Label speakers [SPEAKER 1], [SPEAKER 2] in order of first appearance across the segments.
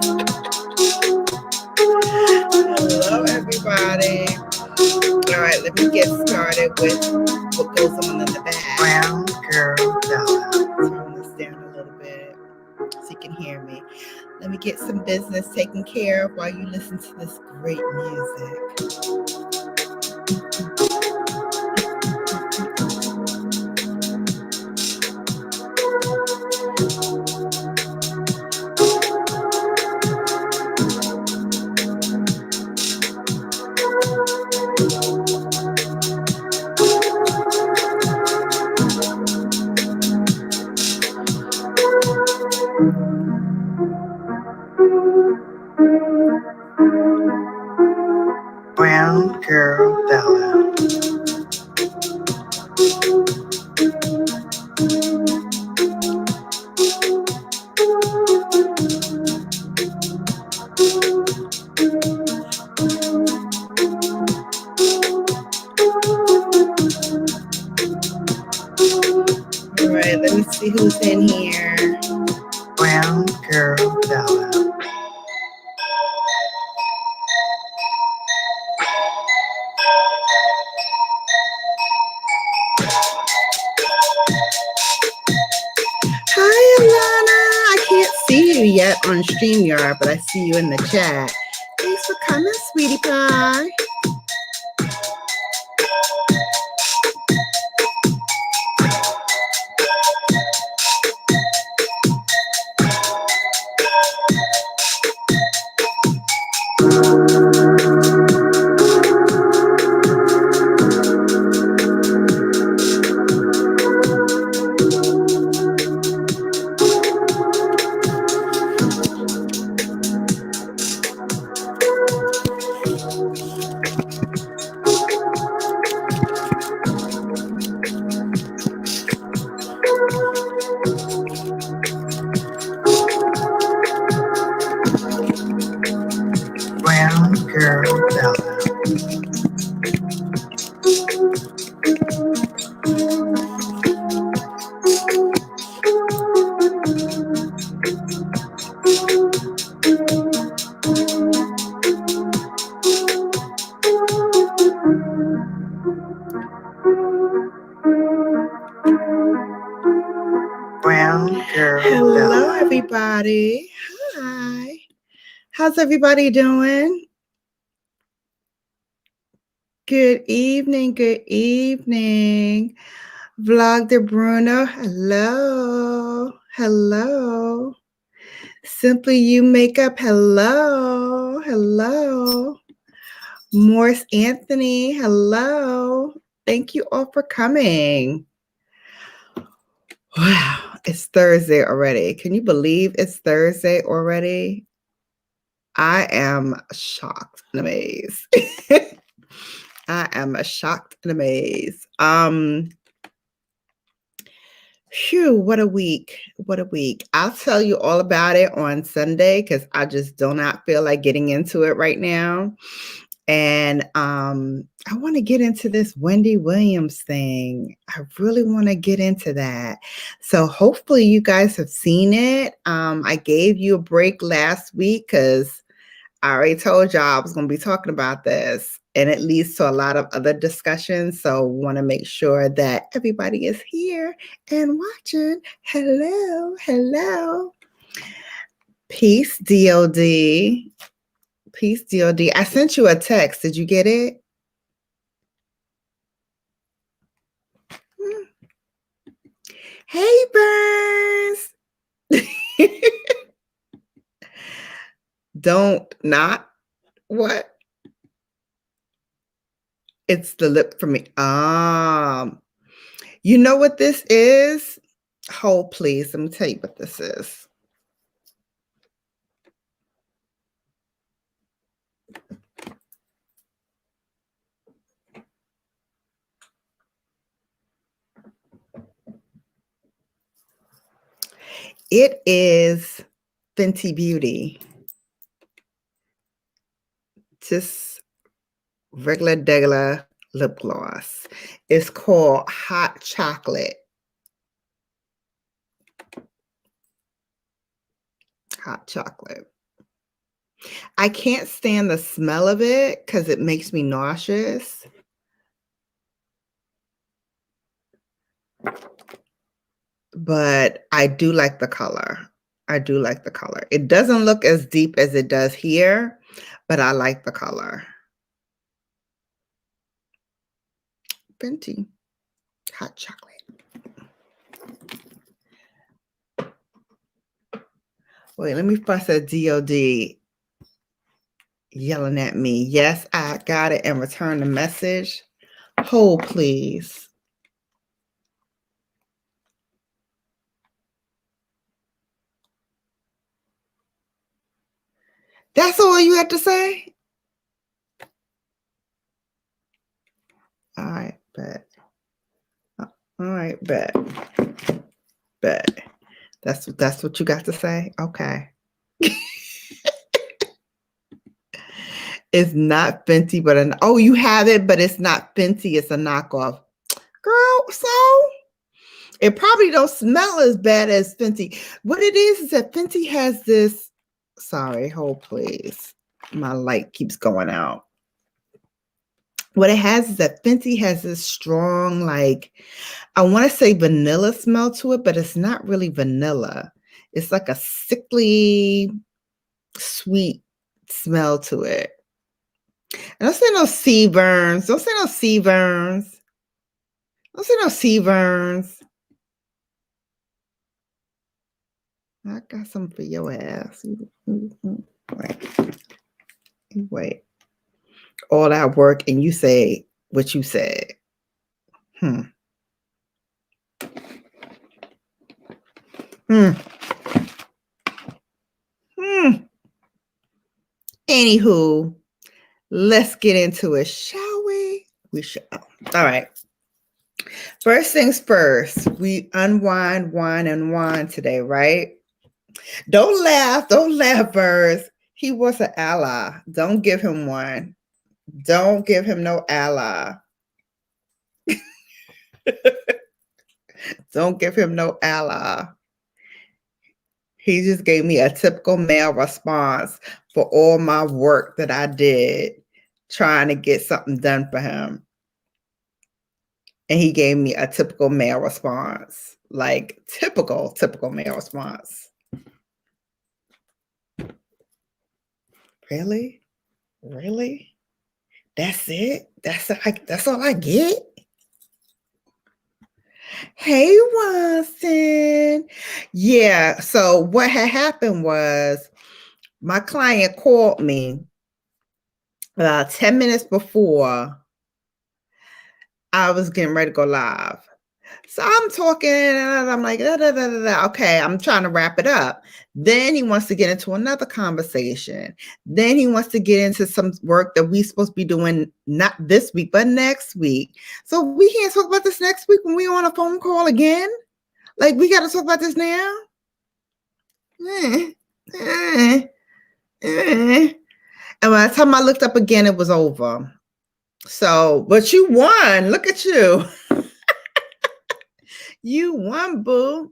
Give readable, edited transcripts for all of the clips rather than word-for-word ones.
[SPEAKER 1] Hello, everybody. All right, let me get started with what goes on in the back.
[SPEAKER 2] Brown girl Bella.
[SPEAKER 1] Turn this down a little bit so you can hear me. Let me get some business taken care of while you listen to this great music.
[SPEAKER 2] Brown girl Bella.
[SPEAKER 1] All right, let me see who's in here.
[SPEAKER 2] Brown girl Bella.
[SPEAKER 1] Hi, Alana. I can't see you yet on StreamYard, but I see you in the chat. Thanks for coming, sweetie pie.
[SPEAKER 2] Brown girl Bella. Brown girl
[SPEAKER 1] Hello,
[SPEAKER 2] Bella.
[SPEAKER 1] everybody. Hi. How's everybody doing? Good evening. Good evening. Vlog de Bruno. Hello. Hello. Simply You Makeup. Hello. Hello. Morse Anthony. Hello. Thank you all for coming. Wow, it's Thursday already. Can you believe it's Thursday already? I am shocked and amazed. I am shocked and amazed. Phew, what a week. What a week. I'll tell you all about it on Sunday because I just do not feel like getting into it right now. And I want to get into this Wendy Williams thing. I really want to get into that. So hopefully you guys have seen it. I gave you a break last week because I already told y'all I was going to be talking about this, and it leads to a lot of other discussions. So want to make sure that everybody is here and watching. Hello, hello. Peace, DOD. Peace, DOD. I sent you a text. Did you get it? Hey, Burns. Don't not what? It's the lip for me. You know what this is? Hold, please. Let me tell you what this is. It is Fenty Beauty. Just regular lip gloss. It's called Hot Chocolate. Hot chocolate. I can't stand the smell of it because it makes me nauseous. But I do like the color. I do like the color. It doesn't look as deep as it does here, but I like the color. Venti hot chocolate. Wait, let me fuss at DOD yelling at me. Yes, I got it and return the message. Hold, please. That's all you have to say? All right, bet. All right, bet. Bet. That's what you got to say? Okay. It's not Fenty, but oh, you have it, but it's not Fenty. It's a knockoff. Girl, so it probably don't smell as bad as Fenty. What it is that Fenty has this. Sorry, hold please. My light keeps going out. What it has is that Fenty has this strong, like, I want to say vanilla smell to it, but it's not really vanilla. It's like a sickly, sweet smell to it. And don't say no sea burns. Don't say no sea burns. Don't say no sea burns. I got something for your ass. Wait. Wait. All that work and you say what you said. Hmm. Hmm. Hmm. Anywho, let's get into it, shall we? We shall. All right. First things first, we unwind, wine, and wine today, right? Don't laugh, birds. He was an ally. Don't give him one. Don't give him no ally. Don't give him no ally. He just gave me a typical male response for all my work that I did trying to get something done for him. And he gave me a typical male response, like typical male response. Really? Really? That's it? That's all I get? Hey, Watson. Yeah, so what had happened was my client called me about 10 minutes before I was getting ready to go live. So I'm talking and I'm like, da, da, da, da, da. Okay, I'm trying to wrap it up. Then he wants to get into another conversation. Then he wants to get into some work that we're supposed to be doing not this week, but next week. So we can't talk about this next week when we're on a phone call again. Like, we got to talk about this now. And by the time I looked up again, it was over. So, but you won. Look at you. You won, boo.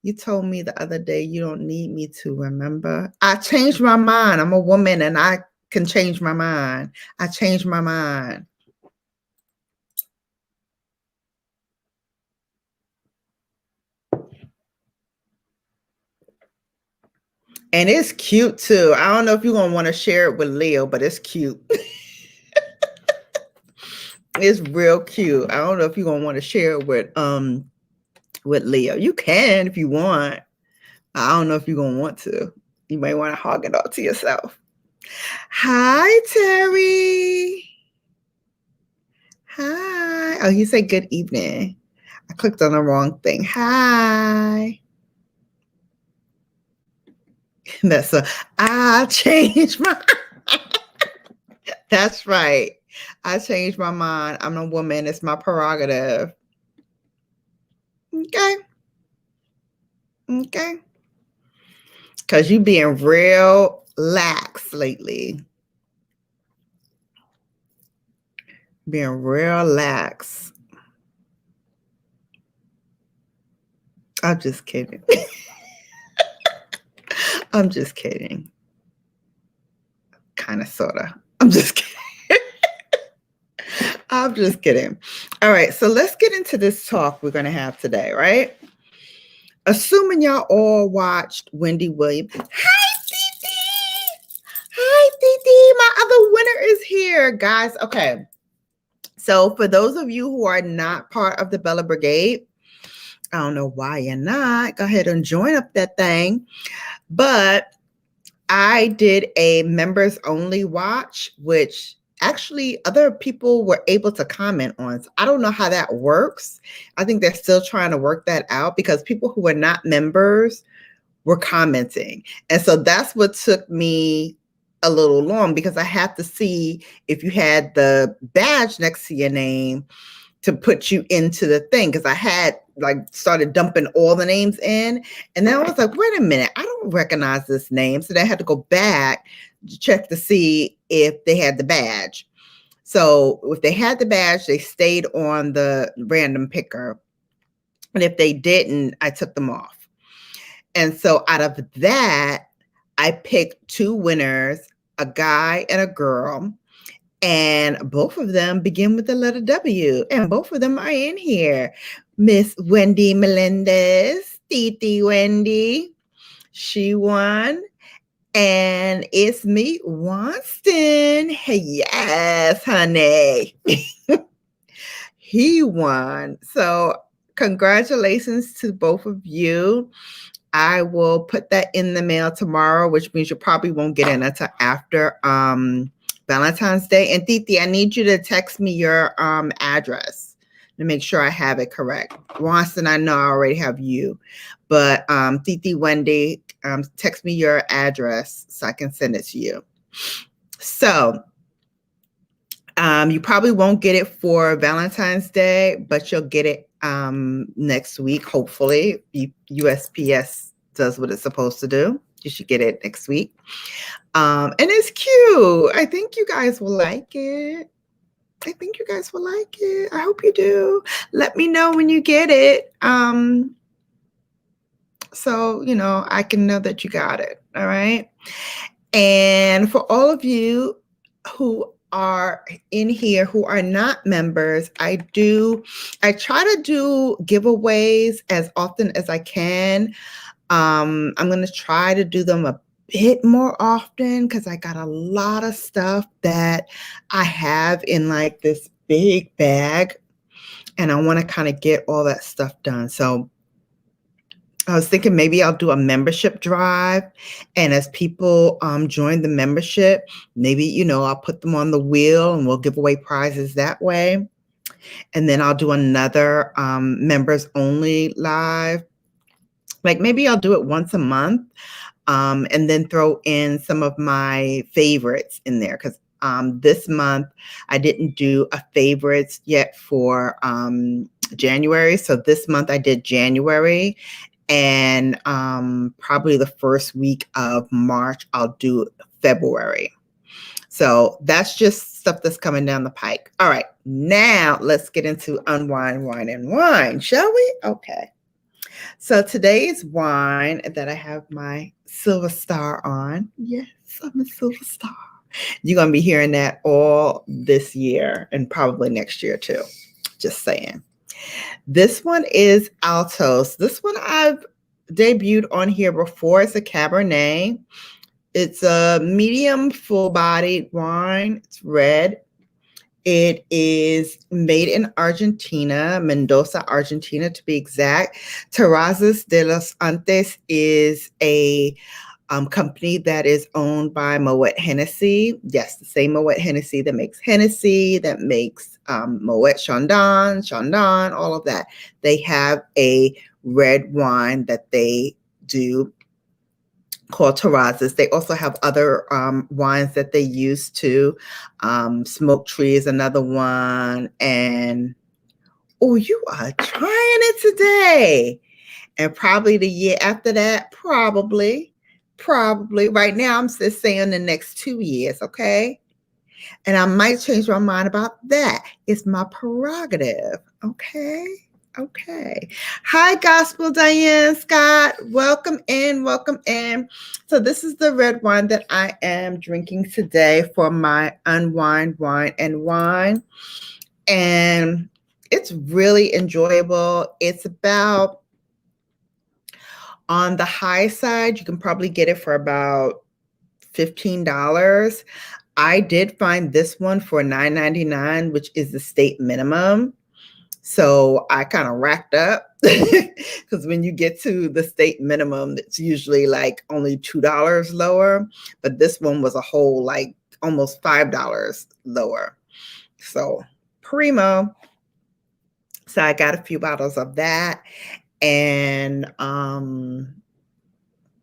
[SPEAKER 1] You told me the other day you don't need me to remember. I changed my mind. I'm a woman and I can change my mind. I changed my mind. And it's cute too. I don't know if you're going to want to share it with Leo, but it's cute. It's real cute. I don't know if you're going to want to share it with Leo. You can if you want. I don't know if you're going to want to. You may want to hog it all to yourself. Hi, Terry. Hi. Oh, you said good evening. I clicked on the wrong thing. Hi. That's I changed my That's right. I changed my mind. I'm a woman. It's my prerogative. Okay. Okay. Because you being real lax lately. Being real lax. I'm just kidding. I'm just kidding. kind of, sort of. I'm just kidding. I'm just kidding. All right, so let's get into this talk we're going to have today, right? Assuming y'all all watched Wendy Williams. Hi, Titi! Hi, Titi! My other winner is here, guys. Okay, so for those of you who are not part of the Bella Brigade, I don't know why you're not. Go ahead and join up that thing. But I did a members only watch, which actually other people were able to comment on. So I don't know how that works. I think they're still trying to work that out because people who were not members were commenting. And so that's what took me a little long because I had to see if you had the badge next to your name to put you into the thing because I had started dumping all the names in, and then I was like, wait a minute, I don't recognize this name. So then I had to go back to check to see if they had the badge. So if they had the badge, they stayed on the random picker, and if they didn't, I took them off. And so out of that, I picked 2 winners, a guy and a girl. And both of them begin with the letter W. And both of them are in here. Miss Wendy Melendez, Titi Wendy, she won. And it's me, Wanston. Hey, yes, honey. He won. So congratulations to both of you. I will put that in the mail tomorrow, which means you probably won't get it until after Valentine's Day. And Titi, I need you to text me your address to make sure I have it correct. Wanston, I know I already have you, but Titi Wendy, text me your address so I can send it to you. So you probably won't get it for Valentine's Day, but you'll get it next week, hopefully. USPS does what it's supposed to do. You should get it next week. And it's cute. I think you guys will like it. I think you guys will like it. I hope you do. Let me know when you get it. So, I can know that you got it. All right. And for all of you who are in here who are not members, I try to do giveaways as often as I can. I'm going to try to do them a bit more often because I got a lot of stuff that I have in this big bag, and I want to kind of get all that stuff done. So I was thinking maybe I'll do a membership drive, and as people join the membership, maybe, I'll put them on the wheel and we'll give away prizes that way. And then I'll do another members only live. Maybe I'll do it once a month, and then throw in some of my favorites in there. Because this month I didn't do a favorites yet for January. So this month I did January. And probably the first week of March, I'll do February. So that's just stuff that's coming down the pike. All right, now let's get into Unwind, Wine, and Wine, shall we? Okay. So today's wine that I have my silver star on. Yes, I'm a silver star. You're going to be hearing that all this year and probably next year too. Just saying. This one is Altos. This one I've debuted on here before. It's a Cabernet. It's a medium full-bodied wine. It's red. It is made in Argentina, Mendoza, Argentina, to be exact. Terrazas de los Andes is a company that is owned by Moet Hennessy. Yes, the same Moet Hennessy that makes Hennessy, that makes Moet Chandon, all of that. They have a red wine that they do called Terrazas. They also have other wines that they use too. Smoke Tree is another one. And, oh, you are trying it today. And probably the year after that, probably. Right now, I'm just saying the next 2 years, okay? And I might change my mind about that. It's my prerogative, okay? Okay. Hi, Gospel Diane Scott. Welcome in. Welcome in. So, this is the red wine that I am drinking today for my UnWind wine and wine. And it's really enjoyable. It's about on the high side. You can probably get it for about $15. I did find this one for $9.99, which is the state minimum. So I kind of racked up because when you get to the state minimum, it's usually like only $2 lower. But this one was a whole like almost $5 lower. So primo. So I got a few bottles of that. And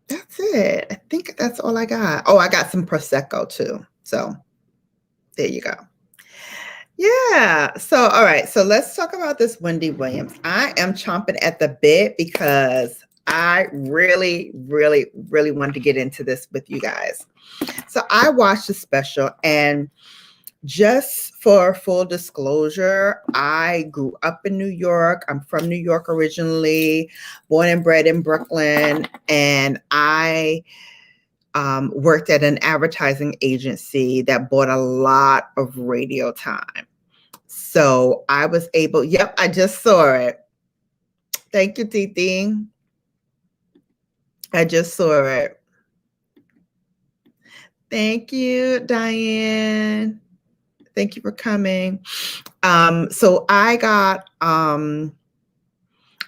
[SPEAKER 1] that's it. I think that's all I got. Oh, I got some Prosecco too. So there you go. Yeah. So, all right. So let's talk about this Wendy Williams. I am chomping at the bit because I really, really, really wanted to get into this with you guys. So I watched the special, and just for full disclosure, I grew up in New York. I'm from New York originally, born and bred in Brooklyn, and I worked at an advertising agency that bought a lot of radio time. So I was able, yep, I just saw it. Thank you, Titi. I just saw it. Thank you, Diane. Thank you for coming. So I got a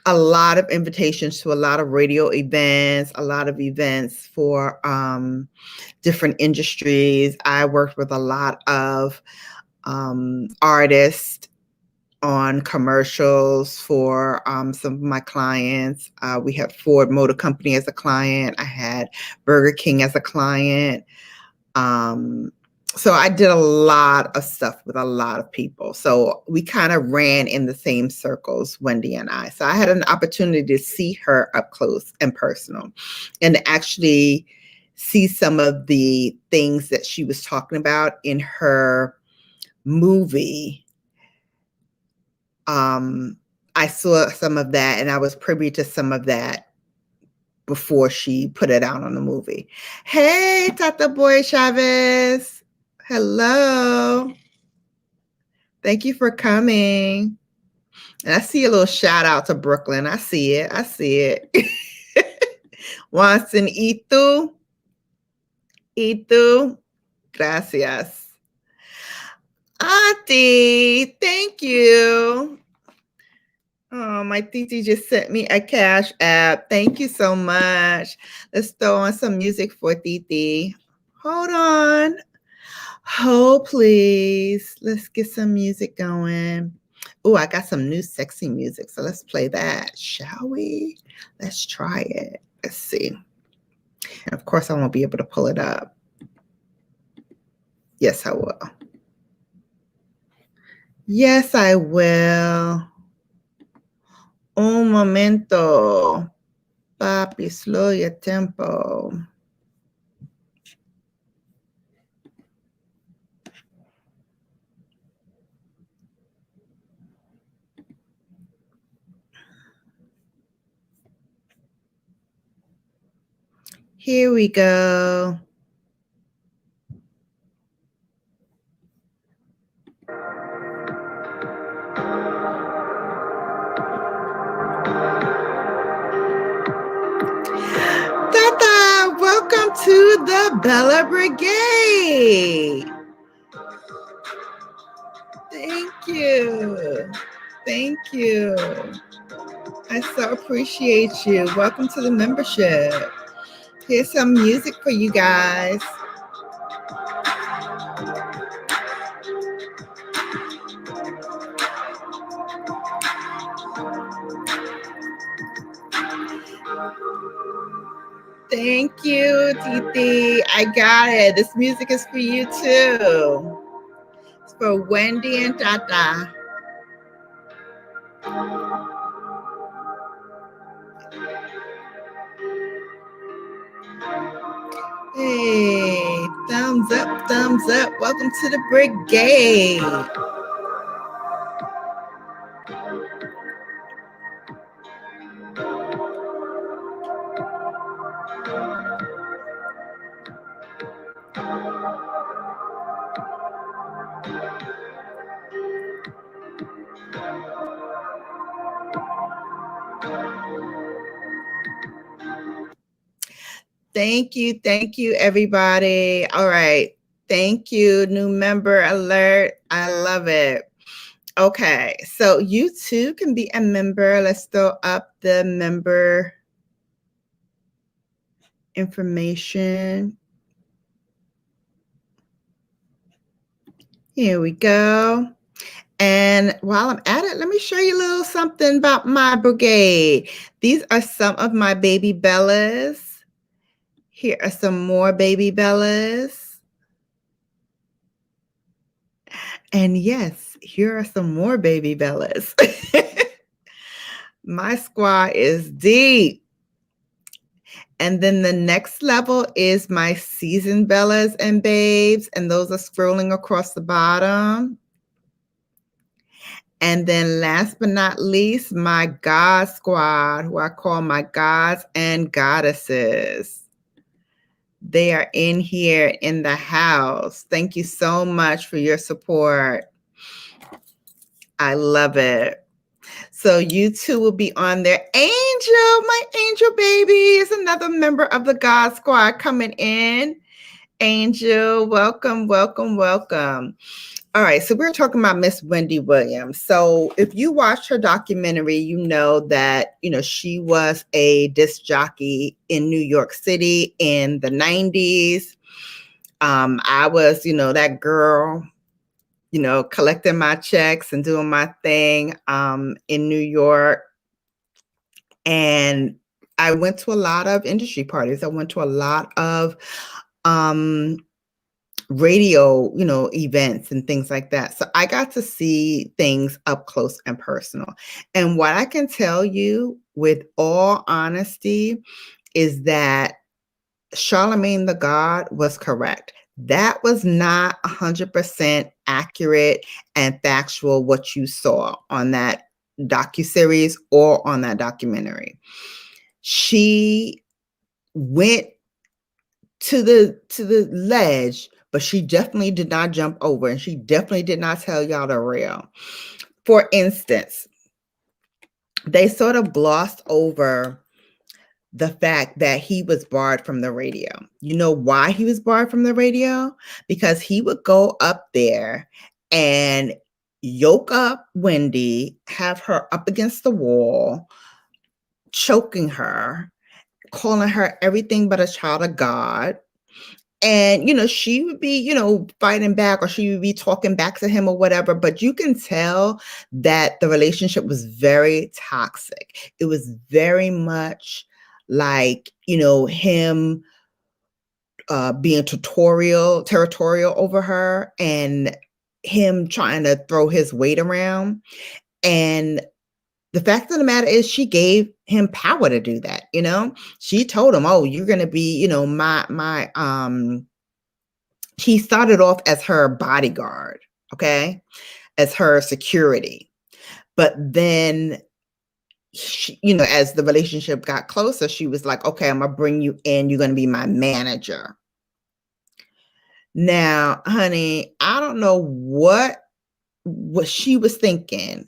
[SPEAKER 1] lot of invitations to a lot of radio events, a lot of events for different industries. I worked with a lot of artists on commercials for some of my clients. We had Ford Motor Company as a client. I had Burger King as a client. So I did a lot of stuff with a lot of people. So we kind of ran in the same circles, Wendy and I. So I had an opportunity to see her up close and personal and to actually see some of the things that she was talking about in her movie. I saw some of that and I was privy to some of that before she put it out on the movie. Hey, Tata Boy Chavez. Hello. Thank you for coming. And I see a little shout out to Brooklyn. I see it. I see it. Watson Itu. Itu. Gracias. Auntie, thank you. Oh, my Titi just sent me a cash app. Thank you so much. Let's throw on some music for Titi. Hold on. Hold, please. Let's get some music going. Oh, I got some new sexy music. So let's play that, shall we? Let's try it. Let's see. And of course, I won't be able to pull it up. Yes, I will. Yes, I will. Un momento. Papi, slow your tempo. Here we go. Tata, welcome to the Bella Brigade. Thank you. Thank you. I so appreciate you. Welcome to the membership. Here's some music for you guys. Thank you, Titi. I got it. This music is for you too. It's for Wendy and Tata. Hey, thumbs up, thumbs up. Welcome to the brigade. Thank you, everybody. All right. Thank you. New member alert. I love it. Okay, so you too can be a member. Let's throw up the member information. Here we go. And while I'm at it, let me show you a little something about my brigade. These are some of my baby Bellas. Here are some more baby Bellas. And yes, here are some more baby Bellas. My squad is deep. And then the next level is my seasoned Bellas and babes, and those are scrolling across the bottom. And then last but not least, my God squad, who I call my gods and goddesses. They are in here in the house. Thank you so much for your support. I love it. So you two will be on there. Angel, my angel baby, is another member of the God Squad coming in. Angel, welcome, welcome, welcome. All right, so we're talking about Miss Wendy Williams. So if you watched her documentary, you know that, she was a disc jockey in New York City in the 90s. I was, that girl, collecting my checks and doing my thing in New York. And I went to a lot of industry parties. I went to a lot of radio, events and things like that. So I got to see things up close and personal. And what I can tell you with all honesty is that Charlemagne the God was correct. That was not 100% accurate and factual what you saw on that docuseries or on that documentary. She went to the ledge, but she definitely did not jump over, and she definitely did not tell y'all the real. For instance, they sort of glossed over the fact that he was barred from the radio. You know why he was barred from the radio? Because he would go up there and yoke up Wendy, have her up against the wall, choking her, calling her everything but a child of God. And, she would be, fighting back, or she would be talking back to him or whatever. But you can tell that the relationship was very toxic. It was very much like, him being territorial over her, and him trying to throw his weight around. And the fact of the matter is, she gave him power to do that. She told him, "Oh, you're going to be, he started off as her bodyguard, okay, as her security." But then, as the relationship got closer, she was like, "Okay, I'm going to bring you in. You're going to be my manager." Now, honey, I don't know what she was thinking,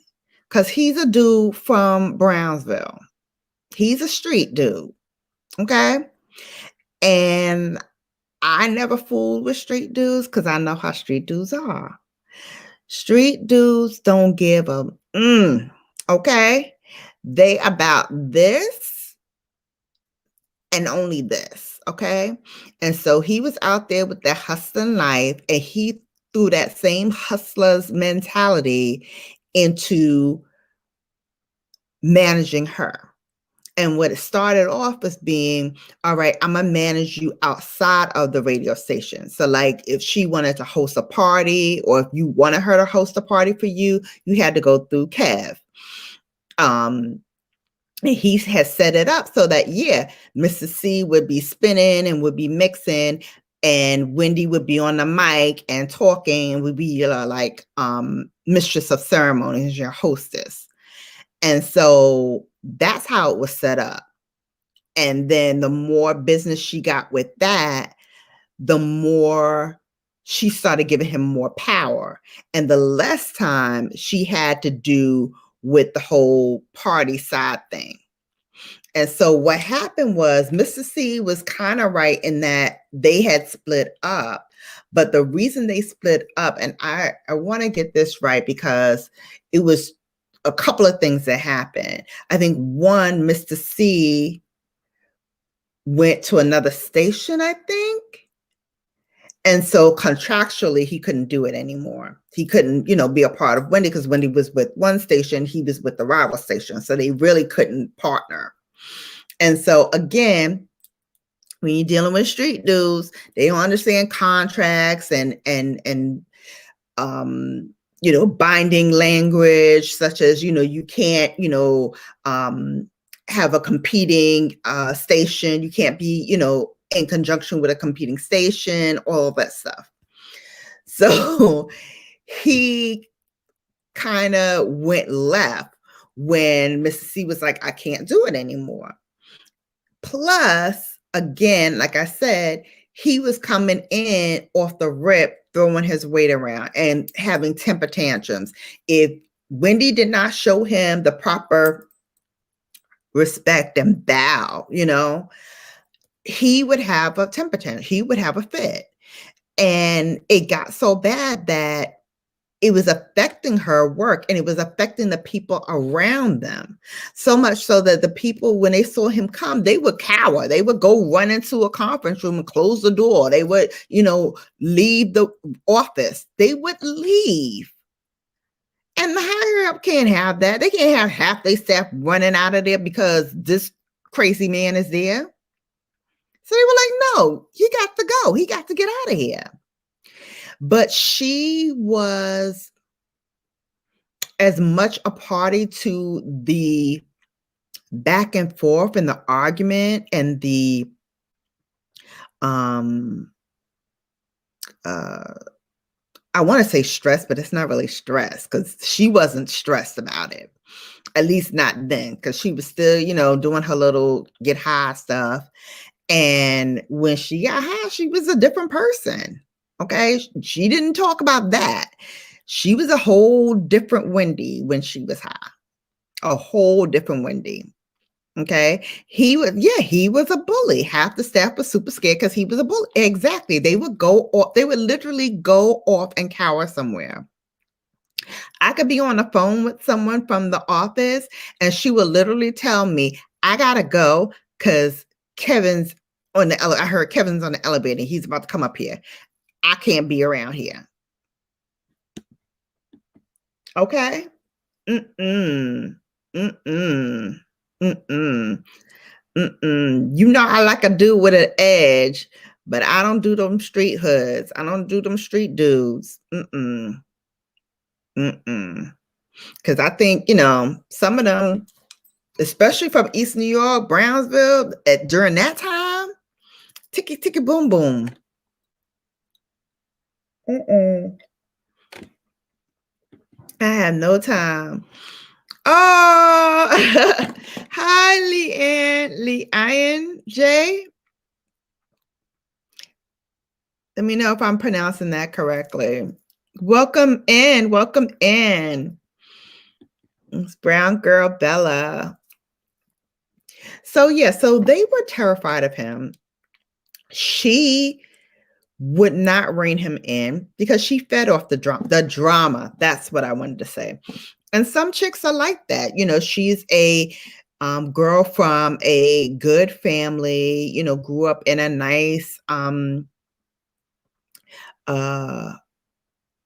[SPEAKER 1] because he's a dude from Brownsville. He's a street dude, okay? And I never fooled with street dudes, because I know how street dudes are. Street dudes don't give a okay? They about this and only this, okay? And so he was out there with that hustling life, and he threw that same hustler's mentality into managing her. And what it started off as being, all right, I'm going to manage you outside of the radio station. So like if she wanted to host a party, or if you wanted her to host a party for you, you had to go through Kev. He has set it up so that, yeah, Mrs. C would be spinning and would be mixing, and Wendy would be on the mic and talking, and would be like mistress of ceremonies, your hostess. And so that's how it was set up. And then the more business she got with that, the more she started giving him more power, and the less time she had to do with the whole party side thing. And so what happened was Mr. C was kind of right in that they had split up. But the reason they split up, and I want to get this right because it was a couple of things that happened. I think one, Mr. C went to another station, I think. And so contractually, he couldn't do it anymore. He couldn't, be a part of Wendy because Wendy was with one station, he was with the rival station. So they really couldn't partner. And so again, when you're dealing with street dudes, they don't understand contracts and binding language, such as, you can't, have a competing station. You can't be, in conjunction with a competing station, all of that stuff. So he kind of went left when Mr. C was like, I can't do it anymore. Plus, again, like I said, he was coming in off the rip, throwing his weight around and having temper tantrums. If Wendy did not show him the proper respect and bow, he would have a temper tantrum. He would have a fit. And it got so bad that it was affecting her work and it was affecting the people around them. So much so that the people, when they saw him come, they would cower. They would go run into a conference room and close the door. They would, leave the office. They would leave. And the higher up can't have that. They can't have half their staff running out of there because this crazy man is there. So they were like, no, he got to go. He got to get out of here. But she was as much a party to the back and forth and the argument and the I want to say stress, but it's not really stress because she wasn't stressed about it. At least not then, because she was still, doing her little get high stuff. And when she got high, she was a different person. Okay. She didn't talk about that. She was a whole different Wendy when she was high. A whole different Wendy. Okay. He was a bully. Half the staff was super scared because he was a bully. Exactly. They would literally go off and cower somewhere. I could be on the phone with someone from the office and she would literally tell me, I gotta go because Kevin's on the I heard Kevin's on the elevator. He's about to come up here. I can't be around here. Okay. Mm-mm. Mm-mm. Mm-mm. Mm-mm. I like a dude with an edge, but I don't do them street hoods. I don't do them street dudes. Mm-mm. Mm-mm. Because I think, some of them, especially from East New York, Brownsville, during that time, ticky, ticky, boom, boom. Mm-mm. I have no time. Oh, hi, Leanne J. Let me know if I'm pronouncing that correctly. Welcome in. Welcome in. It's Brown Girl Bella. So they were terrified of him. She would not rein him in because she fed off the drama. That's what I wanted to say. And some chicks are like that. She's a girl from a good family, grew up in a nice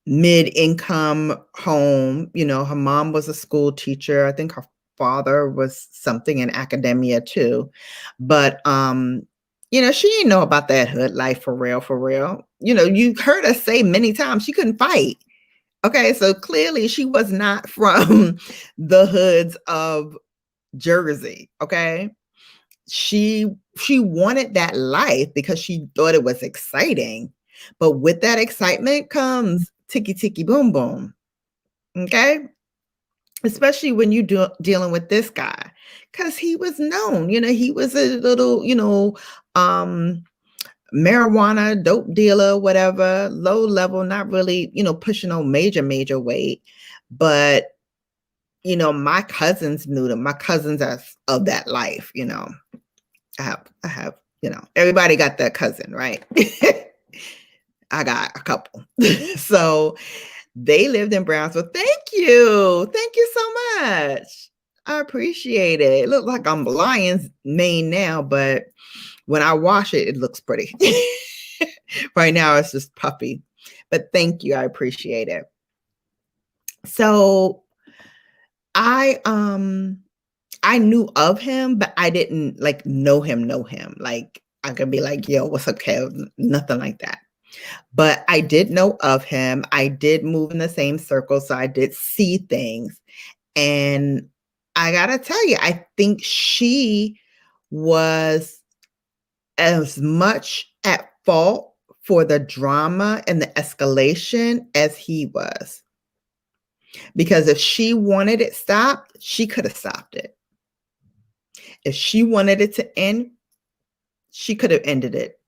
[SPEAKER 1] mid-income home. Her mom was a school teacher. I think her father was something in academia too. But she didn't know about that hood life for real, for real. You heard us say many times she couldn't fight. Okay, so clearly she was not from the hoods of Jersey. Okay. She wanted that life because she thought it was exciting. But with that excitement comes ticky ticky boom boom. Okay. Especially when you're dealing with this guy. Because he was known, he was a little, marijuana dope dealer, whatever, low level, not really, pushing on major weight, but my cousins knew them. My cousins are of that life. I have, everybody got that cousin, right? I got a couple. So they lived in Brownsville. Thank you. Thank you so much. I appreciate it. It looks like I'm lion's mane now, but when I wash it, it looks pretty. Right now, it's just puffy. But thank you. I appreciate it. So I knew of him, but I didn't like know him. Like I could be like, yo, what's up, Kev? Nothing like that. But I did know of him. I did move in the same circle, so I did see things. And I gotta tell you, I think she was as much at fault for the drama and the escalation as he was. Because if she wanted it stopped, she could have stopped it. If she wanted it to end, she could have ended it.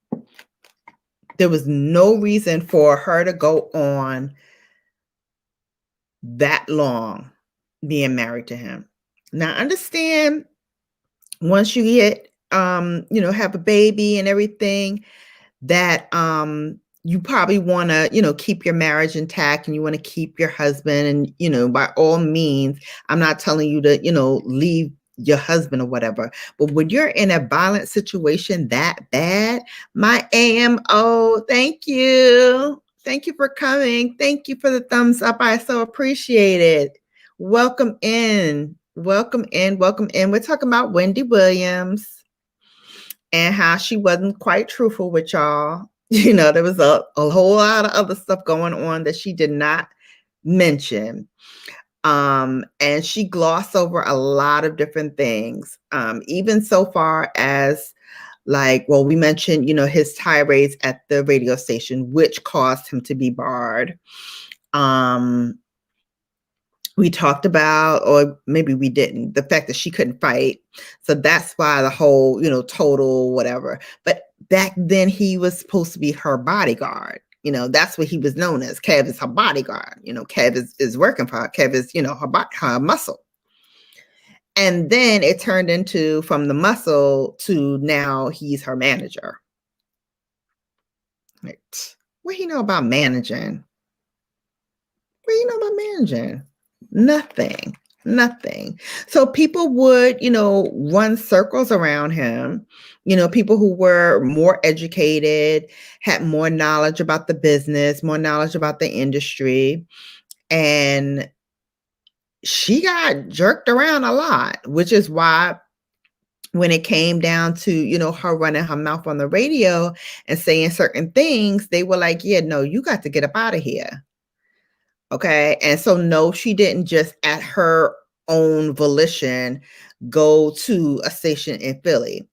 [SPEAKER 1] There was no reason for her to go on that long being married to him. Now, understand once you get, have a baby and everything, that you probably want to, keep your marriage intact and you want to keep your husband. And, by all means, I'm not telling you to, leave your husband or whatever. But when you're in a violent situation that bad, my AMO, thank you. Thank you for coming. Thank you for the thumbs up. I so appreciate it. Welcome in. Welcome in. Welcome in. We're talking about Wendy Williams and how she wasn't quite truthful with y'all. There was a whole lot of other stuff going on that she did not mention. And she glossed over a lot of different things, even so far as we mentioned, his tirades at the radio station, which caused him to be barred. We talked about, or maybe we didn't, the fact that she couldn't fight. So that's why the whole, total whatever. But back then he was supposed to be her bodyguard. That's what he was known as. Kev is her bodyguard. Kev is working for her. Kev is, her muscle. And then it turned into from the muscle to now he's her manager. Right. What do you know about managing? What do you know about managing? Nothing. So people would, run circles around him, people who were more educated, had more knowledge about the business, more knowledge about the industry. And she got jerked around a lot, which is why when it came down to, her running her mouth on the radio and saying certain things, they were like, yeah, no, you got to get up out of here. Okay. And so, no, she didn't just at her own volition go to a station in Philly.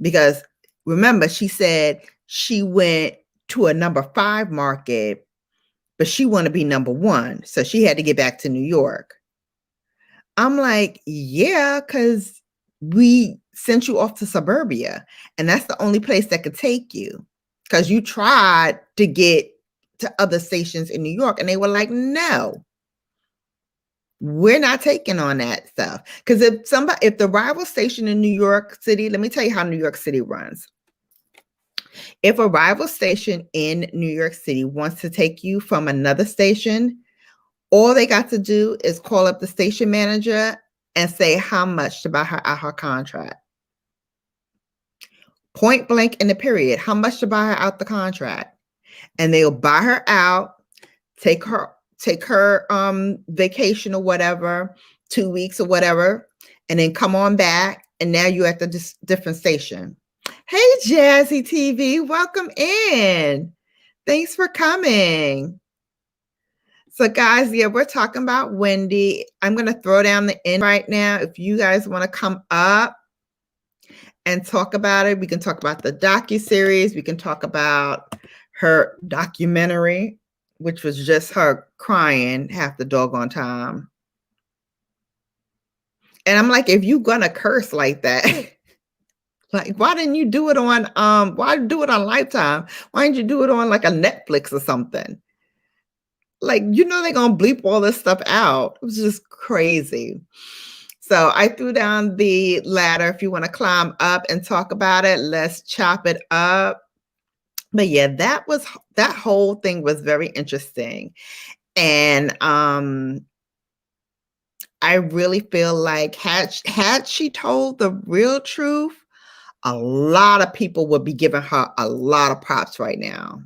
[SPEAKER 1] Because remember, she said she went to a number 5 market, but she wanted to be number 1. So she had to get back to New York. I'm like, yeah, because we sent you off to suburbia. And that's the only place that could take you. Because you tried to get to other stations in New York and they were like, no, we're not taking on that stuff. Because if the rival station in New York City, let me tell you how New York City runs. If a rival station in New York City wants to take you from another station, all they got to do is call up the station manager and say how much to buy her out her contract. Point blank in the period, how much to buy her out the contract. And they'll buy her out, take her vacation or whatever, 2 weeks or whatever, and then come on back. And now you're at the different station. Hey, Jazzy TV, welcome in. Thanks for coming. So guys, yeah, we're talking about Wendy. I'm going to throw down the end right now. If you guys want to come up and talk about it, we can talk about the docuseries. We can talk about her documentary, which was just her crying half the doggone time. And I'm like, if you're going to curse like that, like, why didn't you do it on, why do it on Lifetime? Why didn't you do it on like a Netflix or something? Like, they're gonna bleep all this stuff out. It was just crazy. So I threw down the ladder. If you want to climb up and talk about it, let's chop it up. But yeah, that whole thing was very interesting. And I really feel like had she told the real truth, a lot of people would be giving her a lot of props right now.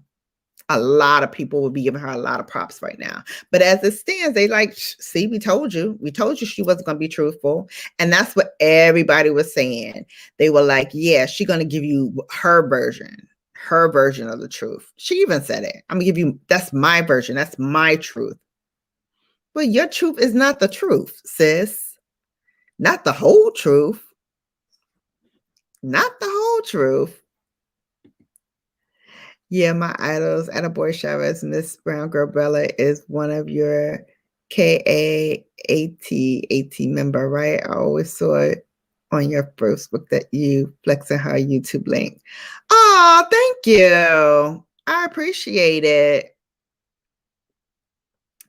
[SPEAKER 1] A lot of people would be giving her a lot of props right now. But as it stands, they like, see, we told you. We told you she wasn't going to be truthful. And that's what everybody was saying. They were like, yeah, she's going to give you her version of the truth. She even said it. I'm going to give you, that's my version. That's my truth. Well, your truth is not the truth, sis. Not the whole truth. Not the whole truth. Yeah, my idols, Attaboy Chavez, Miss Brown Girl Bella is one of your KAAT member, right? I always saw it on your Facebook that you flexing her YouTube link. Oh, thank you. I appreciate it.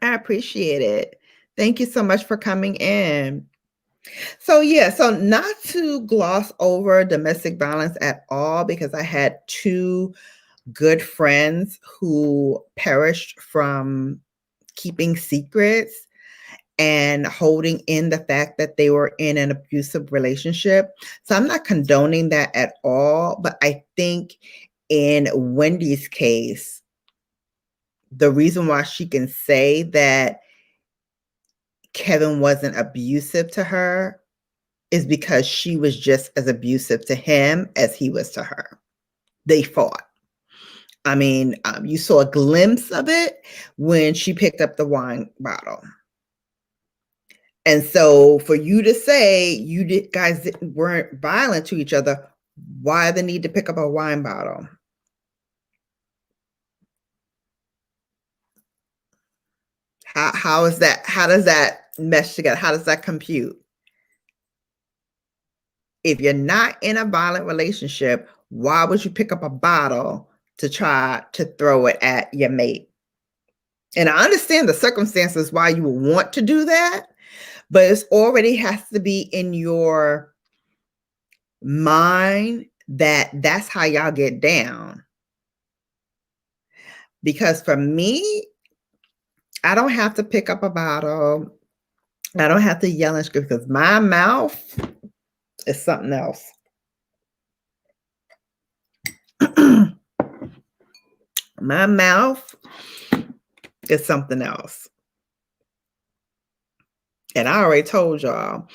[SPEAKER 1] I appreciate it. Thank you so much for coming in. So yeah, so not to gloss over domestic violence at all, because I had two good friends who perished from keeping secrets and holding in the fact that they were in an abusive relationship. So I'm not condoning that at all, but I think in Wendy's case, the reason why she can say that Kevin wasn't abusive to her is because she was just as abusive to him as he was to her. They fought. I mean, you saw a glimpse of it when she picked up the wine bottle. And so for you to say guys weren't violent to each other, why the need to pick up a wine bottle? How is that? How does that mesh together? How does that compute? If you're not in a violent relationship, why would you pick up a bottle to try to throw it at your mate? And I understand the circumstances why you would want to do that, but it already has to be in your mind that that's how y'all get down. Because for me, I don't have to pick up a bottle. I don't have to yell and scream because my mouth is something else. My mouth is something else. And I already told y'all,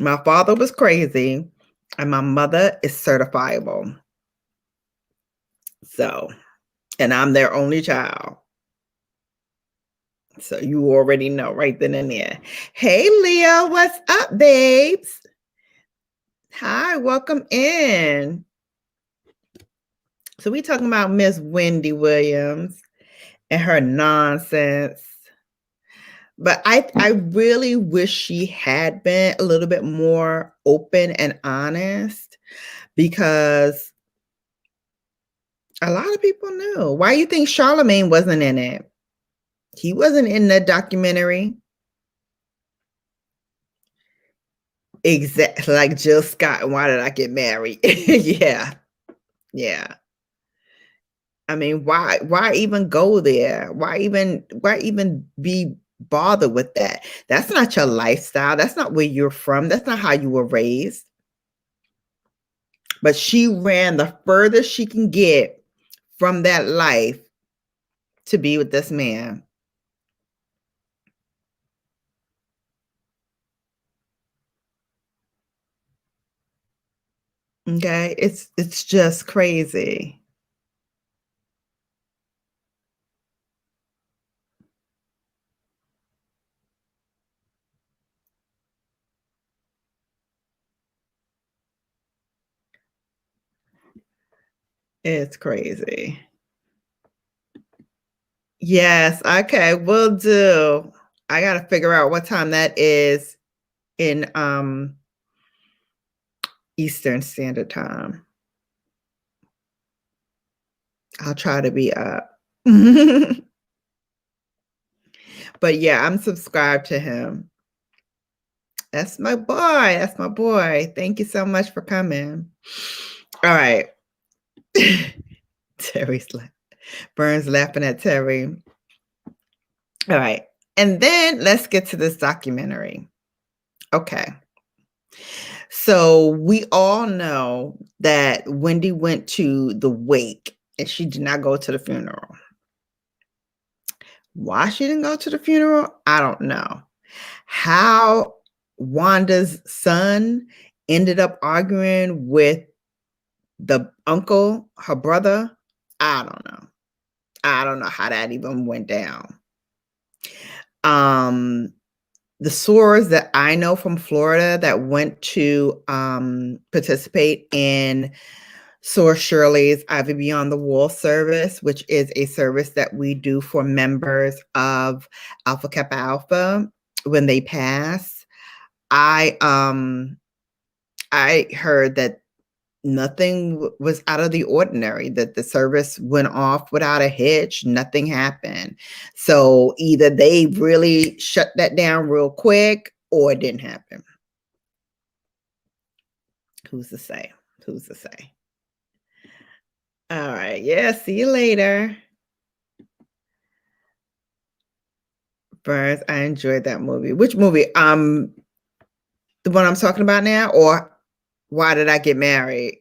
[SPEAKER 1] my father was crazy and my mother is certifiable. So, and I'm their only child. So you already know right then and there. Hey, Leah, what's up, babes? Hi, welcome in. So we talking about Miss Wendy Williams and her nonsense. But I really wish she had been a little bit more open and honest, because a lot of people knew. Why you think Charlemagne wasn't in it? He wasn't in the documentary. Exactly, like Jill Scott. Why did I get married? Yeah. Yeah. I mean, why even go there? Why even be bothered with that? That's not your lifestyle. That's not where you're from. That's not how you were raised. But she ran the furthest she can get from that life to be with this man. Okay? It's just crazy. It's crazy. Yes, okay, will do. I gotta figure out what time that is in Eastern Standard Time. I'll try to be up. But yeah, I'm subscribed to him. That's my boy. That's my boy. Thank you so much for coming. All right. Terry's laughing. Burns laughing at Terry. All right. And then let's get to this documentary. Okay. So we all know that Wendy went to the wake and she did not go to the funeral. Why she didn't go to the funeral, I don't know. How Wanda's son ended up arguing with the uncle, her brother, I don't know. I don't know how that even went down. The sorors that I know from Florida that went to participate in Soar Shirley's Ivy Beyond the Wall service, which is a service that we do for members of Alpha Kappa Alpha when they pass. I heard that nothing was out of the ordinary, that the service went off without a hitch, nothing happened. So either they really shut that down real quick or it didn't happen. Who's to say? Who's to say? All right. Yeah. See you later. Burns, I enjoyed that movie. Which movie? The one I'm talking about now, or Why Did I Get Married?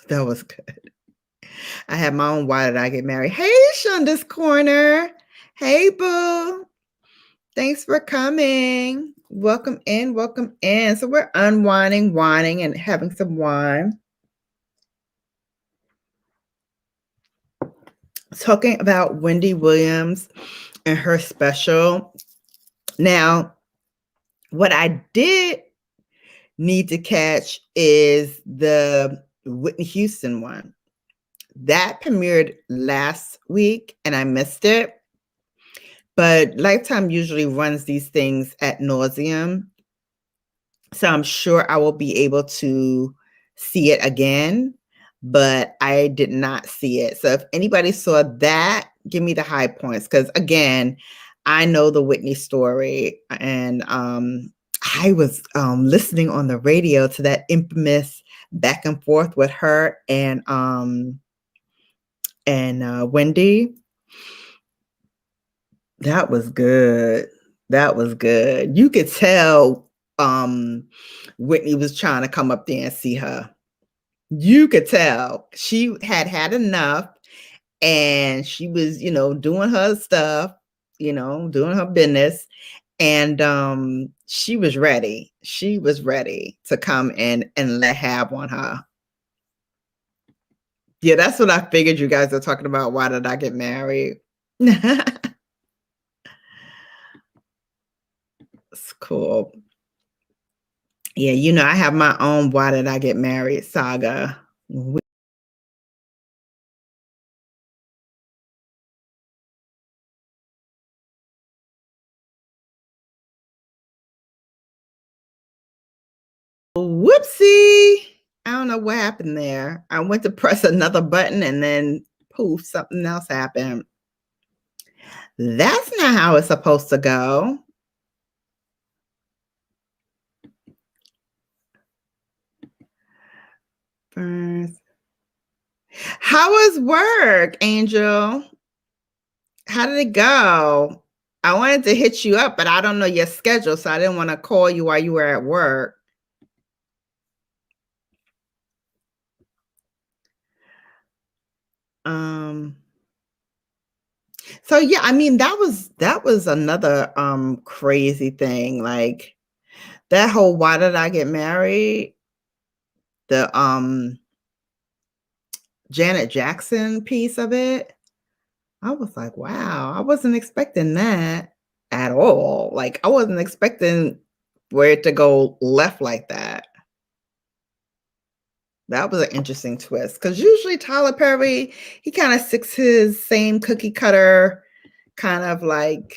[SPEAKER 1] That was good. I had my own Why Did I Get Married? Hey, Shonda's Corner. Hey, boo. Thanks for coming. Welcome in, welcome in. So we're unwinding, whining, and having some wine. Talking about Wendy Williams and her special. Now, what I did need to catch is the Whitney Houston one. That premiered last week and I missed it. But Lifetime usually runs these things ad nauseum. So I'm sure I will be able to see it again, but I did not see it. So if anybody saw that, give me the high points. Because again, I know the Whitney story, and I was listening on the radio to that infamous back and forth with her and Wendy. That was good. That was good. You could tell Whitney was trying to come up there and see her. You could tell she had enough, and she was, doing her stuff, doing her business. And she was ready. She was ready to come in and let have on her. Yeah, that's what I figured you guys are talking about. Why did I get married? It's cool. Yeah, I have my own Why Did I Get Married saga. Whoopsie. I don't know what happened there. I went to press another button and then poof, something else happened. That's not how it's supposed to go. First. How was work, Angel? How did it go? I wanted to hit you up, but I don't know your schedule, so I didn't want to call you while you were at work. So yeah, I mean that was another crazy thing. Like that whole Why Did I Get Married? The Janet Jackson piece of it. I was like, wow, I wasn't expecting that at all. Like I wasn't expecting for it to go left like that. That was an interesting twist because usually Tyler Perry, he kind of sticks his same cookie cutter kind of like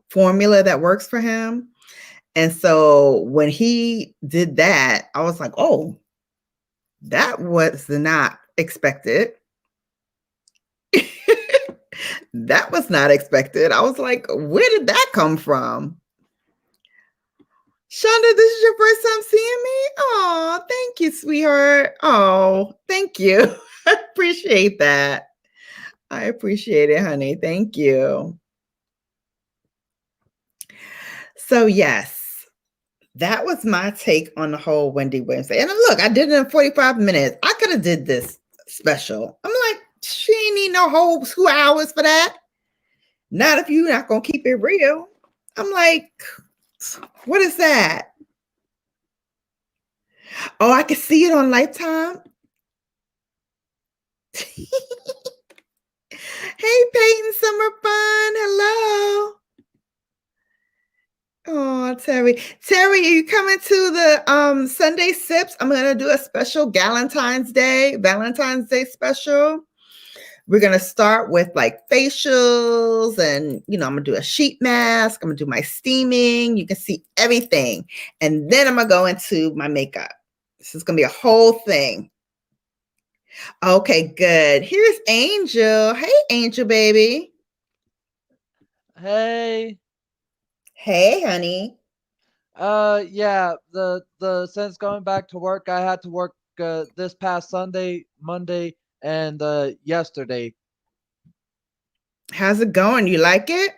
[SPEAKER 1] formula that works for him. And so when he did that, I was like, oh, that was not expected. That was not expected. I was like, where did that come from? Shonda, this is your first time seeing me? Oh, thank you, sweetheart. Oh, thank you. I appreciate that. I appreciate it, honey. Thank you. So, yes, that was my take on the whole Wendy Wednesday. And look, I did it in 45 minutes. I could have did this special. I'm like, she ain't need no whole 2 hours for that. Not if you're not gonna keep it real. I'm like, what is that? Oh, I can see it on Lifetime. Hey, Peyton Summer Fun. Hello. Oh, Terry. Terry, are you coming to the Sunday Sips? I'm gonna do a special Valentine's Day special. We're gonna start with like facials, and I'm gonna do a sheet mask. I'm gonna do my steaming. You can see everything. And then I'm gonna go into my makeup. This is gonna be a whole thing. Okay, good. Here's Angel. Hey, Angel baby.
[SPEAKER 3] Hey,
[SPEAKER 1] Hey, honey.
[SPEAKER 3] yeah, the since going back to work, I had to work this past Sunday, Monday, and yesterday.
[SPEAKER 1] How's it going? You like it?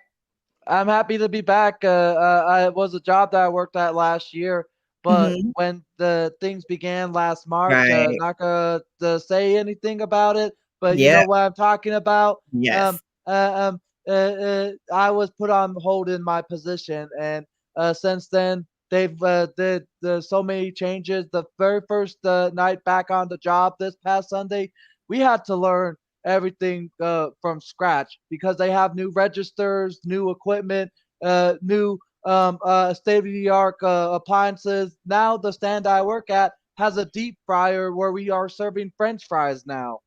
[SPEAKER 3] I'm happy to be back. It was a job that I worked at last year, but
[SPEAKER 1] Mhm.
[SPEAKER 3] when the things began last March,
[SPEAKER 1] Right.
[SPEAKER 3] not gonna say anything about it, but you
[SPEAKER 1] Yeah.
[SPEAKER 3] know what I'm talking about. Um,
[SPEAKER 1] Yes.
[SPEAKER 3] I was put on hold in my position, and since then they've did so many changes. The very first night back on the job this past Sunday, we had to learn everything from scratch because they have new registers, new equipment, new state of the art appliances. Now the stand I work at has a deep fryer where we are serving French fries now.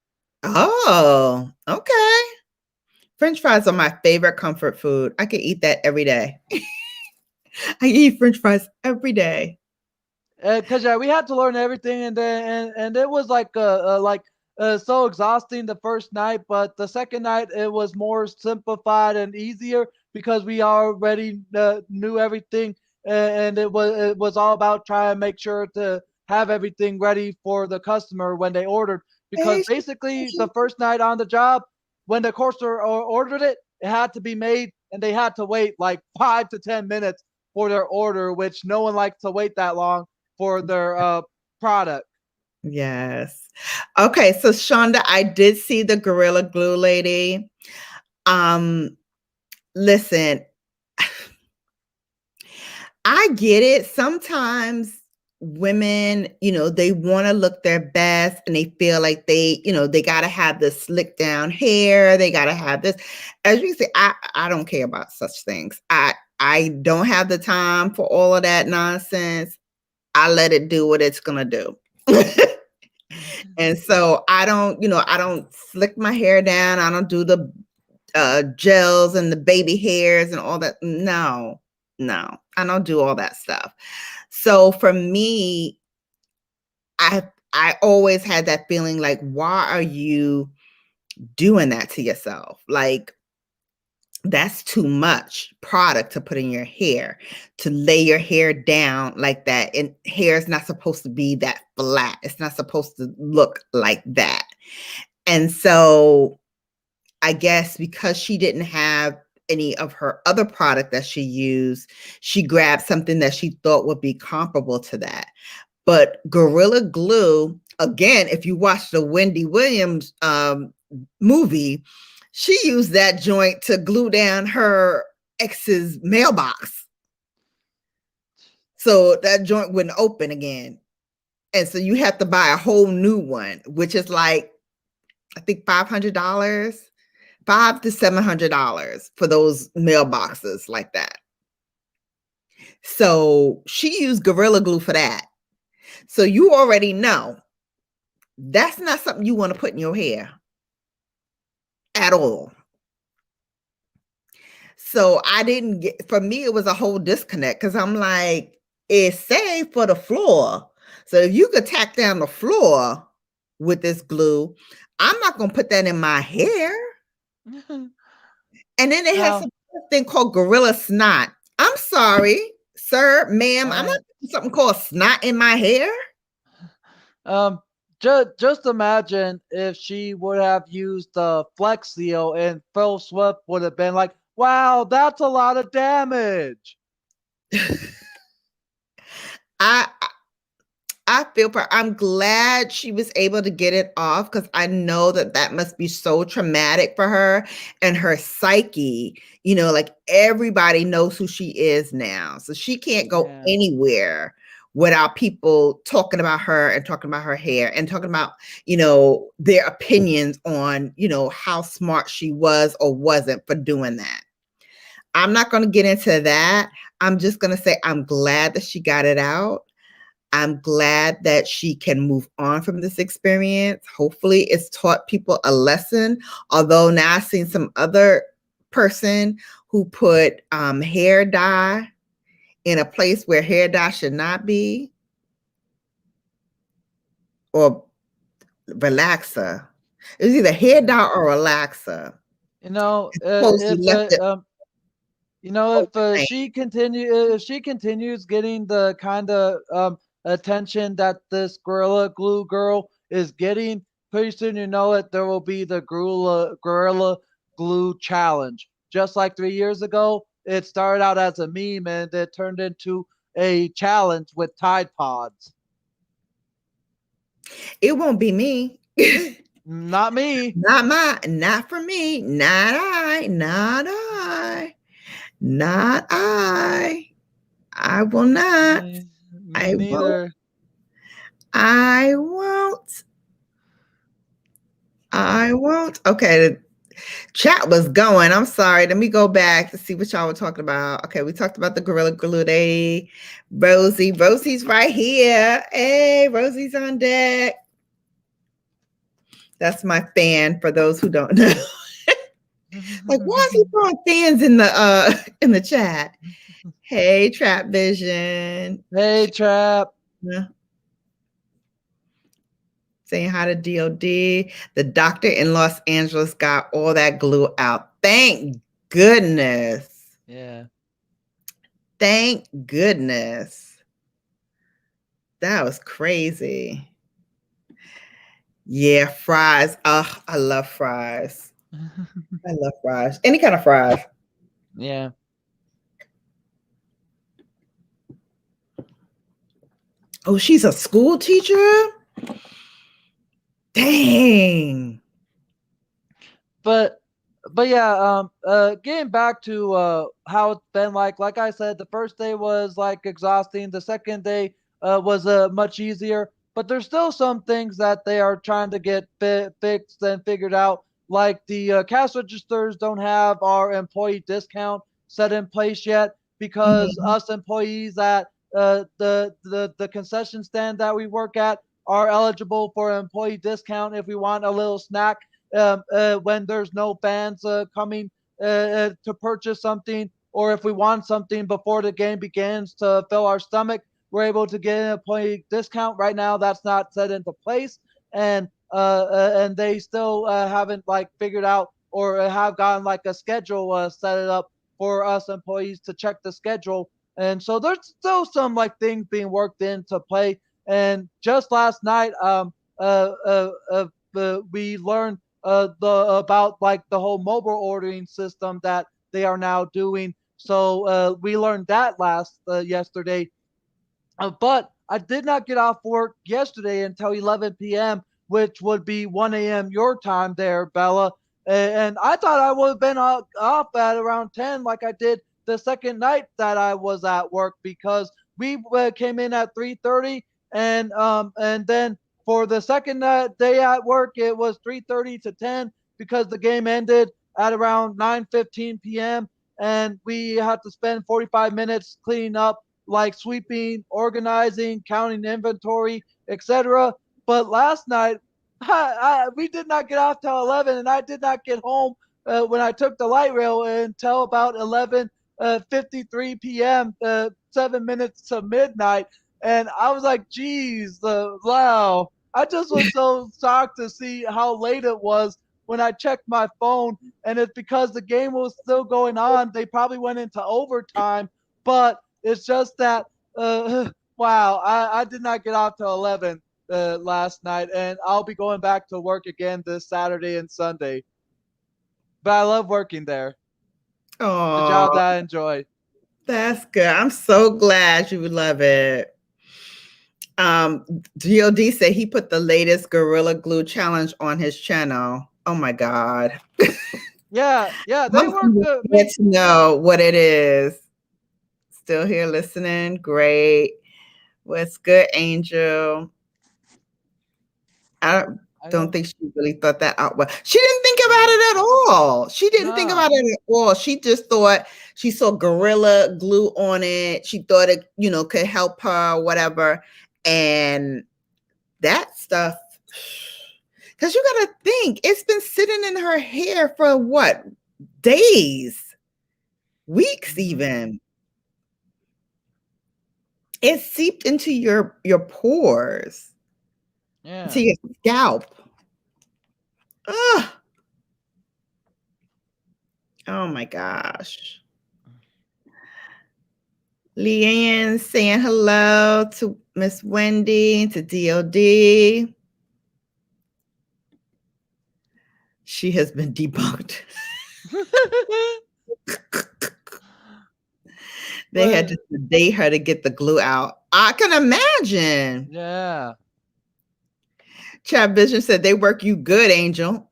[SPEAKER 1] Oh, okay. French fries are my favorite comfort food. I could eat that every day. I eat French fries every day.
[SPEAKER 3] Cause yeah, we had to learn everything, and then and it was like so exhausting the first night, but the second night it was more simplified and easier because we already knew everything, and it was all about trying to make sure to have everything ready for the customer when they ordered. Because
[SPEAKER 1] Hey,
[SPEAKER 3] basically, the first night on the job, when the customer ordered it, it had to be made, and they had to wait like 5 to 10 minutes for their order, which no one likes to wait that long for their product.
[SPEAKER 1] yes. Okay, so Shonda, I did see the Gorilla Glue lady. Um, listen, I get it. Sometimes women, they want to look their best and they feel like they got to have this slick down hair. They got to have this. As you can see, I don't care about such things. I don't have the time for all of that nonsense. I let it do what it's going to do. And so I don't slick my hair down. I don't do the gels and the baby hairs and all that. No, no, I don't do all that stuff. So for me, I always had that feeling like, why are you doing that to yourself? Like, that's too much product to put in your hair, to lay your hair down like that. And hair is not supposed to be that flat. It's not supposed to look like that. And so I guess because she didn't have any of her other product that she used, she grabbed something that she thought would be comparable to that. But Gorilla Glue, again, if you watch the Wendy Williams movie, she used that joint to glue down her ex's mailbox. So that joint wouldn't open again. And so you have to buy a whole new one, which is like, I think $500, $500 to $700 for those mailboxes like that. So she used Gorilla Glue for that. So you already know that's not something you want to put in your hair at all. So I didn't get, for me, it was a whole disconnect because I'm like, it's safe for the floor. So if you could tack down the floor with this glue, I'm not going to put that in my hair. And then they have
[SPEAKER 3] Now,
[SPEAKER 1] some thing called gorilla snot. I'm sorry, sir, ma'am, I'm
[SPEAKER 3] uh,
[SPEAKER 1] not putting something called snot in my hair.
[SPEAKER 3] um, just imagine if she would have used the Flex Seal and Phil Swift would have been like, "Wow, that's a lot of damage."
[SPEAKER 1] I I feel for I'm glad she was able to get it off because I know that that must be so traumatic for her and her psyche. Like everybody knows who she is now. So she can't go
[SPEAKER 3] Yeah.
[SPEAKER 1] anywhere without people talking about her and talking about her hair and talking about, their opinions on, how smart she was or wasn't for doing that. I'm not going to get into that. I'm just going to say I'm glad that she got it out. I'm glad that she can move on from this experience. Hopefully, it's taught people a lesson. Although now I've seen some other person who put hair dye in a place where hair dye should not be, or relaxer. It was either hair
[SPEAKER 3] Yeah.
[SPEAKER 1] dye or relaxer.
[SPEAKER 3] You know,
[SPEAKER 1] Supposedly left it
[SPEAKER 3] if
[SPEAKER 1] plain.
[SPEAKER 3] she continues getting the kind of attention that this Gorilla Glue girl is getting, pretty soon you know it, there will be the Gorilla Glue challenge. Just like 3 years ago, it started out as a meme and it turned into a challenge with Tide Pods.
[SPEAKER 1] It won't be me.
[SPEAKER 3] Not me.
[SPEAKER 1] Not for me. Not I. I will not.
[SPEAKER 3] Me
[SPEAKER 1] I won't.
[SPEAKER 3] neither.
[SPEAKER 1] I won't. I won't. Okay, the chat was going. I'm sorry. Let me go back to see what y'all were talking about. Okay, we talked about the Gorilla Glue Day. Rosie. Rosie's right here. Hey, Rosie's on deck. That's my fan for those who don't know. Like, why is he throwing fans in the chat? Hey, Trap Vision.
[SPEAKER 3] Hey, Trap.
[SPEAKER 1] Yeah. Saying hi to DOD. The doctor in Los Angeles got all that glue out. Thank goodness.
[SPEAKER 3] Yeah.
[SPEAKER 1] Thank goodness. That was crazy. Yeah, fries. Oh, I love fries. I love fries. Any kind of fries.
[SPEAKER 3] Yeah.
[SPEAKER 1] Oh, she's a school teacher? Dang.
[SPEAKER 3] But yeah, getting back to how it's been like I said, the first day was like exhausting. The second day was much easier, but there's still some things that they are trying to get fixed and figured out. Like the cash registers don't have our employee discount set in place yet because
[SPEAKER 1] Mhm.
[SPEAKER 3] us employees at the concession stand that we work at are eligible for employee discount if we want a little snack when there's no fans coming to purchase something, or if we want something before the game begins to fill our stomach, we're able to get an employee discount. Right now, that's not set into place, and they still haven't like figured out or have gotten like a schedule set it up for us employees to check the schedule. And so there's still some like things being worked into play. And just last night, we learned the about like the whole mobile ordering system that they are now doing. So we learned that last yesterday. But I did not get off work yesterday until 11 p.m., which would be 1 a.m. your time there, Bella. And I thought I would have been off at around 10, like I did the second night that I was at work, because we came in at 3:30, and then for the second day at work, it was 3:30 to 10 because the game ended at around 9:15 p.m. and we had to spend 45 minutes cleaning up, like sweeping, organizing, counting inventory, etc. But last night, we did not get off till 11, and I did not get home when I took the light rail until about 11:53 p.m., 7 minutes to midnight. And I was like, geez, wow. I just was so shocked to see how late it was when I checked my phone, and it's because the game was still going on. They probably went into overtime, but it's just that wow, I did not get off till 11 last night, and I'll be going back to work again this Saturday and Sunday. But I love working there. It's a job
[SPEAKER 1] Oh,
[SPEAKER 3] that I enjoy.
[SPEAKER 1] that's good. I'm so glad you love it. Um, DOD said he put the latest Gorilla Glue challenge on his channel. Oh my God.
[SPEAKER 3] Yeah, yeah, they
[SPEAKER 1] Most
[SPEAKER 3] work
[SPEAKER 1] people get
[SPEAKER 3] me.
[SPEAKER 1] to know what it is. Still here listening. Great. What's good, Angel? I
[SPEAKER 3] I
[SPEAKER 1] don't
[SPEAKER 3] know.
[SPEAKER 1] think she really thought that out well. She didn't think about
[SPEAKER 3] No,
[SPEAKER 1] it at all. She didn't think
[SPEAKER 3] nah.
[SPEAKER 1] about it at all. She just thought she saw Gorilla Glue on it. She thought it, could help her, whatever. And that stuff, because you got to think, it's been sitting in her hair for what? Days, weeks,
[SPEAKER 3] Hmm.
[SPEAKER 1] even. It seeped into your pores, into
[SPEAKER 3] Yeah.
[SPEAKER 1] your scalp. Ugh. Oh my gosh. Leanne saying hello to Miss Wendy, to DOD. She has been debunked. They had
[SPEAKER 3] But
[SPEAKER 1] to sedate her to get the glue out. I can imagine.
[SPEAKER 3] yeah.
[SPEAKER 1] Chad Vision said they work you good, Angel.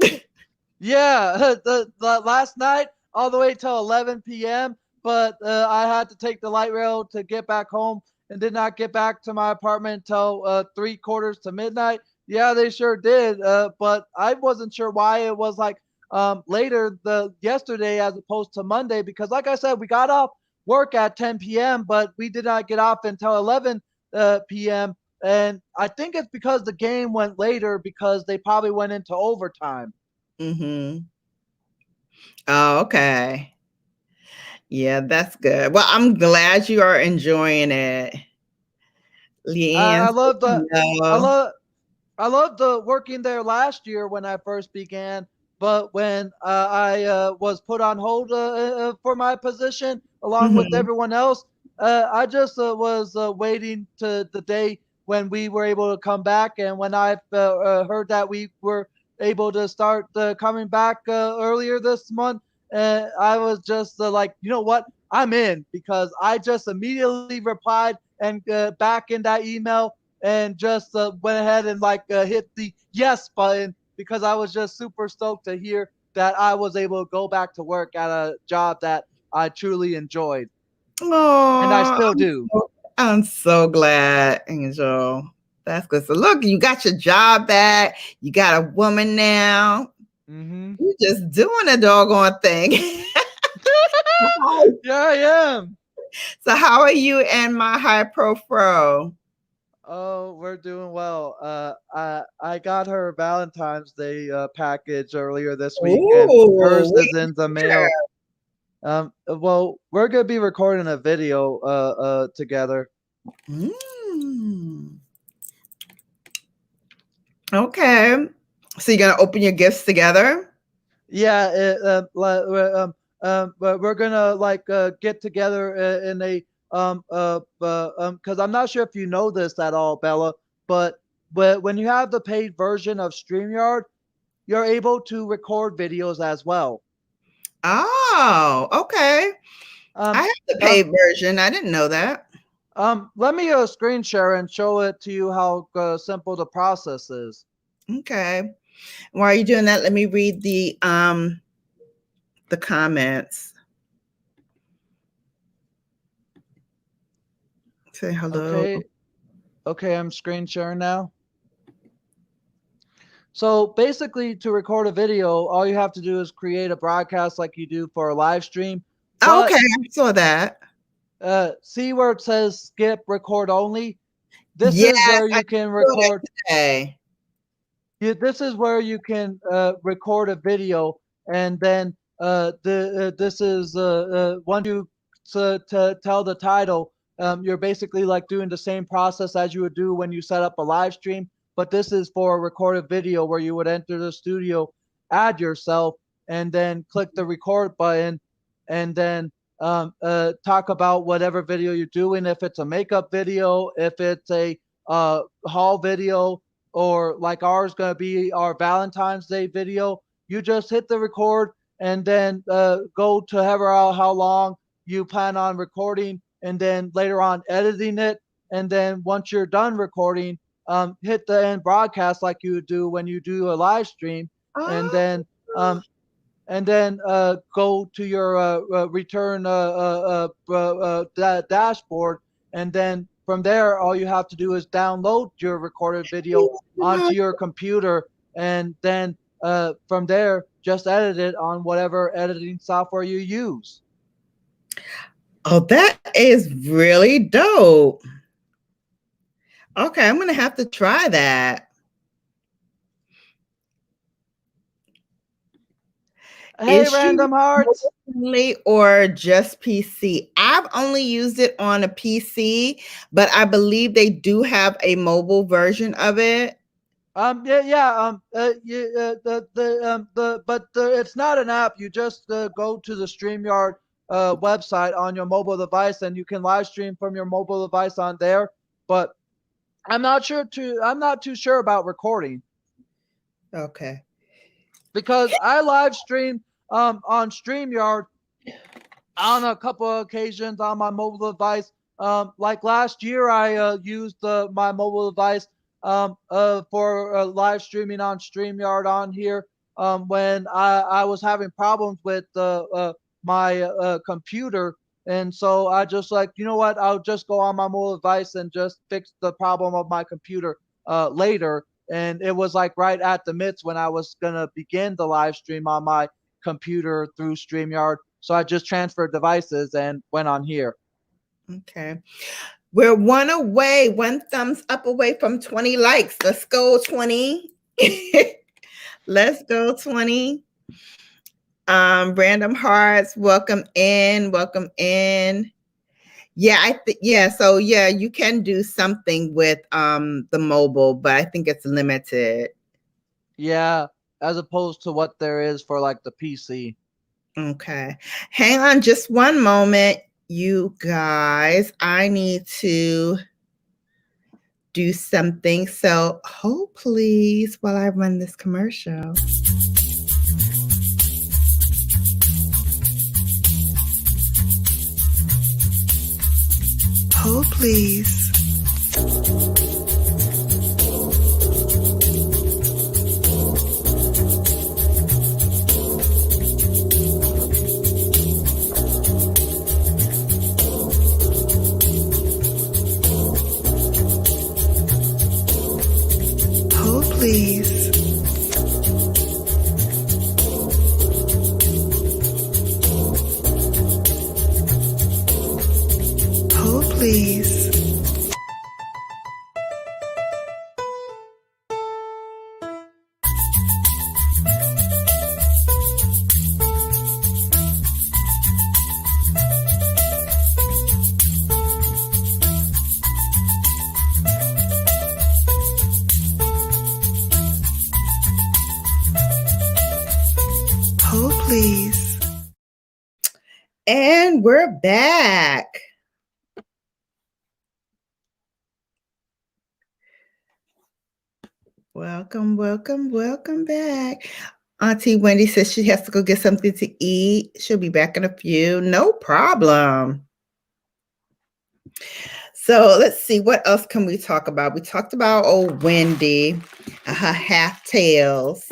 [SPEAKER 3] Yeah, the last night all the way till 11 p.m. But I had to take the light rail to get back home, and did not get back to my apartment until 3 quarters to midnight. Yeah, they sure did. But I wasn't sure why it was like later the yesterday as opposed to Monday, because like I said, we got off work at 10 p.m. but we did not get off until 11 p.m. And I think it's because the game went later because they probably went into overtime.
[SPEAKER 1] Mm-hmm. Oh, okay. Yeah, that's good. Well, I'm glad you are enjoying it.
[SPEAKER 3] I
[SPEAKER 1] Leanne,
[SPEAKER 3] love the I
[SPEAKER 1] no.
[SPEAKER 3] love I loved working there last year when I first began, but when I was put on hold for my position along with
[SPEAKER 1] Mm-hmm.
[SPEAKER 3] everyone else, I just was waiting to the day when we were able to come back. And when I heard that we were able to start coming back earlier this month, I was just like, you know what? I'm in, because I just immediately replied and back in that email and just went ahead and like hit the yes button, because I was just super stoked to hear that I was able to go back to work at a job that I truly enjoyed, and I
[SPEAKER 1] Oh,
[SPEAKER 3] still do.
[SPEAKER 1] I'm so glad, Angel. That's good. So look, you got your job back. You got a woman now.
[SPEAKER 3] Hmm.
[SPEAKER 1] You just doing a doggone thing.
[SPEAKER 3] Yeah, I am.
[SPEAKER 1] So how are you and my high pro?
[SPEAKER 3] Oh, we're doing well. I got her Valentine's Day package earlier this week, and
[SPEAKER 1] Oh,
[SPEAKER 3] hers is
[SPEAKER 1] wait.
[SPEAKER 3] in the mail. Well, we're gonna be recording a video together.
[SPEAKER 1] Mm. Okay. So you're gonna open your gifts together?
[SPEAKER 3] Yeah, but we're gonna like get together in a because I'm not sure if you know this at all, Bella, but when you have the paid version of StreamYard, you're able to record videos as well.
[SPEAKER 1] Oh, okay. I
[SPEAKER 3] Um,
[SPEAKER 1] have the
[SPEAKER 3] um,
[SPEAKER 1] paid version. I didn't know that.
[SPEAKER 3] Let me screen share and show it to you how simple the process is.
[SPEAKER 1] Okay. While you're doing that, let me read the comments. Say hello.
[SPEAKER 3] Okay, okay, I'm screen sharing now. So basically, to record a video, all you have to do is create a broadcast like you do for a live stream.
[SPEAKER 1] Oh, okay,
[SPEAKER 3] But
[SPEAKER 1] I saw that.
[SPEAKER 3] see where it says skip record only? This
[SPEAKER 1] Yes,
[SPEAKER 3] is where
[SPEAKER 1] I
[SPEAKER 3] you can
[SPEAKER 1] saw that
[SPEAKER 3] record.
[SPEAKER 1] today.
[SPEAKER 3] This is where you can record a video, and then this is once you to tell the title. You're basically like doing the same process as you would do when you set up a live stream, but this is for a recorded video where you would enter the studio add yourself, and then click the record button, and then talk about whatever video you're doing. If it's a makeup video, if it's a haul video, or like ours going to be our Valentine's Day video, you just hit the record and then go to however how long you plan on recording, and then later on editing it. And then once you're done recording, hit the end broadcast like you would do when you do a live stream, and
[SPEAKER 1] Oh,
[SPEAKER 3] then um, go to your return dashboard, and then from there, all you have to do is download your recorded video onto your computer, and then from there, just edit it on whatever editing software you use.
[SPEAKER 1] oh, that is really dope. Okay, I'm gonna have to try that.
[SPEAKER 3] Hey,
[SPEAKER 1] Is she
[SPEAKER 3] Random Hearts.
[SPEAKER 1] only or just PC? I've only used it on a PC, but I believe they do have a mobile version of it.
[SPEAKER 3] It's not an app. You just go to the StreamYard website on your mobile device, and you can live stream from your mobile device on there. But I'm not too sure about recording,
[SPEAKER 1] Okay.
[SPEAKER 3] because I live stream on StreamYard on a couple of occasions on my mobile device. Like last year, I used my mobile device for live streaming on StreamYard on here, when I was having problems with my computer. And so I just like, you know what, I'll just go on my mobile device and just fix the problem of my computer later. And it was like right at the midst when I was going to begin the live stream on my computer through StreamYard. So I just transferred devices and went on here.
[SPEAKER 1] Okay. We're one thumbs up away from 20 likes. Let's go 20. Let's go 20. Random hearts, welcome in, welcome in. Yeah, so yeah, you can do something with the mobile, but I think it's limited.
[SPEAKER 3] Yeah, as opposed to what there is for like the PC.
[SPEAKER 1] Okay. Hang on just one moment, you guys. I need to do something. So hold please while I run this commercial. Hold please. Hold please. Hold please. Hold please. And we're back. Welcome, welcome, welcome back. Auntie Wendy says she has to go get something to eat. She'll be back in a few. No problem. So let's see, what else can we talk about? We talked about old Wendy and her half tails.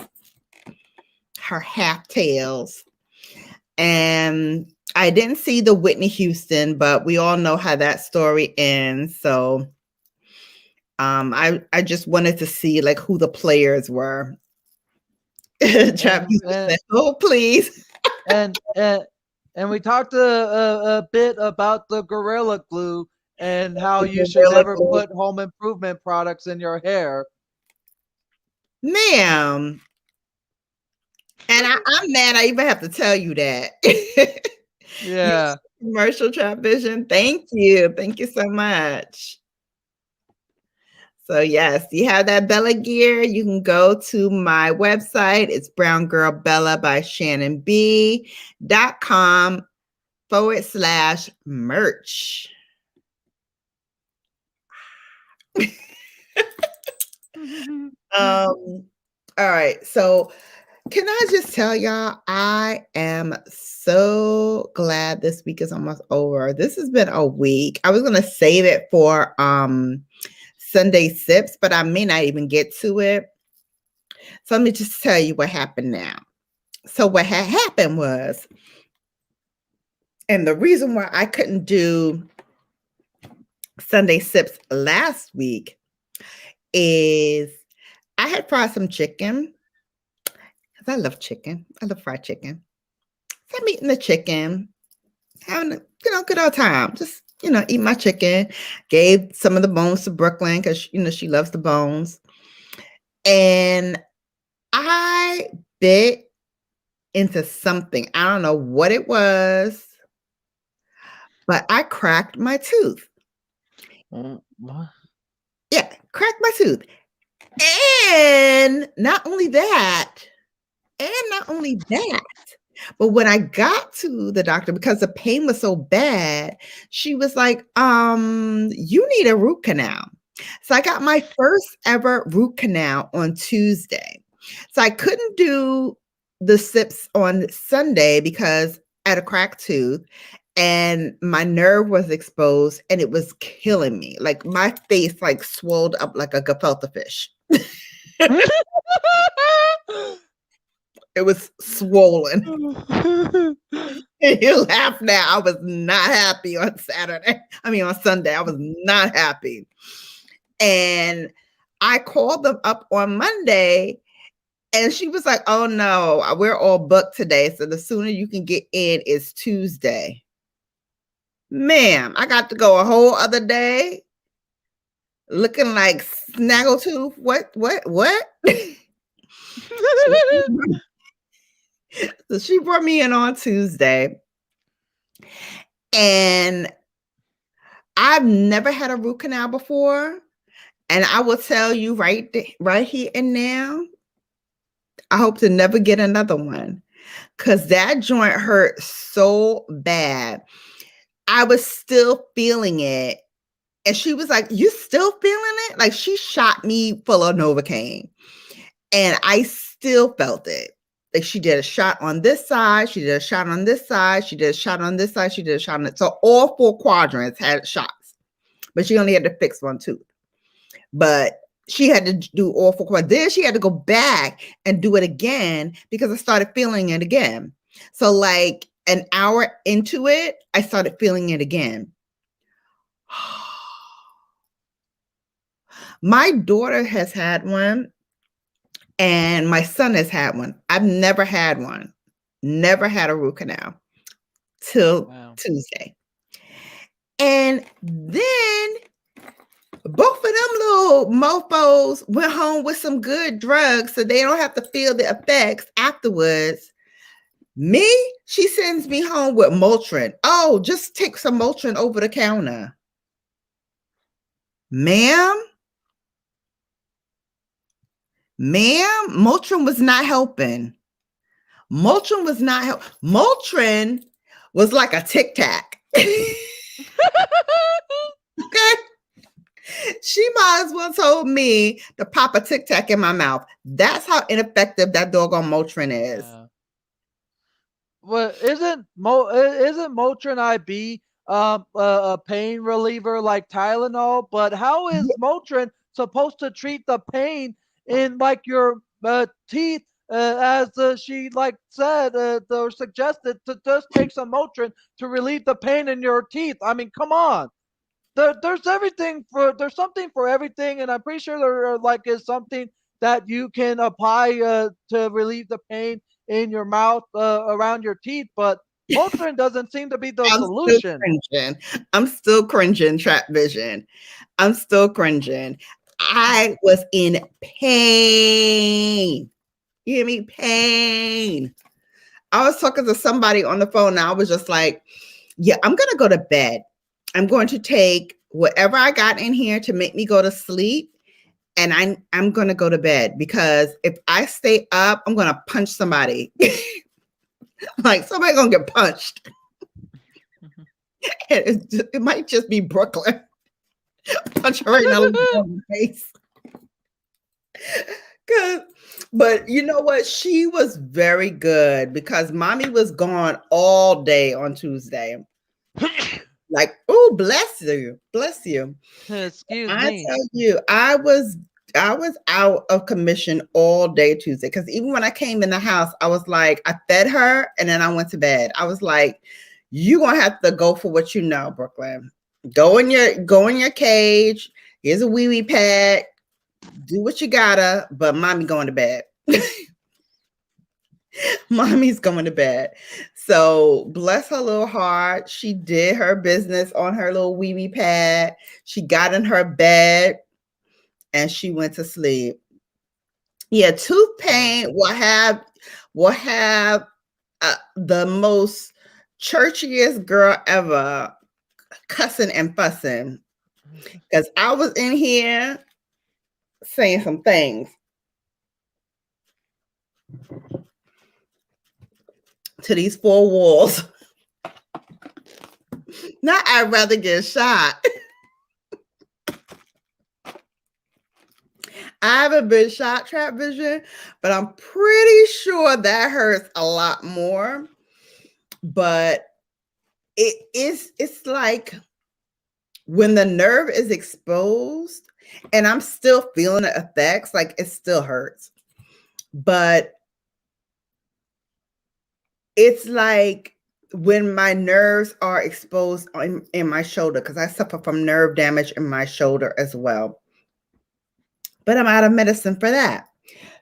[SPEAKER 1] And I didn't see the Whitney Houston, but we all know how that story ends. So I just wanted to see like who the players were. Oh, please.
[SPEAKER 3] And we talked a bit about the Gorilla Glue and how you should never put home improvement products in your hair.
[SPEAKER 1] Ma'am. And I'm mad I even have to tell you that.
[SPEAKER 3] Yeah.
[SPEAKER 1] Commercial Trap Vision. Thank you. Thank you so much. So yes, you have that Bella gear. You can go to my website. It's Brown Girl Bella by ShannonB.com/merch. All right. So can I just tell y'all, I am so glad this week is almost over. This has been a week. I was gonna save it for Sunday sips, but I may not even get to it. So let me just tell you what happened now. So what had happened was, and the reason why I couldn't do Sunday sips last week is I had fried some chicken because I love chicken. I love fried chicken. So I'm eating the chicken, having a good old time. Just eat my chicken. Gave some of the bones to Brooklyn because she loves the bones, and I bit into something. I don't know what it was, but I cracked my tooth.
[SPEAKER 3] What?
[SPEAKER 1] Yeah, cracked my tooth. And not only that, but when I got to the doctor, because the pain was so bad, she was like, you need a root canal. So I got my first ever root canal on Tuesday. So I couldn't do the sips on Sunday because I had a cracked tooth and my nerve was exposed and it was killing me. Like my face like swelled up like a gefilte fish. It was swollen. You laugh now. I was not happy on Saturday. I mean, on Sunday, I was not happy. And I called them up on Monday and she was like, oh no, we're all booked today. So the sooner you can get in is Tuesday. Ma'am, I got to go a whole other day looking like Snaggletooth. What? So she brought me in on Tuesday. And I've never had a root canal before. And I will tell you right here and now, I hope to never get another one because that joint hurt so bad. I was still feeling it. And she was like, you still feeling it? Like she shot me full of Novocaine. And I still felt it. Like she did a shot on this side, she did a shot on this side, she did a shot on this side, she did a shot on it. So all 4 quadrants had shots, but she only had to fix one tooth. But she had to do all 4 quadrants. Then she had to go back and do it again because I started feeling it again. So like an hour into it, I started feeling it again. My daughter has had one. And my son has had one. I've never had one. Never had a root canal till Tuesday. And then both of them little mofos went home with some good drugs so they don't have to feel the effects afterwards. Me, she sends me home with Motrin. Oh, just take some Motrin over the counter. Ma'am, Motrin was not helping. Motrin was not help. Motrin was like a Tic Tac. Okay. She might as well told me to pop a Tic Tac in my mouth. That's how ineffective that doggone Motrin is.
[SPEAKER 3] Well, isn't Motrin IB a pain reliever like Tylenol? But how is Motrin supposed to treat the pain in like your teeth? As she like said or suggested to just take some Motrin to relieve the pain in your teeth. I mean, come on. There's something for everything, and I'm pretty sure there like is something that you can apply to relieve the pain in your mouth around your teeth, but Motrin doesn't seem to be the solution.
[SPEAKER 1] I'm still cringing, Trap Vision. I'm still cringing. I was in pain. You hear me? Pain. I was talking to somebody on the phone and I was just like, yeah, I'm going to go to bed. I'm going to take whatever I got in here to make me go to sleep. and I'm gonna go to bed because if I stay up, I'm gonna punch somebody. Like somebody gonna get punched. And it might just be Brooklyn. Punch her right in the little face. Cause, but you know what? She was very good because mommy was gone all day on Tuesday. Like, oh, bless you, bless you.
[SPEAKER 3] Excuse
[SPEAKER 1] I
[SPEAKER 3] me.
[SPEAKER 1] tell you, I was out of commission all day Tuesday because even when I came in the house, I was like, I fed her and then I went to bed. I was like, you gonna have to go for what you know, Brooklyn. Go in your cage. Here's a wee wee pad. Do what you gotta, but mommy going to bed. Mommy's going to bed. So bless her little heart. She did her business on her little wee wee pad. She got in her bed and she went to sleep. Yeah, tooth pain will have the most churchiest girl ever cussing and fussing because I was in here saying some things to these four walls. Now I'd rather get shot. I haven't been shot, Trap Vision, but I'm pretty sure that hurts a lot more. But it's like when the nerve is exposed and I'm still feeling the effects, like it still hurts. But it's like when my nerves are exposed in my shoulder, because I suffer from nerve damage in my shoulder as well. But I'm out of medicine for that.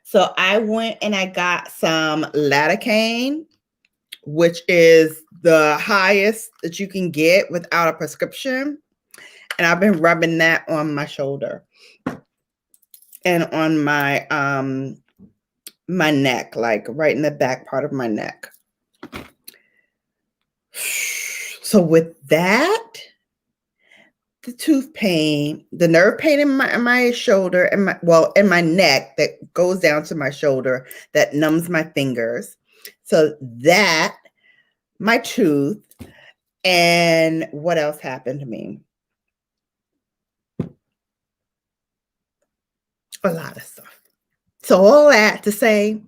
[SPEAKER 1] So I went and I got some lidocaine, which is the highest that you can get without a prescription. And I've been rubbing that on my shoulder and on my neck, like right in the back part of my neck. So with that, the tooth pain, the nerve pain in my shoulder and in my neck that goes down to my shoulder that numbs my fingers. So that, my tooth, and what else happened to me? A lot of stuff. So all that to say,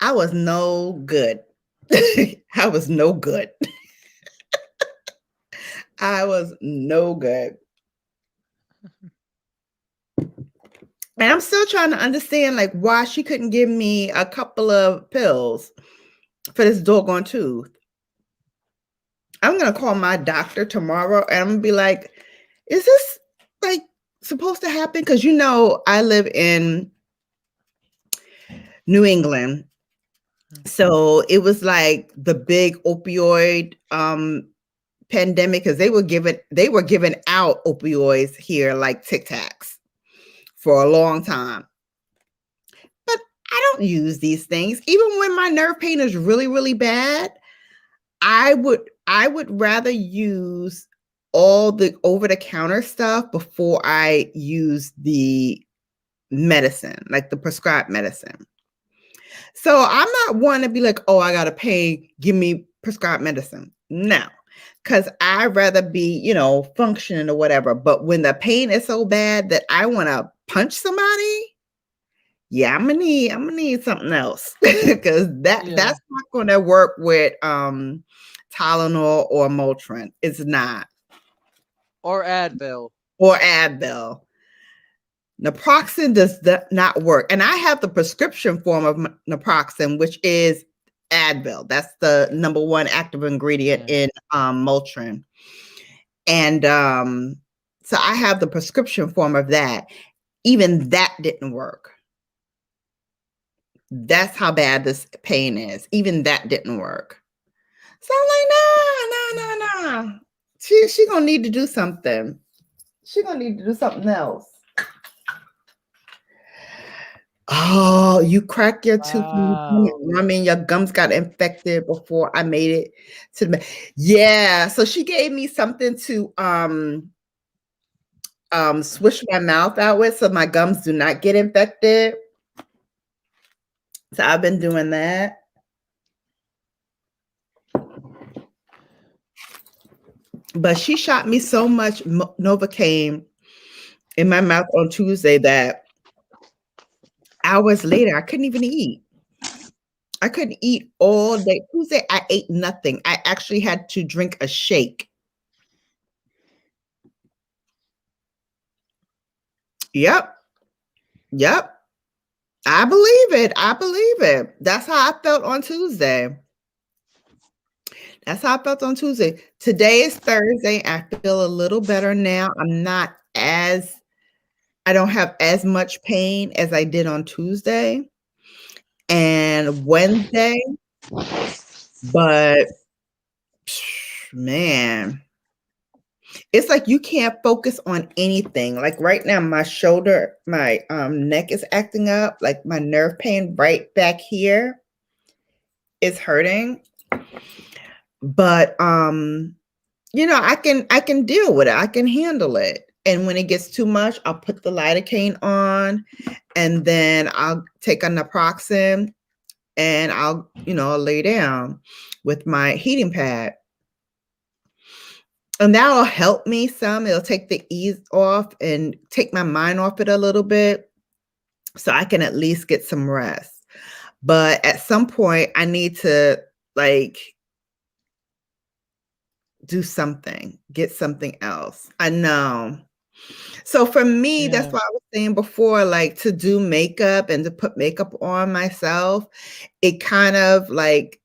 [SPEAKER 1] I was no good. I was no good. I was no good. And I'm still trying to understand like why she couldn't give me a couple of pills for this doggone tooth. I'm gonna call my doctor tomorrow and I'm gonna be like, is this like supposed to happen? Because you know I live in New England. So it was like the big opioid pandemic because they were giving out opioids here like Tic Tacs for a long time. But I don't use these things. Even when my nerve pain is really, really bad, I would rather use all the over-the-counter stuff before I use the medicine, like the prescribed medicine. So I'm not one to be like, oh, I gotta pay, give me prescribed medicine. No, because I'd rather be, functioning or whatever. But when the pain is so bad that I want to punch somebody, yeah, I'm gonna need something else because that's
[SPEAKER 3] Yeah.
[SPEAKER 1] not gonna work with Tylenol or Motrin. It's not.
[SPEAKER 3] Or Advil.
[SPEAKER 1] Or Advil. Naproxen does not work. And I have the prescription form of naproxen, which is Advil. That's the number one active ingredient in Motrin. And so I have the prescription form of that. Even that didn't work. That's how bad this pain is. Even that didn't work. So I'm like, no. She gonna need to do something. She gonna need to do something else. Oh, you crack your tooth.
[SPEAKER 3] Wow.
[SPEAKER 1] I mean, your gums got infected before I made it to the. Yeah, so she gave me something to swish my mouth out with so my gums do not get infected. So I've been doing that. But she shot me so much Novocaine in my mouth on Tuesday that hours later I couldn't even eat. I couldn't eat all day. Tuesday I ate nothing. I actually had to drink a shake. Yep. Yep. I believe it. I believe it. That's how I felt on Tuesday. That's how I felt on Tuesday. Today is Thursday. I feel a little better now. I don't have as much pain as I did on Tuesday and Wednesday, but man, it's like you can't focus on anything. Like right now, my shoulder, my neck is acting up, like my nerve pain right back here is hurting. But I can deal with it. I can handle it. And when it gets too much, I'll put the lidocaine on and then I'll take a naproxen and I'll lay down with my heating pad. And that'll help me some. It'll take the ease off and take my mind off it a little bit so I can at least get some rest. But at some point, I need to like do something, get something else. I know. So for me, that's
[SPEAKER 3] Yeah.
[SPEAKER 1] what I was saying before, like to do makeup and to put makeup on myself, it kind of like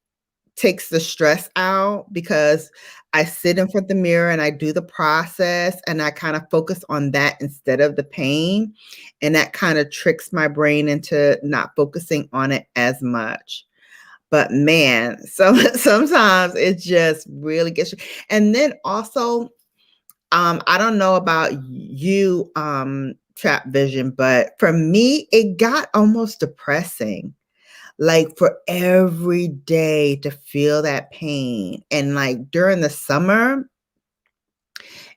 [SPEAKER 1] takes the stress out because I sit in front of the mirror and I do the process and I kind of focus on that instead of the pain. And that kind of tricks my brain into not focusing on it as much. But man, sometimes it just really gets you. And then also, I don't know about you, Trap Vision, but for me, it got almost depressing. Like for every day to feel that pain. And like during the summer,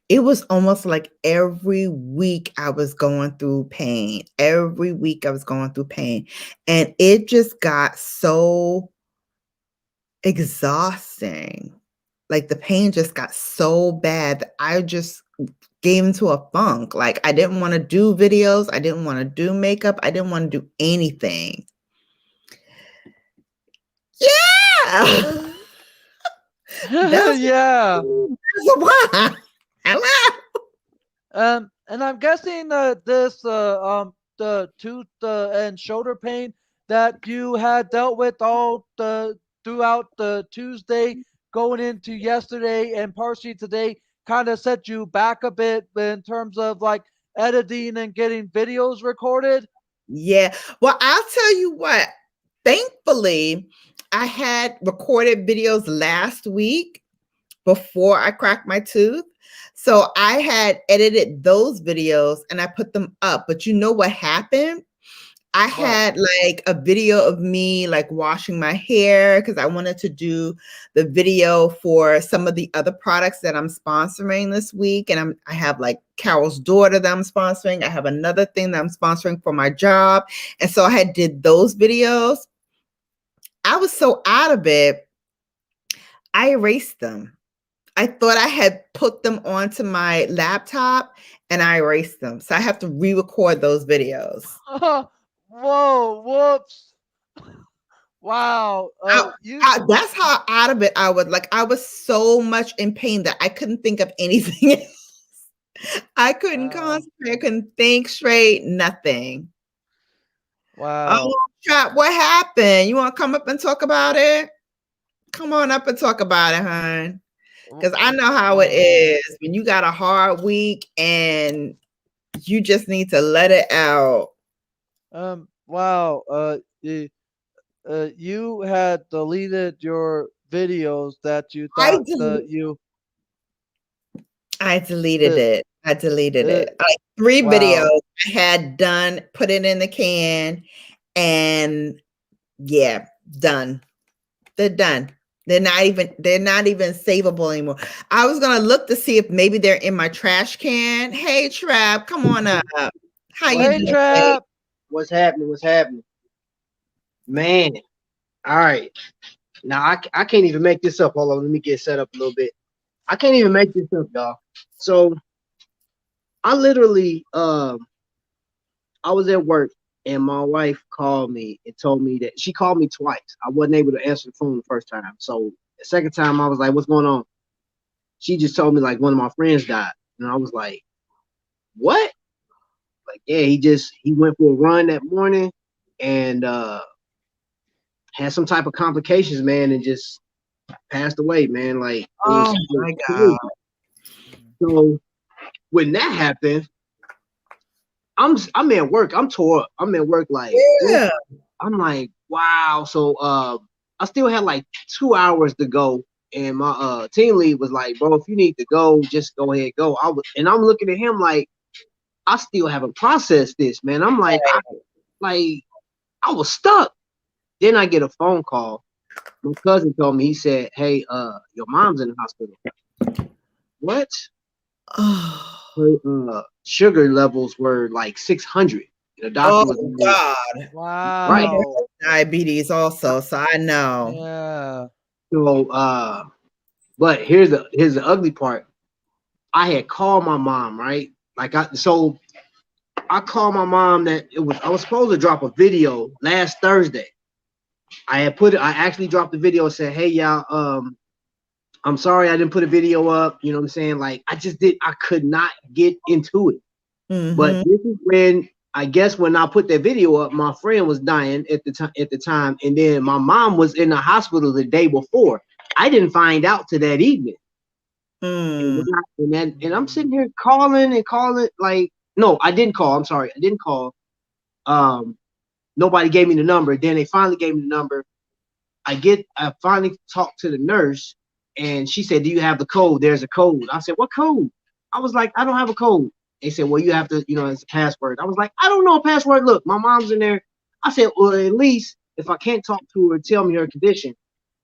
[SPEAKER 1] it was almost like every week I was going through pain. Every week I was going through pain. And it just got so exhausting. Like the pain just got so bad that I just gave into a funk. Like I didn't want to do videos. I didn't want to do makeup. I didn't want to do anything. Yeah. That's
[SPEAKER 3] Yeah.
[SPEAKER 1] why. Hello.
[SPEAKER 3] And I'm guessing this the tooth and shoulder pain that you had dealt with all the throughout the Tuesday going into yesterday and partially today kind of set you back a bit in terms of like editing and getting videos recorded.
[SPEAKER 1] Yeah. Well, I'll tell you what. Thankfully, I had recorded videos last week before I cracked my tooth. So I had edited those videos and I put them up. But you know what happened? I
[SPEAKER 3] What?
[SPEAKER 1] had like a video of me like washing my hair because I wanted to do the video for some of the other products that I'm sponsoring this week. And I have like Carol's daughter that I'm sponsoring. I have another thing that I'm sponsoring for my job. And so I had did those videos. I was so out of it, I erased them. I thought I had put them onto my laptop and I erased them. So I have to re-record those videos.
[SPEAKER 3] Whoa! Whoops! Wow!
[SPEAKER 1] I,
[SPEAKER 3] You.
[SPEAKER 1] that's how out of it I was. Like I was so much in pain that I couldn't think of anything else. I couldn't
[SPEAKER 3] Wow!
[SPEAKER 1] concentrate. I couldn't think straight. Nothing.
[SPEAKER 3] Wow!
[SPEAKER 1] Oh, Chop, what happened? You want to come up and talk about it? Come on up and talk about it, hon.
[SPEAKER 3] W-
[SPEAKER 1] Because I know how it
[SPEAKER 3] Wow!
[SPEAKER 1] is when you got a hard week and you just need to let it out.
[SPEAKER 3] Wow. You had deleted your videos that you
[SPEAKER 1] I
[SPEAKER 3] thought
[SPEAKER 1] del-
[SPEAKER 3] you.
[SPEAKER 1] I deleted
[SPEAKER 3] Uh,
[SPEAKER 1] it. I deleted
[SPEAKER 3] uh,
[SPEAKER 1] it. Like 3
[SPEAKER 3] wow.
[SPEAKER 1] videos I had done, put it in the can, and yeah, done. They're done. they're not even savable anymore. I was gonna look to see if maybe they're in my trash can. Hey Trap, come on up. How you
[SPEAKER 4] What
[SPEAKER 3] Hey,
[SPEAKER 1] doing today?
[SPEAKER 3] Trap.
[SPEAKER 4] what's happening? What's happening? Man, all right. Now I can't even make this up. Hold on, let me get set up a little bit. I can't even make this up, y'all. So I literally I was at work and my wife called me and told me that she called me twice. I wasn't able to answer the phone the first time. So the second time I was like, what's going on? She just told me like one of my friends died. And I was like, what? Like, yeah, he went for a run that morning and had some type of complications, man, and just passed away, man. Like it
[SPEAKER 1] Oh
[SPEAKER 4] was
[SPEAKER 1] my God.
[SPEAKER 4] crazy. So when that happened, I'm at work. I'm tore up. I'm at work like what?
[SPEAKER 1] Yeah.
[SPEAKER 4] I'm like, wow. So I still had like 2 hours to go. And my team lead was like, bro, if you need to go, just go ahead, go. And I'm looking at him like I still haven't processed this, man. I'm like I was stuck. Then I get a phone call. My cousin told me, he said, hey, your mom's in the hospital. What?
[SPEAKER 1] Oh,
[SPEAKER 4] Her sugar levels were like 600. The doctor
[SPEAKER 1] oh
[SPEAKER 4] was like,
[SPEAKER 1] God. My
[SPEAKER 4] right.
[SPEAKER 1] mother
[SPEAKER 3] Wow.
[SPEAKER 1] has diabetes also, so I know.
[SPEAKER 3] Yeah.
[SPEAKER 4] So but here's the ugly part. I had called my mom, right? I called my mom that I was supposed to drop a video last Thursday. I actually dropped the video and said, hey y'all, I'm sorry I didn't put a video up. You know what I'm saying? Like I could not get into it. But
[SPEAKER 1] Mm-hmm.
[SPEAKER 4] this is when I guess when I put that video up, my friend was dying at the time, and then my mom was in the hospital the day before. I didn't find out till that evening. And,
[SPEAKER 1] Mm.
[SPEAKER 4] and I'm sitting here calling and calling, like, no, I didn't call. I'm sorry, I didn't call. Um, Nobody gave me the number. Then they finally gave me the number. I finally talked to the nurse, and she said, "Do you have the code? There's a code." I said, "What code?" I was like, "I don't have a code." They said, "Well, you have to, it's a password." I was like, "I don't know a password. Look, my mom's in there." I said, "Well, at least if I can't talk to her, tell me her condition,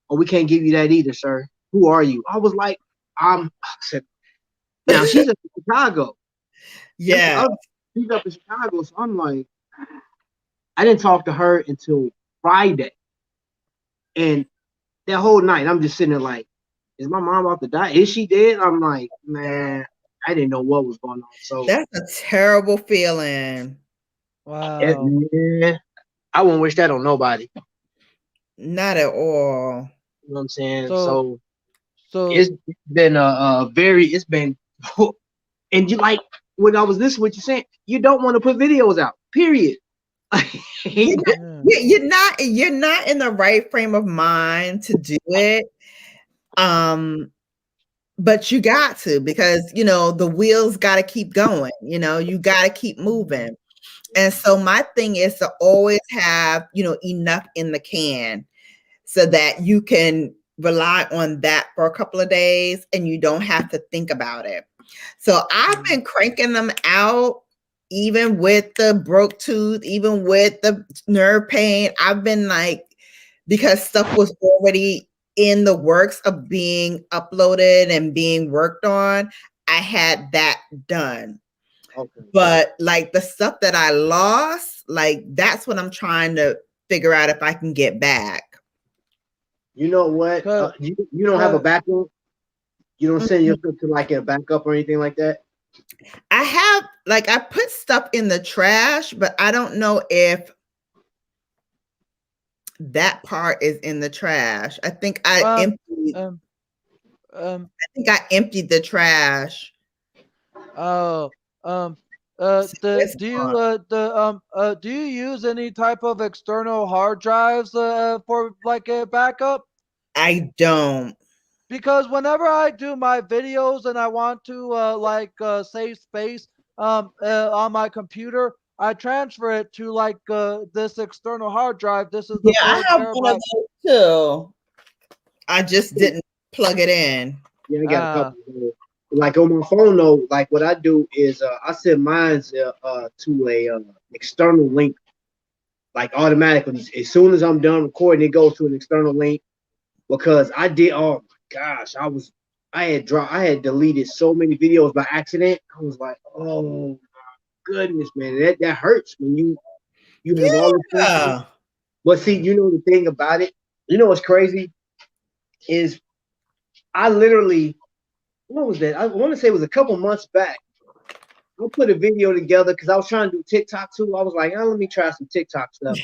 [SPEAKER 4] or we can't give you that either, sir. Who are you?" I was like, I said, now she's up in Chicago. That's the
[SPEAKER 1] Yeah.
[SPEAKER 4] other. She's up in Chicago, so I'm like, I didn't talk to her until Friday, and that whole night I'm just sitting there like, is my mom about to die? Is she dead? I'm like, man, I didn't know what was going on. So,
[SPEAKER 1] That's a terrible feeling.
[SPEAKER 3] Wow.
[SPEAKER 4] man, I wouldn't wish that on nobody.
[SPEAKER 1] Not at all.
[SPEAKER 4] You know what I'm saying?
[SPEAKER 3] So
[SPEAKER 4] So
[SPEAKER 3] so
[SPEAKER 4] it's been it's been, and you like when I was listening to what you saying, you don't want to put videos out. Period.
[SPEAKER 1] You're not,
[SPEAKER 3] yeah.
[SPEAKER 1] you're not in the right frame of mind to do it. Um, but you got to because the wheels got to keep going. You got to keep moving. And so my thing is to always have enough in the can so that you can rely on that for a couple of days and you don't have to think about it. So I've been cranking them out even with the broke tooth, even with the nerve pain. I've been like, because stuff was already in the works of being uploaded and being worked on, I had that done.
[SPEAKER 4] Okay.
[SPEAKER 1] But like the stuff that I lost, like that's what I'm trying to figure out if I can get back.
[SPEAKER 4] You know what?
[SPEAKER 3] Cause,
[SPEAKER 4] You don't have a
[SPEAKER 3] cause,
[SPEAKER 4] backup. You don't send
[SPEAKER 1] Mhm.
[SPEAKER 4] yourself to like a backup or anything like that.
[SPEAKER 1] I have like I put stuff in the trash, but I don't know if that part is in the trash. I think I
[SPEAKER 3] um
[SPEAKER 1] emptied
[SPEAKER 3] um um
[SPEAKER 1] I think I emptied the trash.
[SPEAKER 3] oh um
[SPEAKER 1] So this part,
[SPEAKER 3] do you use any type of external hard drives for like a backup?
[SPEAKER 1] I don't.
[SPEAKER 3] Because whenever I do my videos and I want to save space on my computer, I transfer it to like this external hard drive. This is the
[SPEAKER 1] Yeah, I
[SPEAKER 3] four
[SPEAKER 1] have one of
[SPEAKER 3] terabyte.
[SPEAKER 1] those too. I just didn't plug it in.
[SPEAKER 4] Yeah, I got a
[SPEAKER 3] Uh,
[SPEAKER 4] couple. Like on my phone though, like what I do is I send mine to a external link, like automatically. As soon as I'm done recording, it goes to an external link. because I did. Oh my gosh, I had deleted so many videos by accident. I was like, oh goodness, man, that hurts when you have all this stuff.
[SPEAKER 1] Yeah.
[SPEAKER 4] But see, you know the thing about it. You know what's crazy is I literally, what was that? I want to say it was a couple months back. I put a video together because I was trying to do TikTok too. I was like, oh, let me try some TikTok stuff.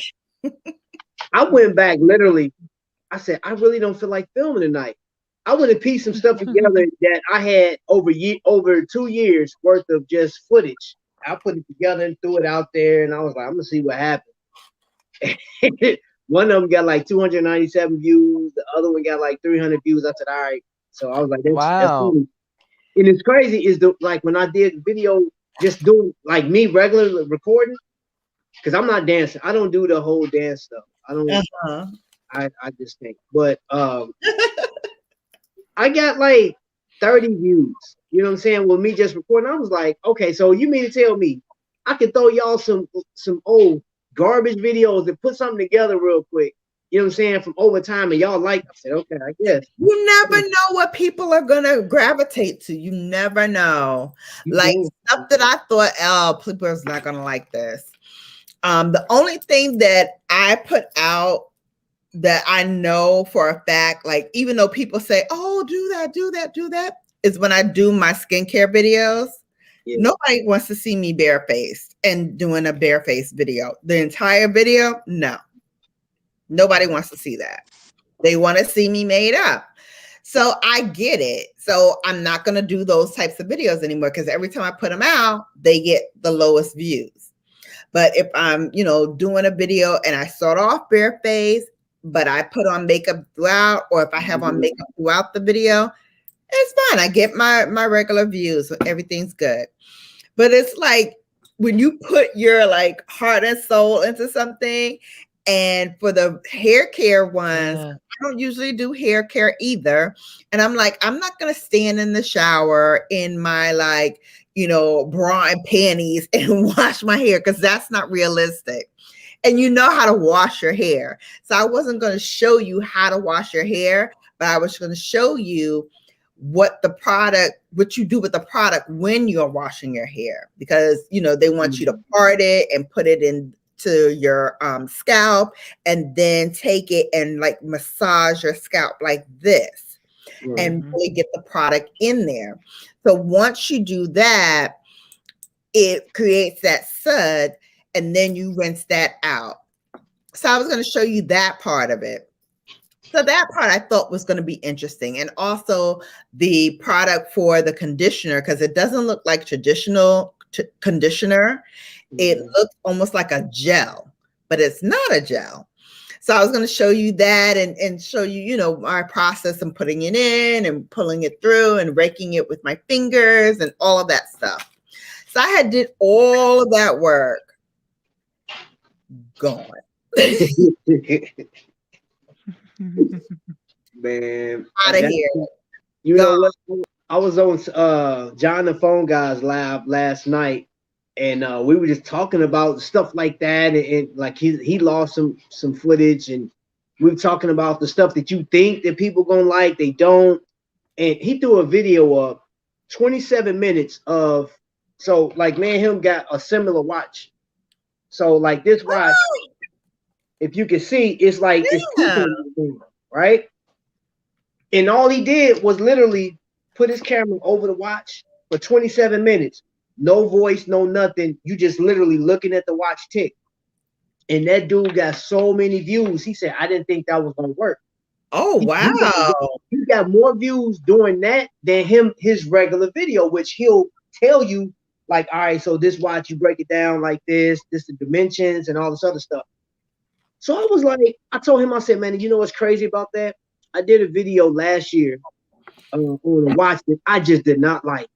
[SPEAKER 4] I went back literally. I said, I really don't feel like filming tonight. I would have pieced some stuff together that I had over 2 years worth of just footage. I put it together and threw it out there, and I was like, I'm gonna see what happens. One of them got like 297 views. The other one got like 300 views. I said, all right. So I was like, that's
[SPEAKER 3] Wow.
[SPEAKER 4] funny. And it's crazy is like when I did video, just doing like me regular recording, because I'm not dancing. I don't do the whole dance stuff. I don't.
[SPEAKER 1] Uh-huh.
[SPEAKER 4] I just think. But I got like 30 views. You know what I'm saying? With me just recording, I was like, okay, so you mean to tell me I can throw y'all some old garbage videos and put something together real quick? You know what I'm saying? From over time, and y'all like. I said, okay, I guess.
[SPEAKER 1] You never know what people are gonna gravitate to. You never know.
[SPEAKER 4] You
[SPEAKER 1] Like
[SPEAKER 4] don't.
[SPEAKER 1] stuff that I thought, oh, people's not gonna like this. The only thing that I put out that I know for a fact, like even though people say, "Oh, do that, do that, do that," is when I do my skincare videos.
[SPEAKER 4] Yeah.
[SPEAKER 1] Nobody wants to see me barefaced and doing a barefaced video. The entire video, no. Nobody wants to see that. They want to see me made up. So I get it. So I'm not going to do those types of videos anymore because every time I put them out, they get the lowest views. But if I'm, doing a video and I start off barefaced, but I put on makeup throughout, or if I have on makeup throughout the video, it's fine. I get my regular views. So everything's good. But it's like when you put your like heart and soul into something, and for the hair care ones,
[SPEAKER 3] Yeah.
[SPEAKER 1] I don't usually do hair care either. And I'm like, I'm not gonna stand in the shower in my like, bra and panties and wash my hair because that's not realistic. And you know how to wash your hair. So I wasn't going to show you how to wash your hair, but I was going to show you what you do with the product when you're washing your hair, because they want you to part it and put it into your scalp and then take it and like massage your scalp like this and really get the product in there. So once you do that, it creates that sud and then you rinse that out. So I was going to show you that part of it. So that part I thought was going to be interesting. And also the product for the conditioner, because it doesn't look like traditional conditioner. It looks almost like a gel, but it's not a gel. So I was going to show you that and show you, my process and putting it in and pulling it through and raking it with my fingers and all of that stuff. So I had did all of that work. Gone.
[SPEAKER 4] Man,
[SPEAKER 1] Out of here.
[SPEAKER 4] You know what? I was on John the Phone Guys live last night, and we were just talking about stuff like that, and like he lost some footage, and we were talking about the stuff that you think that people gonna like, they don't, and he threw a video up, 27 minutes of, so like me and him got a similar watch, so like this watch, if you can see, it's like it's two, right? And all he did was literally put his camera over the watch for 27 minutes. No voice, no nothing. You just literally looking at the watch tick. And that dude got so many views. He said, I didn't think that was going to work.
[SPEAKER 1] Oh, wow.
[SPEAKER 4] He got more views doing that than his regular video, which he'll tell you, like, all right, so this watch, you break it down like this the dimensions and all this other stuff. So I was like, I told him, I said, man, you know what's crazy about that? I did a video last year on a watch that I just did not like.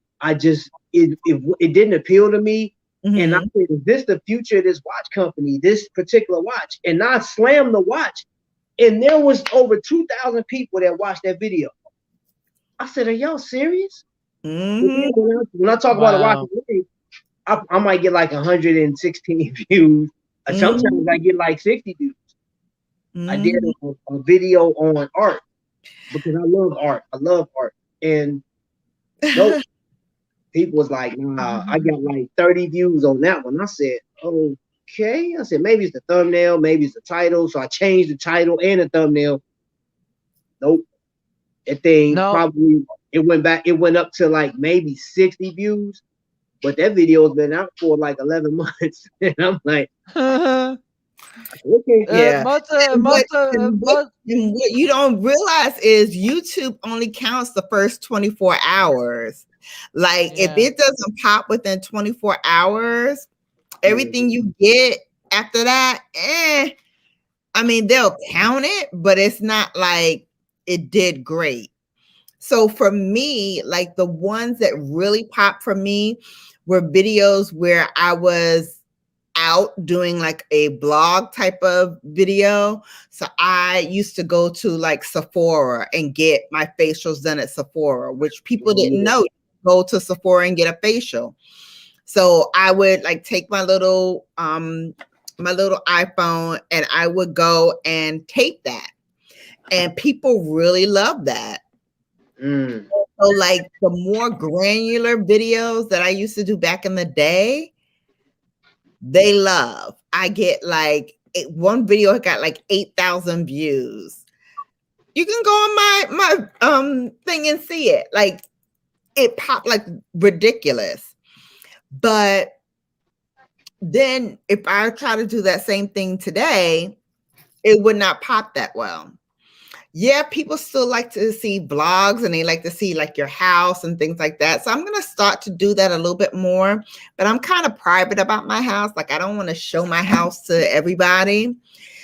[SPEAKER 4] It didn't appeal to me. And I said, is this the future of this watch company, this particular watch? And I slammed the watch. And there was over 2,000 people that watched that video. I said, are y'all serious? When I talk about a watch, I might get like 116 views. Sometimes I get like 60 views. I did a video on art. because I love art. I love art. And nope, people was like, nah, I got like 30 views on that one. I said, okay. I said, maybe it's the thumbnail, maybe it's the title. So I changed the title and the thumbnail. Nope. That thing
[SPEAKER 3] No.
[SPEAKER 4] probably it went up to like maybe 60 views, but that video has been out for like 11 months. And I'm like, okay.
[SPEAKER 1] Yeah. And what
[SPEAKER 3] Most
[SPEAKER 1] and what
[SPEAKER 3] most
[SPEAKER 1] and what you don't realize is YouTube only counts the first 24 hours. Like if
[SPEAKER 3] yeah.
[SPEAKER 1] it doesn't pop within 24 hours,
[SPEAKER 4] Mhm.
[SPEAKER 1] everything you get after that, I mean, they'll count it, but it's not like it did great. So for me, like the ones that really popped for me were videos where I was out doing like a blog type of video. So I used to go to like Sephora and get my facials done at Sephora, which people
[SPEAKER 4] Oh,
[SPEAKER 1] didn't
[SPEAKER 4] yeah.
[SPEAKER 1] know. Go to Sephora and get a facial. So I would like take my little iPhone and I would go and tape that. And people really love that.
[SPEAKER 4] Mm.
[SPEAKER 1] So like the more granular videos that I used to do back in the day, they love. I get like one video got like 8,000 views. You can go on my thing and see it. Like it popped like ridiculous. But then if I try to do that same thing today, it would not pop that well. Yeah, people still like to see vlogs and they like to see like your house and things like that. So I'm going to start to do that a little bit more, but I'm kind of private about my house. Like I don't want to show my house to everybody.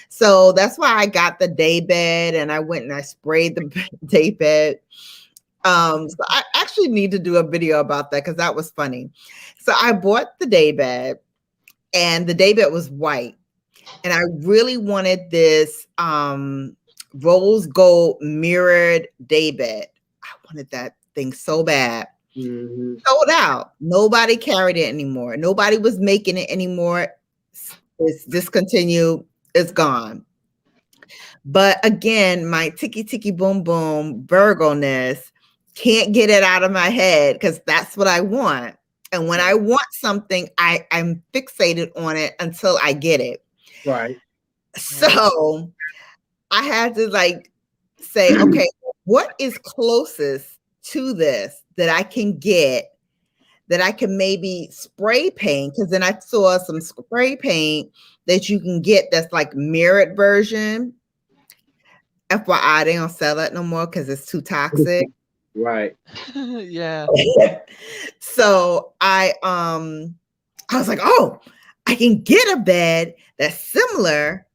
[SPEAKER 1] So that's why I got the day bed and I went and I sprayed the day bed. So I actually need to do a video about that because that was funny. So I bought the day bed and the day bed was white. And I really wanted this rose gold mirrored daybed. I wanted that thing so bad.
[SPEAKER 4] Mhm.
[SPEAKER 1] Sold out. Nobody carried it anymore. Nobody was making it anymore. It's discontinued. It's gone. But again, my ticky ticky boom boom Virgo-ness can't get it out of my head because that's what I want. And when I want something, I'm fixated on it until I get it.
[SPEAKER 4] Right.
[SPEAKER 3] Yeah.
[SPEAKER 1] So I had to like say, okay, what is closest to this that I can get that I can maybe spray paint? Because then I saw some spray paint that you can get that's like mirrored version. FYI, they don't sell it no more because it's too toxic.
[SPEAKER 4] Right.
[SPEAKER 3] Yeah.
[SPEAKER 1] So I was like, oh, I can get a bed that's similar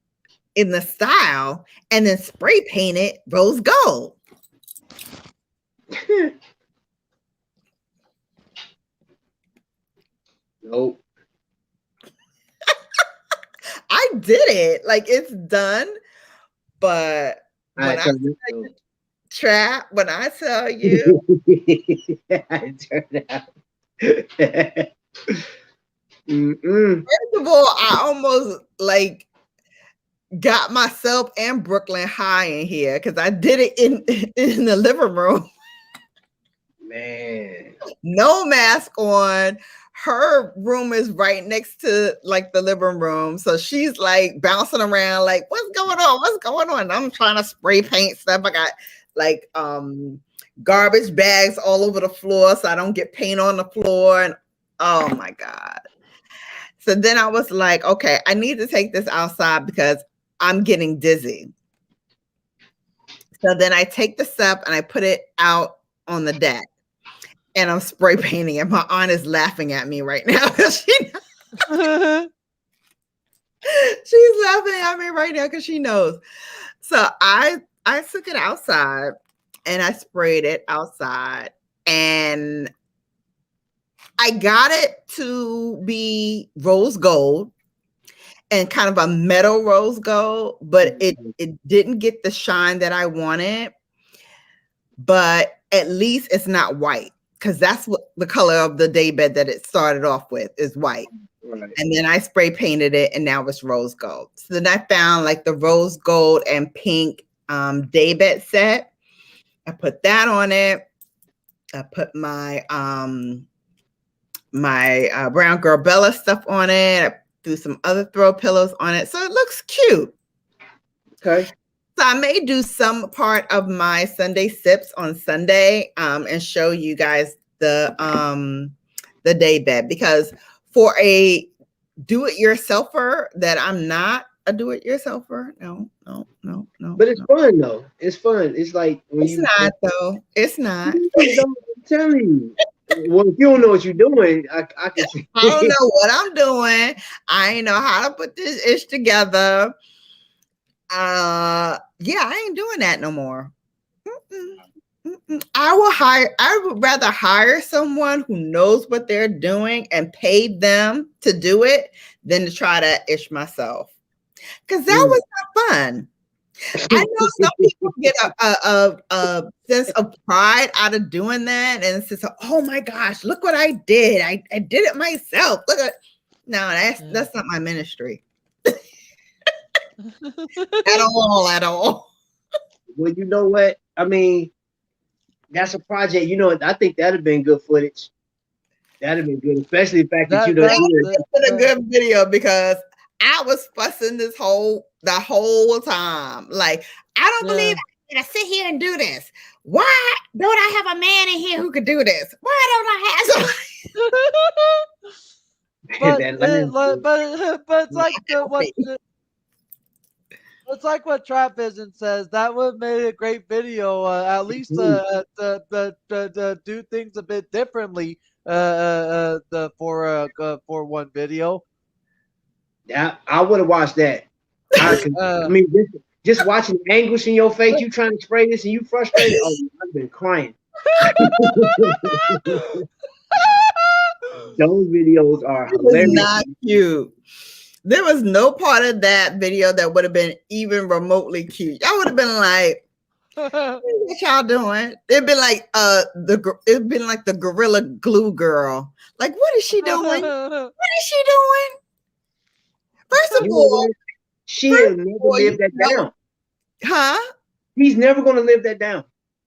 [SPEAKER 1] in the style and then spray paint it rose gold.
[SPEAKER 4] Nope.
[SPEAKER 1] I did it. Like it's done. But
[SPEAKER 4] I
[SPEAKER 1] when I
[SPEAKER 4] tell
[SPEAKER 1] tell
[SPEAKER 4] you.
[SPEAKER 1] you, Trap, when I tell you,
[SPEAKER 4] I turned out. Mm-mm.
[SPEAKER 1] first of all, I almost like got myself and Brooklyn high in here because I did it in the living room.
[SPEAKER 4] Man.
[SPEAKER 1] No mask on. Her room is right next to like the living room. So she's like bouncing around, like, what's going on? What's going on? I'm trying to spray paint stuff. I got like garbage bags all over the floor so I don't get paint on the floor. And oh my God. So then I was like, okay, I need to take this outside because I'm getting dizzy. So then I take the stuff and I put it out on the deck. And I'm spray painting it. My aunt is laughing at me right now because she's laughing at me right now because she knows. So I took it outside and I sprayed it outside and I got it to be rose gold and kind of a metal rose gold, but it didn't get the shine that I wanted. But at least it's not white. Because that's what the color of the daybed that it started off with is white.
[SPEAKER 4] Right.
[SPEAKER 1] And then I spray painted it and now it's rose gold. So then I found like the rose gold and pink daybed set. I put that on it. I put my brown girl Bella stuff on it. I threw some other throw pillows on it, so it looks cute.
[SPEAKER 4] Okay.
[SPEAKER 1] So I may do some part of my Sunday sips on Sunday and show you guys the day bed, because for a do-it-yourselfer that I'm not a do-it-yourselfer. No.
[SPEAKER 4] But it's fun though. It's fun. It's like when
[SPEAKER 1] It's
[SPEAKER 4] you
[SPEAKER 1] not though. It's not.
[SPEAKER 4] I'm telling you. Well, if you don't know what you're doing, I can see.
[SPEAKER 1] I don't know what I'm doing. I ain't know how to put this ish together. Yeah, I ain't doing that no more. I would rather hire someone who knows what they're doing and pay them to do it than to try to ish myself. Because that was not fun. I know some people get a sense of pride out of doing that, and it's just, oh my gosh, look what I did. I did it myself. Look at no, that's not my ministry. At all.
[SPEAKER 4] Well, you know what? I mean, that's a project. You know, I think that'd have been good footage. That'd have been good, especially the fact that you know
[SPEAKER 1] It's been a good video because I was fussing the whole time. Like, I don't believe I can sit here and do this. Why don't I have a man in here who could do this? Why don't I have somebody?
[SPEAKER 3] but it's like it's like what Trap Vision says. That would have made a great video. At least to do things a bit differently. For one video.
[SPEAKER 4] Yeah, I would have watched that. I mean, just watching the anguish in your face, you trying to spray this and you frustrated. Oh, I've been crying. Those videos are hilarious.
[SPEAKER 1] Not cute. There was no part of that video that would have been even remotely cute. Y'all would have been like, what y'all doing? It'd been like the Gorilla Glue girl. Like, what is she doing? What is she doing? First of all,
[SPEAKER 4] she'll never live that down.
[SPEAKER 1] Huh?
[SPEAKER 4] He's never gonna live that down.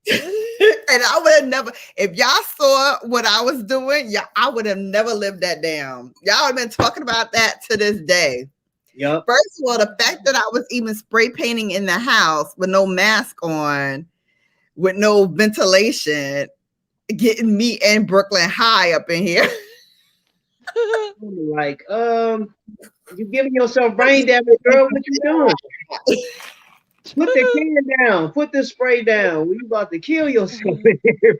[SPEAKER 1] And I would have never, if y'all saw what I was doing, I would have never lived that down. Y'all have been talking about that to this day.
[SPEAKER 4] Yep.
[SPEAKER 1] First of all, the fact that I was even spray painting in the house with no mask on, with no ventilation, getting me and Brooklyn high up in here.
[SPEAKER 4] Like, you giving yourself brain damage, girl. What you doing? Put the can down. Put the spray down. You about to kill yourself in here,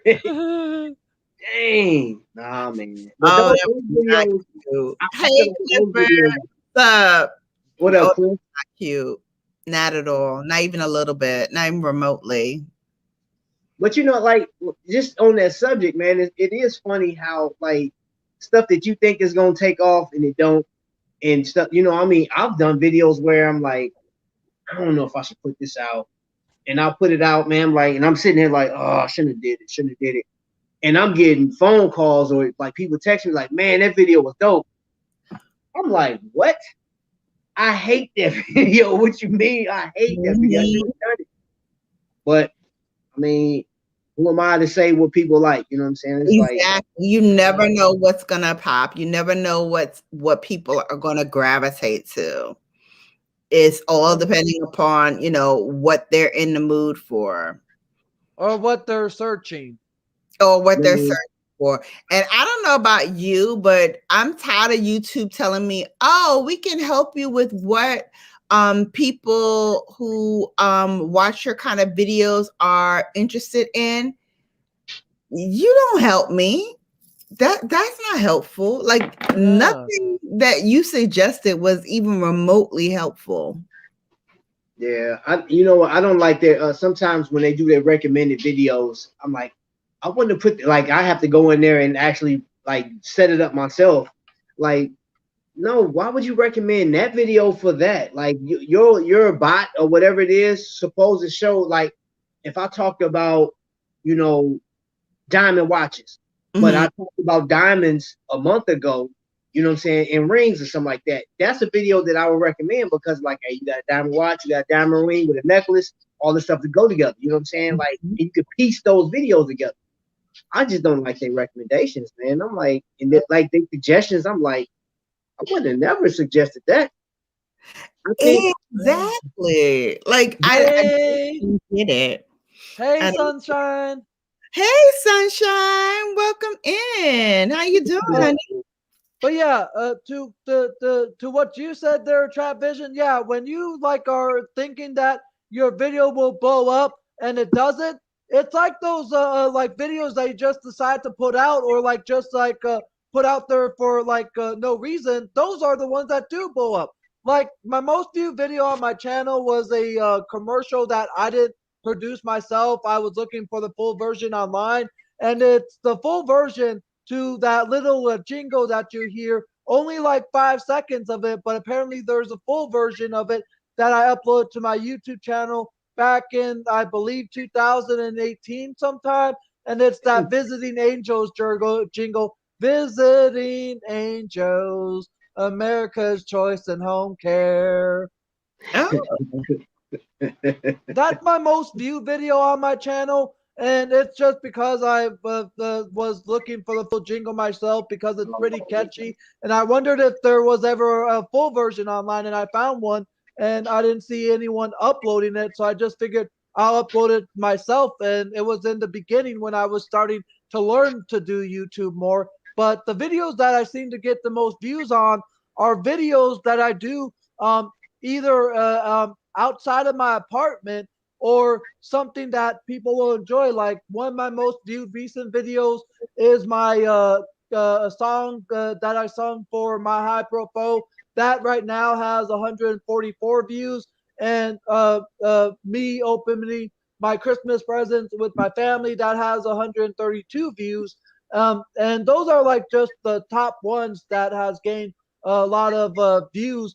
[SPEAKER 4] dang. Nah, man. But those videos,
[SPEAKER 1] hey, Clifford. What's up?
[SPEAKER 4] What up, Cliff?
[SPEAKER 1] Not cute. Not at all. Not even a little bit. Not even remotely.
[SPEAKER 4] But you know, like, just on that subject, man, it is funny how, like, stuff that you think is gonna take off and it don't, and stuff. You know, I mean, I've done videos where I'm like, I don't know if I should put this out, and I'll put it out, man. Like, and I'm sitting here like, oh, I shouldn't have did it, and I'm getting phone calls or like people text me like, man, that video was dope. I'm like, what? I hate that video. What you mean? I hate that video. I shouldn't have done it. But I mean, who am I to say what people like? You know what I'm saying? It's
[SPEAKER 1] exactly.
[SPEAKER 4] Like,
[SPEAKER 1] you never know what's gonna pop. You never know what people are gonna gravitate to. It's all depending upon, what they're in the mood for.
[SPEAKER 3] Or what they're searching.
[SPEAKER 1] Or what they're searching for. And I don't know about you, but I'm tired of YouTube telling me, oh, we can help you with what people who watch your kind of videos are interested in. You don't help me. That's not helpful. Like nothing that you suggested was even remotely helpful.
[SPEAKER 4] Yeah, you know what? I don't like that. Sometimes when they do their recommended videos, I'm like, I wouldn't have put like I have to go in there and actually like set it up myself. Like, no, why would you recommend that video for that? Like, you're a bot or whatever it is supposed to show. Like, if I talked about, diamond watches. But I talked about diamonds a month ago, you know what I'm saying, and rings or something like that. That's a video that I would recommend because, like, hey, you got a diamond watch, you got a diamond ring with a necklace, all this stuff to go together. You know what I'm saying? Like, you could piece those videos together. I just don't like their recommendations, man. I'm like, and like their suggestions, I'm like, I would have never suggested that. I think,
[SPEAKER 1] Exactly. Like I
[SPEAKER 3] Hey,
[SPEAKER 1] don't get it.
[SPEAKER 3] hey,
[SPEAKER 1] I don't-
[SPEAKER 3] sunshine.
[SPEAKER 1] Hey, sunshine, welcome in. How you doing,
[SPEAKER 3] Uh,
[SPEAKER 1] honey?
[SPEAKER 3] But yeah, to what you said there, Trap Vision. Yeah, when you like are thinking that your video will blow up and it doesn't, it's like those like videos that you just decide to put out or like just like put out there for like no reason. Those are the ones that do blow up. Like my most viewed video on my channel was a commercial that I didn't produce myself. I was looking for the full version online, and it's the full version to that little jingle that you hear, only like 5 seconds of it, but apparently there's a full version of it that I uploaded to my YouTube channel back in, I believe, 2018 sometime. And it's that Visiting Angels jingle, Visiting Angels, America's Choice in Home Care.
[SPEAKER 1] Oh,
[SPEAKER 3] That's my most viewed video on my channel, and it's just because I was looking for the full jingle myself because it's pretty catchy, and I wondered if there was ever a full version online, and I found one, and I didn't see anyone uploading it, so I just figured I'll upload it myself, and it was in the beginning when I was starting to learn to do YouTube more. But the videos that I seem to get the most views on are videos that I do either outside of my apartment or something that people will enjoy. Like one of my most viewed recent videos is my song that I sung for my high profile. That right now has 144 views, and me opening my Christmas presents with my family that has 132 views. And those are like just the top ones that has gained a lot of views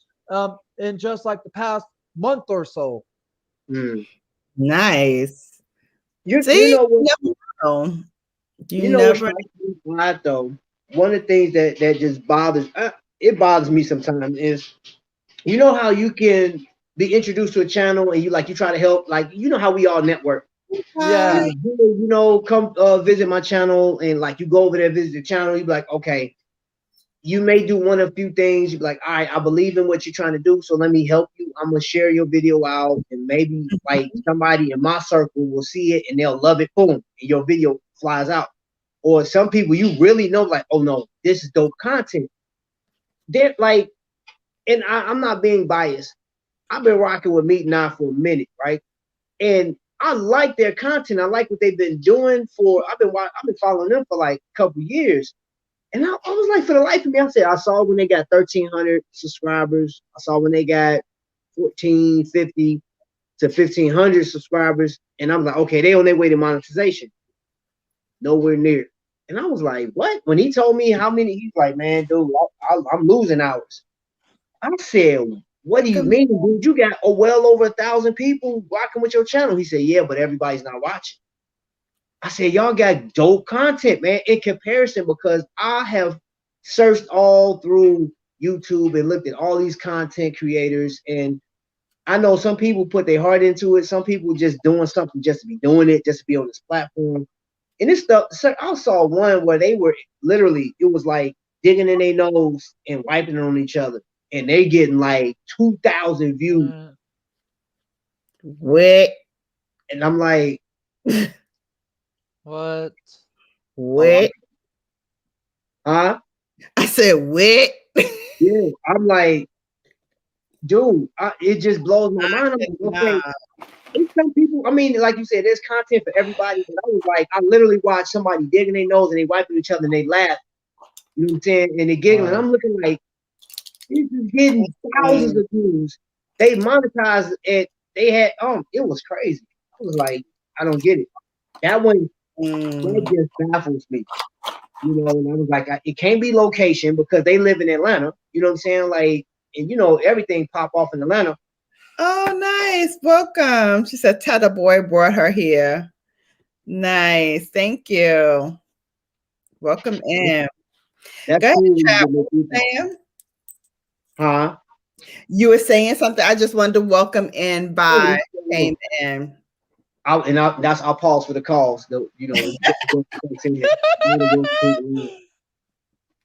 [SPEAKER 3] in just like the past month or so.
[SPEAKER 4] mm.
[SPEAKER 1] nice.
[SPEAKER 4] You
[SPEAKER 1] See,
[SPEAKER 4] know what?
[SPEAKER 1] you never know. You
[SPEAKER 4] You know what
[SPEAKER 1] never.
[SPEAKER 4] strikes me odd though? One of the things that just bothers it bothers me sometimes is, you know how you can be introduced to a channel and you try to help, like, you know how we all network.
[SPEAKER 1] Hi.
[SPEAKER 3] Yeah.
[SPEAKER 4] And come visit my channel, and like you go over there, visit the channel, you be like, okay, you may do one of few things. You be like, all right, I believe in what you're trying to do, so let me help you. I'm gonna share your video out, and maybe like somebody in my circle will see it and they'll love it. Boom, and your video flies out. Or some people you really know, like, oh no, this is dope content. They're like, and I'm not being biased. I've been rocking with Meat Nine for a minute, right? And I like their content. I like what they've been doing for. I've been following them for like a couple years. And I was like, for the life of me, I saw when they got 1,300 subscribers. I saw when they got 1,450 to 1,500 subscribers. And I'm like, okay, they on their way to monetization. Nowhere near. And I was like, what? When he told me how many, he's like, man, dude, I'm losing hours. I said, what do you
[SPEAKER 1] Welcome.
[SPEAKER 4] mean, dude? You got well over 1,000 people rocking with your channel. He said, yeah, but everybody's not watching. I said, y'all got dope content, man, in comparison, because I have searched all through YouTube and looked at all these content creators. And I know some people put their heart into it. Some people just doing something just to be doing it, just to be on this platform. And this stuff, so I saw one where they were literally, it was like digging in their nose and wiping it on each other. And they getting like 2,000 views.
[SPEAKER 1] Wet.
[SPEAKER 4] And I'm like,
[SPEAKER 3] What?
[SPEAKER 4] oh,
[SPEAKER 1] Wet.
[SPEAKER 4] huh?
[SPEAKER 1] I said wet.
[SPEAKER 4] Yeah. I'm like, dude, it just blows my mind. I'm like,
[SPEAKER 1] Nah.
[SPEAKER 4] okay, there's some people. I mean, like you said, there's content for everybody. But I was like, I literally watched somebody digging their nose and they wiping each other and they laugh. You know what I'm saying? And they giggling.
[SPEAKER 3] Wow.
[SPEAKER 4] I'm looking like, this is getting thousands
[SPEAKER 1] Mm,
[SPEAKER 4] of views. They monetized it. They had it was crazy. I was like, I don't get it. That one, that
[SPEAKER 1] mm.
[SPEAKER 4] just baffles me. You know, and I was like, it can't be location because they live in Atlanta. You know what I'm saying? Like, and everything pop off in Atlanta.
[SPEAKER 1] Oh, nice. Welcome. She said Tata Boy brought her here. Nice. Thank you. Welcome in.
[SPEAKER 4] That's
[SPEAKER 1] Go ahead,
[SPEAKER 4] cool when you
[SPEAKER 1] Chad.
[SPEAKER 4] get
[SPEAKER 1] What
[SPEAKER 4] more
[SPEAKER 1] were
[SPEAKER 4] people.
[SPEAKER 1] you saying?
[SPEAKER 4] Huh?
[SPEAKER 1] You were saying something. I just wanted to welcome in
[SPEAKER 4] Oh,
[SPEAKER 1] by
[SPEAKER 4] no.
[SPEAKER 1] came in.
[SPEAKER 4] I'll pause for the calls. You know, when you go saying it,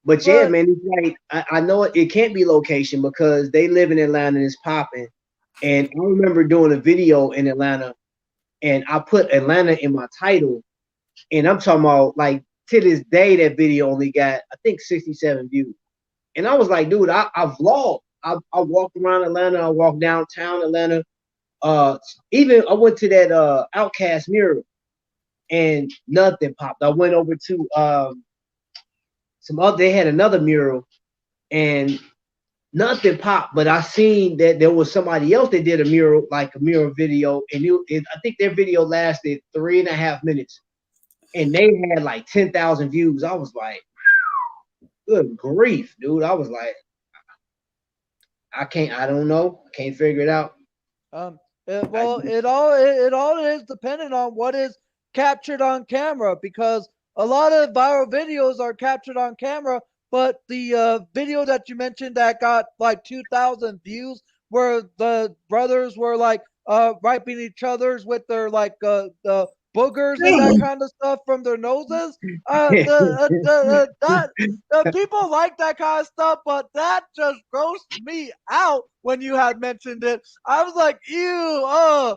[SPEAKER 4] but yeah,
[SPEAKER 3] But
[SPEAKER 4] man, it's like I know it can't be location because they live in Atlanta and it's popping. And I remember doing a video in Atlanta, and I put Atlanta in my title, and I'm talking about like to this day that video only got I think 67 views. And I was like, dude, I vlog. I walked around Atlanta. I walked downtown Atlanta. Uh, Even I went to that Outcast mural and nothing popped. I went over to some other. They had another mural and nothing popped. But I seen that there was somebody else that did a mural, like a mural video, and I think their video lasted 3.5 minutes, and they had like 10,000 views. I was like, good grief, dude. I was like, I can't. I don't know. I can't figure it out.
[SPEAKER 3] Um,
[SPEAKER 4] I,
[SPEAKER 3] well, it all is dependent on what is captured on camera because a lot of viral videos are captured on camera, but the video that you mentioned that got like 2,000 views, where the brothers were like wiping each other's with their like boogers and that kind of stuff from their noses. That people like that kind of stuff, but that just grossed me out when you had mentioned it. I was like, ew,
[SPEAKER 4] I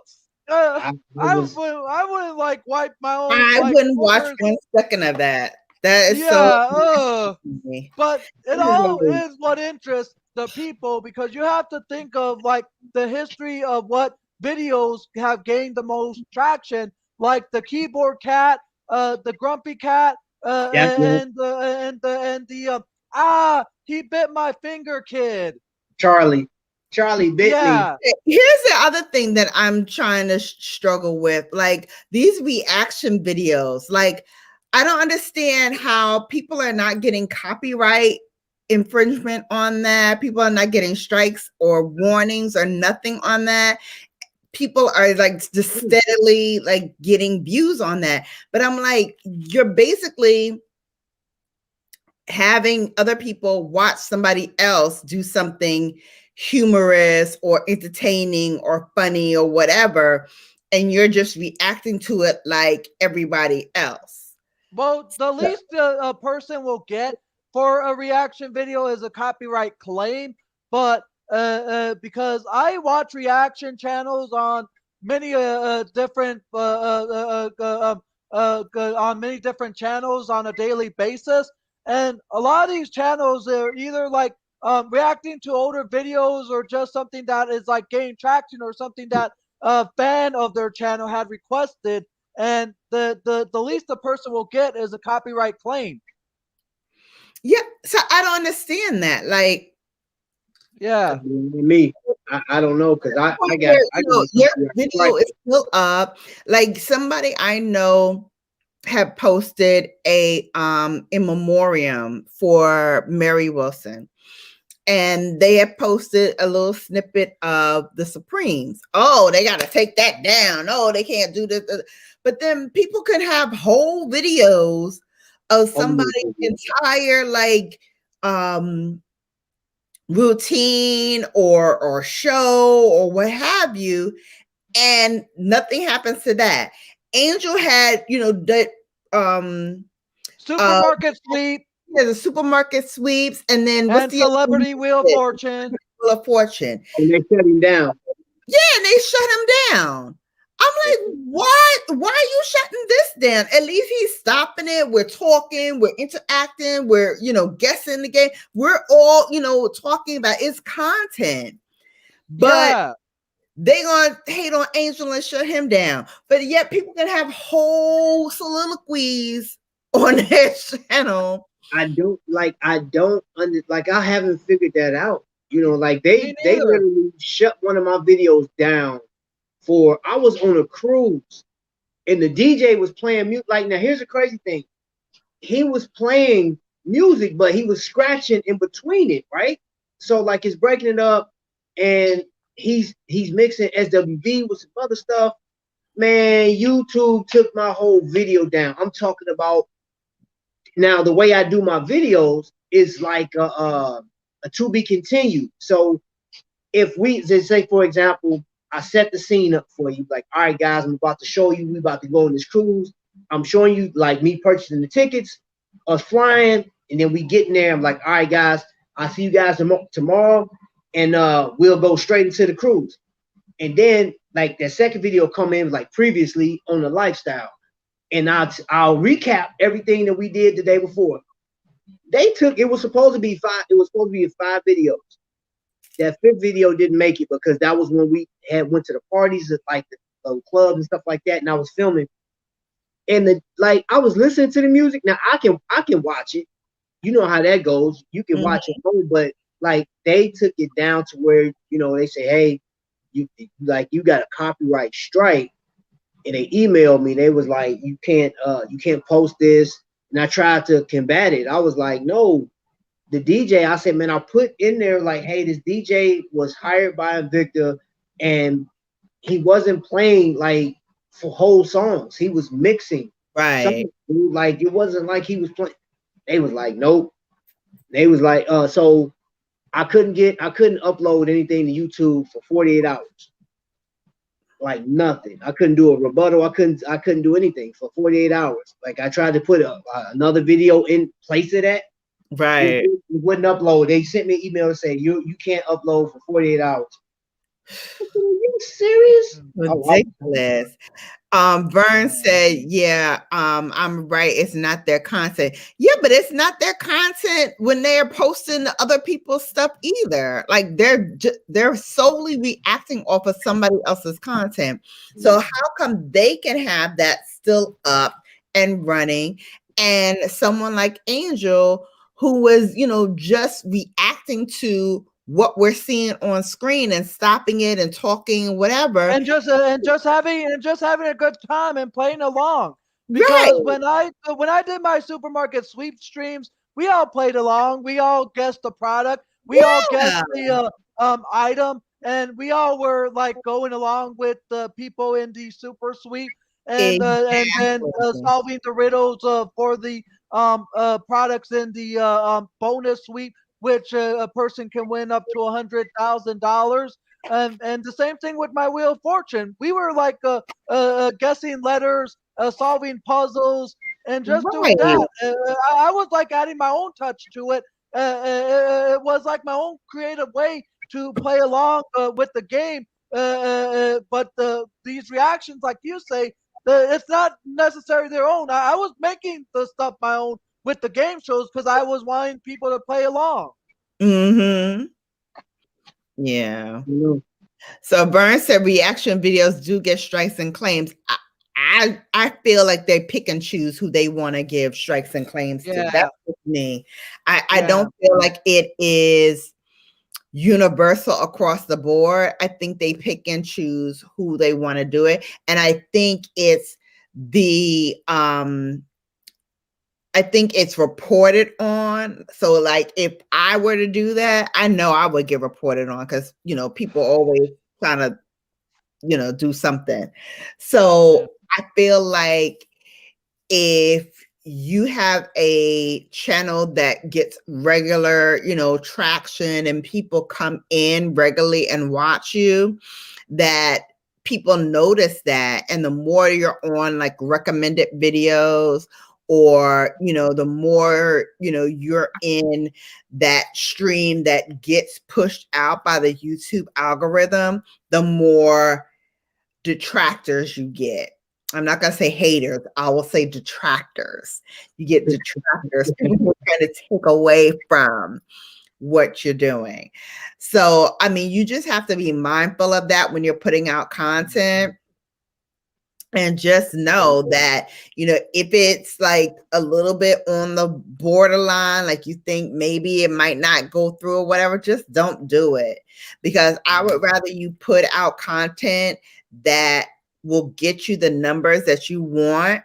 [SPEAKER 4] was.
[SPEAKER 3] I wouldn't like wipe my own
[SPEAKER 1] I
[SPEAKER 3] like
[SPEAKER 1] wouldn't watch
[SPEAKER 3] boogers.
[SPEAKER 1] 1 second of that. That is so
[SPEAKER 3] Yeah,
[SPEAKER 1] me.
[SPEAKER 3] but
[SPEAKER 4] I
[SPEAKER 3] it
[SPEAKER 4] was
[SPEAKER 3] all
[SPEAKER 4] like,
[SPEAKER 3] is what interests the people because you have to think of like the history of what videos have gained the most traction, like the keyboard cat, the grumpy cat,
[SPEAKER 4] that's it.
[SPEAKER 3] he bit my finger kid.
[SPEAKER 4] Charlie. Charlie bit me.
[SPEAKER 3] Yeah.
[SPEAKER 1] Here's the other thing that I'm trying to struggle with, like these reaction videos. Like, I don't understand how people are not getting copyright infringement on that. People are not getting strikes or warnings or nothing on that. People are like just steadily like getting views on that. But I'm like, you're basically having other people watch somebody else do something humorous or entertaining or funny or whatever, and you're just reacting to it like everybody else.
[SPEAKER 3] Well, the least a person will get for a reaction video is a copyright claim, but because I watch reaction channels on many different on many different channels on a daily basis, and a lot of these channels are either like reacting to older videos or just something that is like gaining traction or something that a fan of their channel had requested, and the least the person will get is a copyright claim.
[SPEAKER 1] Yeah, so I don't understand that. Like,
[SPEAKER 3] Yeah.
[SPEAKER 4] Me. I don't know because I got a
[SPEAKER 1] your
[SPEAKER 4] copyright
[SPEAKER 1] video
[SPEAKER 4] strike.
[SPEAKER 1] is still up. Like somebody I know had posted a in memoriam for Mary Wilson, and they had posted a little snippet of the Supremes. Oh, they got to take that down. Oh, they can't do this. But then people could have whole videos of somebody's entire like routine or show or what have you, and nothing happens to that. Angel had, that uh
[SPEAKER 3] Supermarket sweep
[SPEAKER 1] the supermarket sweeps, and then what's
[SPEAKER 3] and
[SPEAKER 1] the other one?
[SPEAKER 3] celebrity wheel of fortune.
[SPEAKER 1] Wheel of Fortune.
[SPEAKER 4] And they shut him down.
[SPEAKER 1] Yeah, and they shut him down. I'm like, what? Why are you shutting this down? At least he's stopping it. We're talking, we're interacting, we're, guessing the game. We're all, talking about its content. But
[SPEAKER 3] Yeah.
[SPEAKER 1] they gonna hate on Angel and shut him down. But yet people can have whole soliloquies on their channel.
[SPEAKER 4] I don't like I haven't figured that out. Like
[SPEAKER 3] Me
[SPEAKER 4] they
[SPEAKER 3] neither.
[SPEAKER 4] literally shut one of my videos down for I was on a cruise and the DJ was playing mute. Like now here's the crazy thing. He was playing music, but he was scratching in between it, right? So like it's breaking it up and he's mixing SWV with some other stuff. Man, YouTube took my whole video down. I'm talking about Now the way I do my videos is like a to be continued. So if we just say, for example, I set the scene up for you, like, all right, guys, I'm about to show you, we about to go on this cruise. I'm showing you like me purchasing the tickets, us flying, and then we get in there. I'm like, all right, guys, I'll see you guys tomorrow, and we'll go straight into the cruise. And then like that second video come in like previously on the lifestyle, and I'll recap everything that we did the day before. They took it was supposed to be five. It was supposed to be 5 videos. That fifth video didn't make it because that was when we had went to the parties at like the clubs and stuff like that, and I was filming. And the like I was listening to the music. Now I can watch it. You know how that goes. You can
[SPEAKER 1] Mhm.
[SPEAKER 4] watch it home, but like they took it down to where they say, hey, you got a copyright strike, and they emailed me. They was like, you can't post this, and I tried to combat it. I was like, no, the DJ. I said, man, I put in there like, hey, this DJ was hired by Invicta, and he wasn't playing like for whole songs. He was mixing some
[SPEAKER 1] Right.
[SPEAKER 4] like it wasn't like he was playing. They was like, nope. They was like, so I couldn't upload anything to YouTube for 48 hours. Like nothing. I couldn't do a rebuttal. I couldn't do anything for 48 hours. Like I tried to put another video in place of that. It,
[SPEAKER 1] Right.
[SPEAKER 4] it wouldn't upload. They sent me an email to say you can't upload for 48 hours. I said, are you serious? Oh,
[SPEAKER 1] Ridiculous. Vern said, yeah, I'm right. It's not their content. Yeah, but it's not their content when they're posting other people's stuff either. Like they're solely reacting off of somebody else's content. So how come they can have that still up and running, and someone like Angel, who was, just reacting to what we're seeing on screen and stopping it and talking, whatever.
[SPEAKER 3] And just having a good time and playing along. Because
[SPEAKER 1] Right.
[SPEAKER 3] when I did my supermarket sweep streams, we all played along. We all guessed the product. We all guessed
[SPEAKER 1] Yeah,
[SPEAKER 3] the item, and we all were like going along with the people in the super sweep, and then
[SPEAKER 1] exactly.
[SPEAKER 3] solving the riddles for the products in the bonus sweep, which a person can win up to $100,000. And the same thing with my Wheel of Fortune. We were like guessing letters, solving puzzles, and just doing
[SPEAKER 1] Right.
[SPEAKER 3] that. I was like adding my own touch to it. It was like my own creative way to play along with the game. But these reactions, like you say, it's not necessarily their own. I was making the stuff my own with the game shows because I was wanting people to play along.
[SPEAKER 1] Mhm. Yeah.
[SPEAKER 4] no.
[SPEAKER 1] So Burns said reaction videos do get strikes and claims. I feel like they pick and choose who they want to give strikes and claims to.
[SPEAKER 3] Yeah,
[SPEAKER 1] That's just me. I
[SPEAKER 3] yeah,
[SPEAKER 1] don't feel like it is universal across the board. I think they pick and choose who they want to do it. And the I think it's reported on. So like if I were to do that, I know I would get reported on because people always kind of, do something.
[SPEAKER 3] yeah,
[SPEAKER 1] So I feel like if you have a channel that gets regular, traction and people come in regularly and watch you, that people notice that. And the more you're on like recommended videos, or the more you're in that stream that gets pushed out by the YouTube algorithm, the more detractors you get. I'm not going to say haters. I will say detractors. You get detractors, people who are trying to take away from what you're doing. So, I mean, you just have to be mindful of that when you're putting out content. And just know that, if it's like a little bit on the borderline, like you think maybe it might not go through or whatever, just don't do it. Because I would rather you put out content that will get you the numbers that you want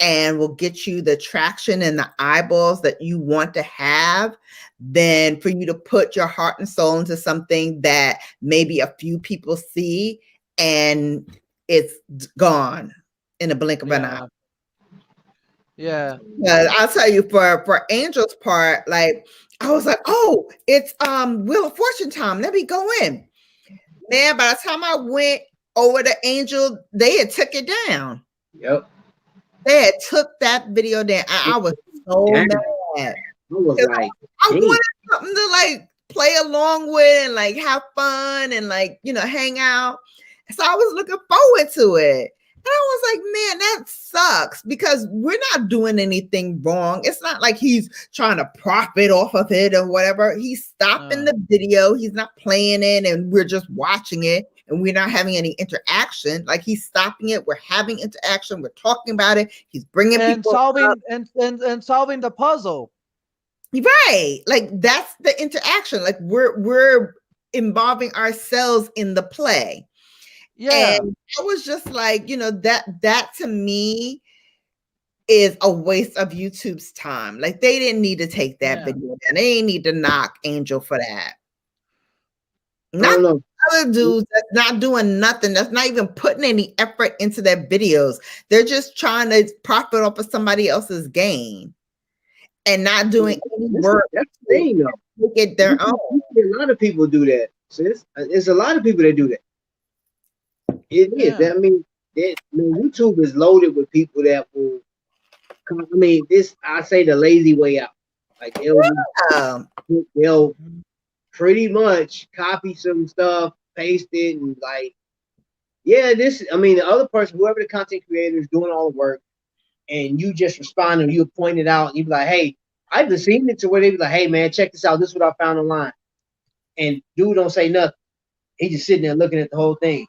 [SPEAKER 1] and will get you the traction and the eyeballs that you want to have than for you to put your heart and soul into something that maybe a few people see and it's gone in a blink of an eye.
[SPEAKER 3] yeah. Yeah.
[SPEAKER 1] I'll tell you for Angel's part, like I was like, oh, it's Wheel of Fortune time. Let me go in. Man, by the time I went over to Angel, they had took it down.
[SPEAKER 4] Yep.
[SPEAKER 1] They had took that video down. I was so
[SPEAKER 4] Damn.
[SPEAKER 1] mad.
[SPEAKER 4] I was
[SPEAKER 1] 'Cause
[SPEAKER 4] like,
[SPEAKER 1] I
[SPEAKER 4] dang.
[SPEAKER 1] wanted something to like play along with and like have fun and like, hang out. So I was looking forward to it. And I was like, man, that sucks because we're not doing anything wrong. It's not like he's trying to profit off of it or whatever. He's stopping the video. He's not playing it and we're just watching it and we're not having any interaction. Like he's stopping it. We're having interaction. We're talking about it. He's bringing
[SPEAKER 3] And
[SPEAKER 1] people up.
[SPEAKER 3] solving and solving the puzzle.
[SPEAKER 1] Right. Like that's the interaction. Like we're involving ourselves in the play.
[SPEAKER 3] Yeah.
[SPEAKER 1] And I was just like, that to me is a waste of YouTube's time. Like they didn't need to take that
[SPEAKER 3] Yeah.
[SPEAKER 1] video down. They didn't need to knock Angel for that.
[SPEAKER 4] I
[SPEAKER 1] Not
[SPEAKER 4] don't know.
[SPEAKER 1] other dudes that's not doing nothing, that's not even putting any effort into their videos. They're just trying to profit off of somebody else's gain and not doing any work
[SPEAKER 4] That's the thing, though.
[SPEAKER 1] to make it their own.
[SPEAKER 4] A lot of people do that, sis. There's a lot of people that do that. It is.
[SPEAKER 3] Yeah.
[SPEAKER 4] I mean, YouTube is loaded with people that will. I mean, I say the lazy way out. Like
[SPEAKER 1] Yeah.
[SPEAKER 4] they'll pretty much copy some stuff, paste it, and like, yeah, this. I mean, the other person, whoever the content creator is doing all the work, and you just respond and you point it out, and you be like, hey, I've been seeing it to where they be like, hey man, check this out. This is what I found online, and dude don't say nothing. He just sitting there looking at the whole thing.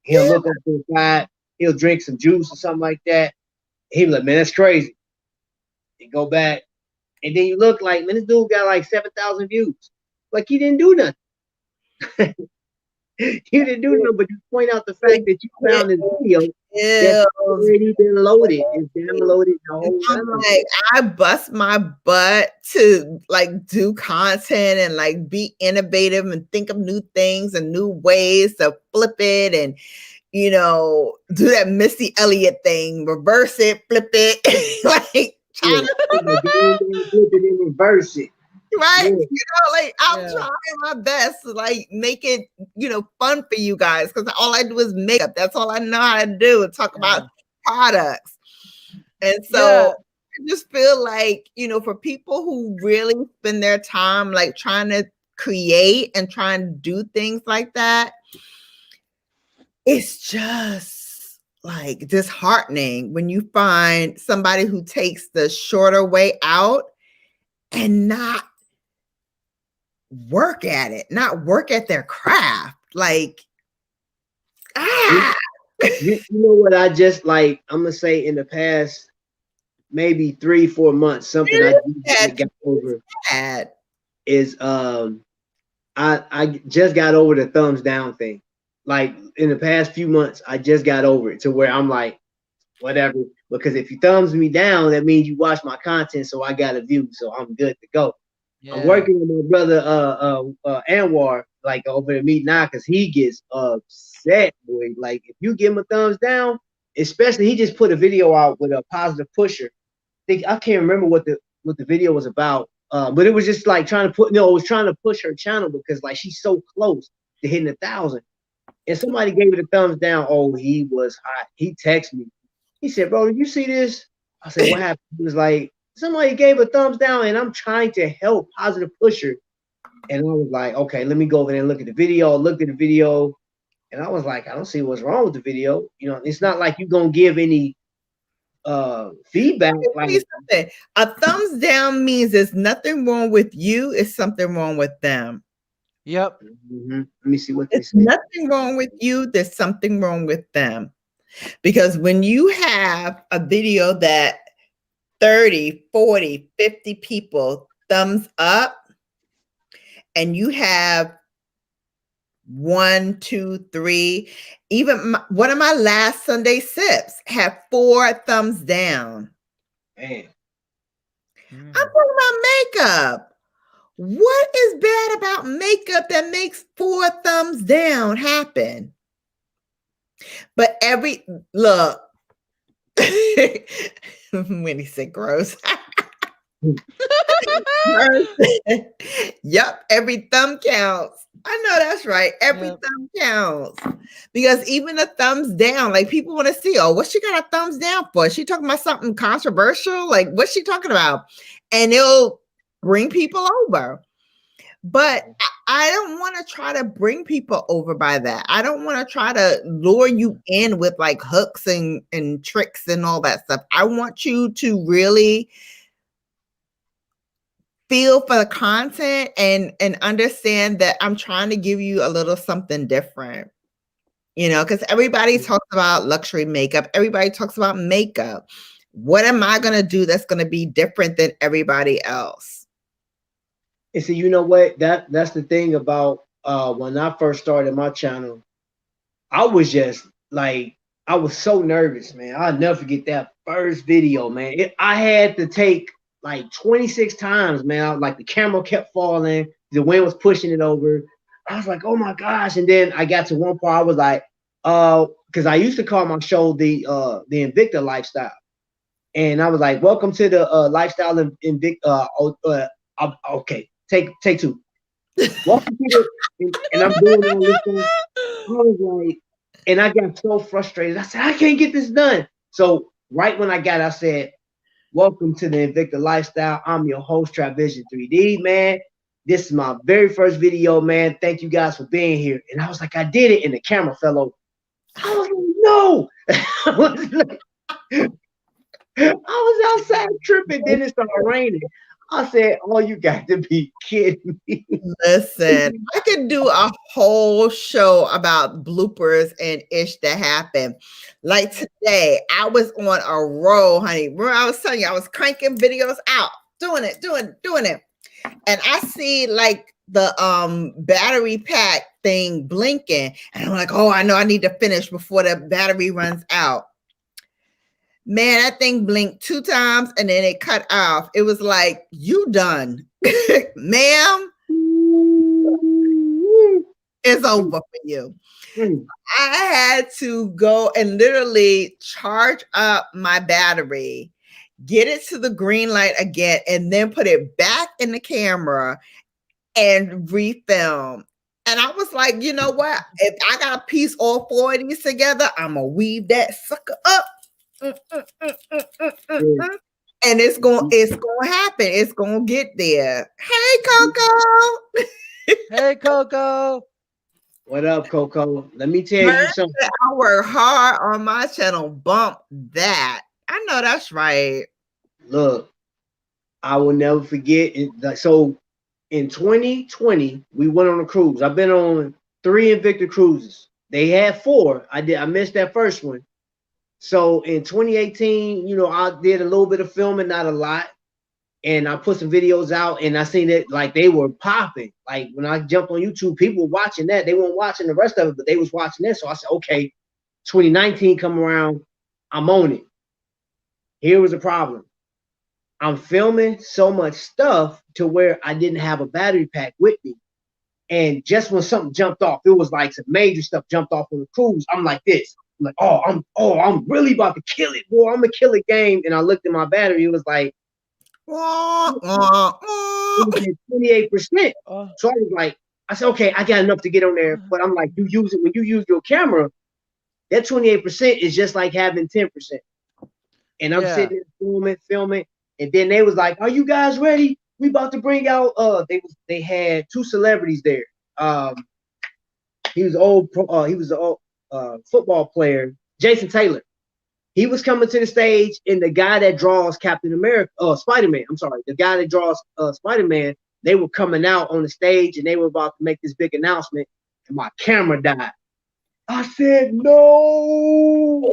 [SPEAKER 4] He'll look up to the side. He'll drink some juice or something like that. He'll be like, man, that's crazy. And go back. And then you look like, man, this dude got like 7,000 views. Like he didn't do nothing. You didn't do nothing, but you point out the fact that you found this video that's already been loaded. It's downloaded the whole
[SPEAKER 1] I'm
[SPEAKER 4] time.
[SPEAKER 1] like, I bust my butt to like do content and like be innovative and think of new things and new ways to flip it and do that Missy Elliott thing, reverse it, flip it, like trying to
[SPEAKER 4] flip it and reverse it.
[SPEAKER 1] right.
[SPEAKER 4] Yeah.
[SPEAKER 1] Like I'm trying my best to like make it, fun for you guys because all I do is makeup. That's all I know how to do and talk about products. And so I just feel like, for people who really spend their time like trying to create and trying to do things like that, it's just like disheartening when you find somebody who takes the shorter way out and not work at it, not work at their craft. Like,
[SPEAKER 4] You know what I just like, I'm gonna say in the past maybe 3-4 months, something I just got over is I just got over the thumbs down thing. Like in the past few months, I just got over it to where I'm like, whatever. Because if you thumbs me down, that means you watch my content, so I got a view, so I'm good to go. Yeah. I'm working with my brother Anwar, like over at Meet now, because he gets upset, boy. Like if you give him a thumbs down, especially he just put a video out with a positive pusher. I can't remember what the video was about, but it was just like trying to it was trying to push her channel because like she's so close to hitting 1,000. And somebody gave it a thumbs down. Oh, he was hot. He texted me. He said, bro, did you see this? I said, what happened? He was like, somebody gave a thumbs down and I'm trying to help positive pusher. And I was like, okay, let me go over there and look at the video. I looked at the video and I was like, I don't see what's wrong with the video. It's not like you're going to give any feedback. Like,
[SPEAKER 1] a thumbs down means there's nothing wrong with you. It's something wrong with them.
[SPEAKER 3] Yep.
[SPEAKER 4] Mm-hmm. Let me see what
[SPEAKER 1] there's nothing wrong with you. There's something wrong with them. Because when you have a video that 30, 40, 50 people thumbs up, and you have 1, 2, 3, even one of my last Sunday sips had 4 thumbs down.
[SPEAKER 4] Man.
[SPEAKER 1] I'm talking about makeup. What is bad about makeup that makes 4 thumbs down happen? But look, When he said gross. Yep, every thumb counts. I know that's right. Every
[SPEAKER 3] Yep.
[SPEAKER 1] thumb counts. Because even a thumbs down, like people want to see, oh, what's she got a thumbs down for? Is she talking about something controversial? Like, what's she talking about? And it'll bring people over. But I don't want to try to bring people over by that. I don't want to try to lure you in with like hooks and tricks and all that stuff. I want you to really feel for the content and understand that I'm trying to give you a little something different. You know, because everybody talks about luxury makeup, everybody talks about makeup. What am I going to do that's going to be different than everybody else?
[SPEAKER 4] And see, you know what? That's the thing about when I first started my channel. I was just like, I was so nervous, man. I'll never forget that first video, man. I had to take like 26 times, man. Like the camera kept falling, the wind was pushing it over. I was like, oh my gosh. And then I got to one part, I was like, because I used to call my show the Invicta lifestyle. And I was like, welcome to the lifestyle of Invicta. Okay, take two. Welcome to the, and I'm doing all this thing. I was like, and I got so frustrated. I said, I can't get this done. So right when I got it, I said, welcome to the Invicta Lifestyle. I'm your host, Travision 3D, man. This is my very first video, man. Thank you guys for being here. And I was like, I did it, and the camera fell over. I was like, no. I was outside tripping, then it started raining. I said, oh, you got to be kidding me.
[SPEAKER 1] Listen, I could do a whole show about bloopers and ish that happened. Like today, I was on a roll, honey. Remember, I was telling you, I was cranking videos out, doing it. And I see like the battery pack thing blinking. And I'm like, oh, I know I need to finish before the battery runs out. Man, that thing blinked 2 times and then it cut off. It was like, you done, ma'am. It's over for you. I had to go and literally charge up my battery, get it to the green light again, and then put it back in the camera and refilm. And I was like, you know what? If I got to piece all 4 of these together, I'm going to weave that sucker up. And it's going to happen. It's going to get there. Hey, Coco.
[SPEAKER 3] Hey, Coco.
[SPEAKER 4] What up, Coco? Let me tell you something.
[SPEAKER 1] I work hard on my channel. Bump that. I know that's right.
[SPEAKER 4] Look, I will never forget. So in 2020, we went on a cruise. I've been on 3 Invicta cruises. They had 4. I missed that first one. So in 2018, you know, I did a little bit of filming, not a lot. And I put some videos out and I seen it like they were popping. Like when I jumped on YouTube, people were watching that. They weren't watching the rest of it, but they was watching that. So I said, okay, 2019 come around, I'm on it. Here was the problem. I'm filming so much stuff to where I didn't have a battery pack with me. And just when something jumped off, it was like some major stuff jumped off on the cruise. I'm like this. I'm like, I'm really about to kill it, boy. I'm gonna kill it game. And I looked at my battery, it was like it was 28%. So I was like, I said, okay, I got enough to get on there. But I'm like, you use it when you use your camera, that 28% is just like having 10%. And I'm sitting there filming, and then they was like, are you guys ready? We about to bring out they had 2 celebrities there. He was an old football player, Jason Taylor. He was coming to the stage, and the guy that draws Captain America, Spider-Man, I'm sorry, the guy that draws Spider-Man, they were coming out on the stage and they were about to make this big announcement, and my camera died. I said, no.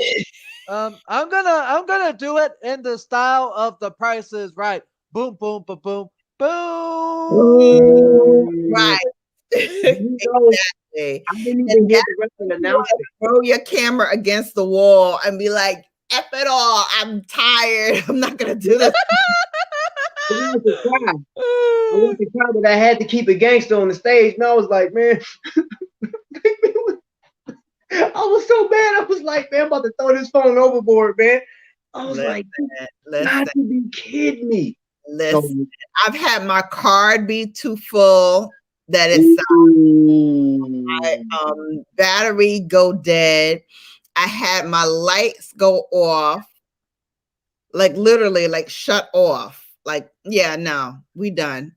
[SPEAKER 3] I'm gonna do it in the style of The Price is Right. Boom, boom, boom, boom, boom.
[SPEAKER 1] Right.
[SPEAKER 4] Exactly. I didn't even hear the rest of the announcement.
[SPEAKER 1] Throw your camera against the wall and be like, F it all. I'm tired. I'm not gonna do this.
[SPEAKER 4] I wanted to cry, but I had to keep it gangster on the stage. And I was like, man, I was so bad. I was like, man, I'm about to throw this phone overboard, man. I was
[SPEAKER 1] Listen,
[SPEAKER 4] like, you got
[SPEAKER 1] listen,
[SPEAKER 4] to be kidding me. So,
[SPEAKER 1] listen. I've had my card be too full that it's
[SPEAKER 4] ooh,
[SPEAKER 1] battery go dead. I had my lights go off, like literally, like shut off. Like, yeah, no, we done.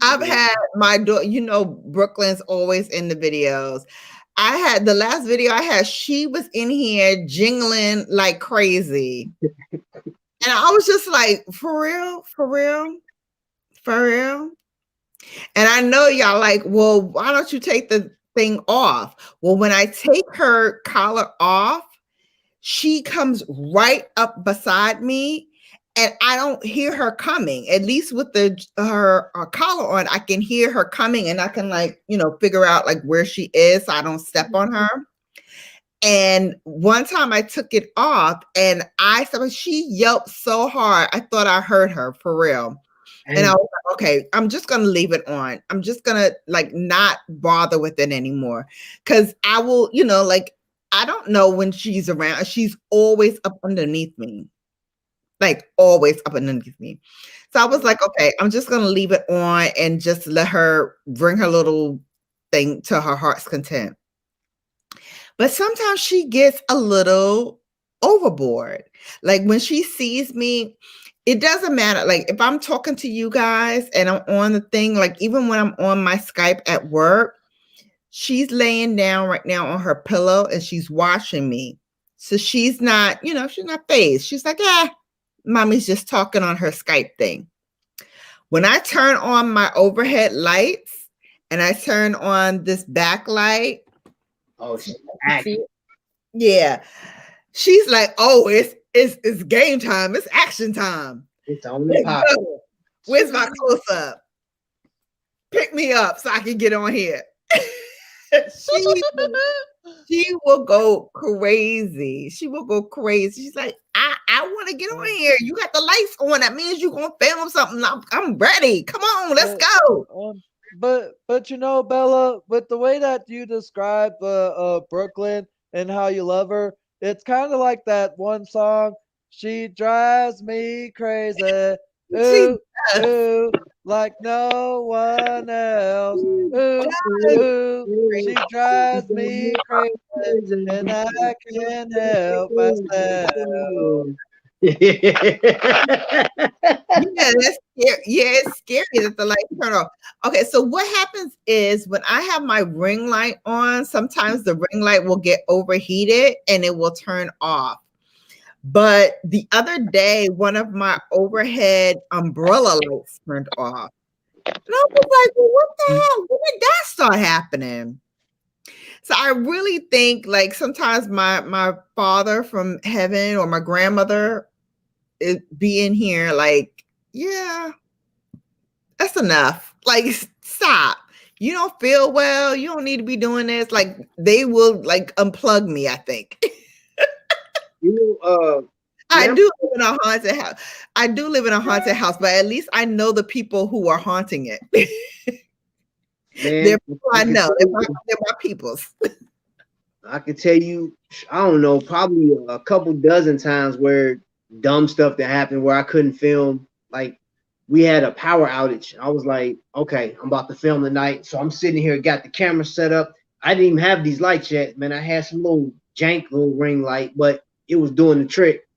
[SPEAKER 1] I've had my daughter, Brooklyn's always in the videos. I had the last video I had, she was in here jingling like crazy. And I was just like, for real, for real, for real. And I know y'all like, well, why don't you take the thing off? Well, when I take her collar off, she comes right up beside me and I don't hear her coming. At least with her collar on, I can hear her coming and I can figure out like where she is so I don't step on her. And one time I took it off and she yelped so hard, I thought I heard her for real. And I was like, okay, I'm just going to leave it on. I'm just going to not bother with it anymore. Cause I will, I don't know when she's around. She's always up underneath me, like always up underneath me. So I was like, okay, I'm just going to leave it on and just let her bring her little thing to her heart's content. But sometimes she gets a little overboard. Like when she sees me, it doesn't matter. Like if I'm talking to you guys and I'm on the thing, like even when I'm on my Skype at work, she's laying down right now on her pillow and she's watching me. So she's not, she's not phased. She's like, mommy's just talking on her Skype thing. When I turn on my overhead lights and I turn on this backlight, yeah, she's like, oh, it's game time. It's action time.
[SPEAKER 4] It's on the pop.
[SPEAKER 1] Where's my close up? Pick me up so I can get on here. she will go crazy. She will go crazy. She's like, I want to get on here. You got the lights on. That means you're gonna film something. I'm ready. Come on, let's go.
[SPEAKER 3] But Bella, with the way that you describe Brooklyn and how you love her, it's kind of like that one song. She drives me crazy. Ooh, ooh, like no one else. Ooh, ooh, she drives me crazy, and I can't help myself.
[SPEAKER 1] That's scary. Yeah, it's scary that the lights turn off. Okay, so what happens is when I have my ring light on, sometimes the ring light will get overheated and it will turn off. But the other day, one of my overhead umbrella lights turned off. And I was like, well, what the hell? When did that start happening? So I really think like sometimes my father from heaven or my grandmother be in here like, yeah, that's enough. Like, stop. You don't feel well. You don't need to be doing this. Like, they will like unplug me, I think. I do live in a haunted house. I do live in a haunted house, but at least I know the people who are haunting it. They're people I know. They're my peoples.
[SPEAKER 4] I can tell you, I don't know, probably a couple dozen times where dumb stuff that happened where I couldn't film. Like we had a power outage. I was like, okay, I'm about to film tonight. So I'm sitting here, got the camera set up. I didn't even have these lights yet, man. I had some little jank little ring light, but it was doing the trick.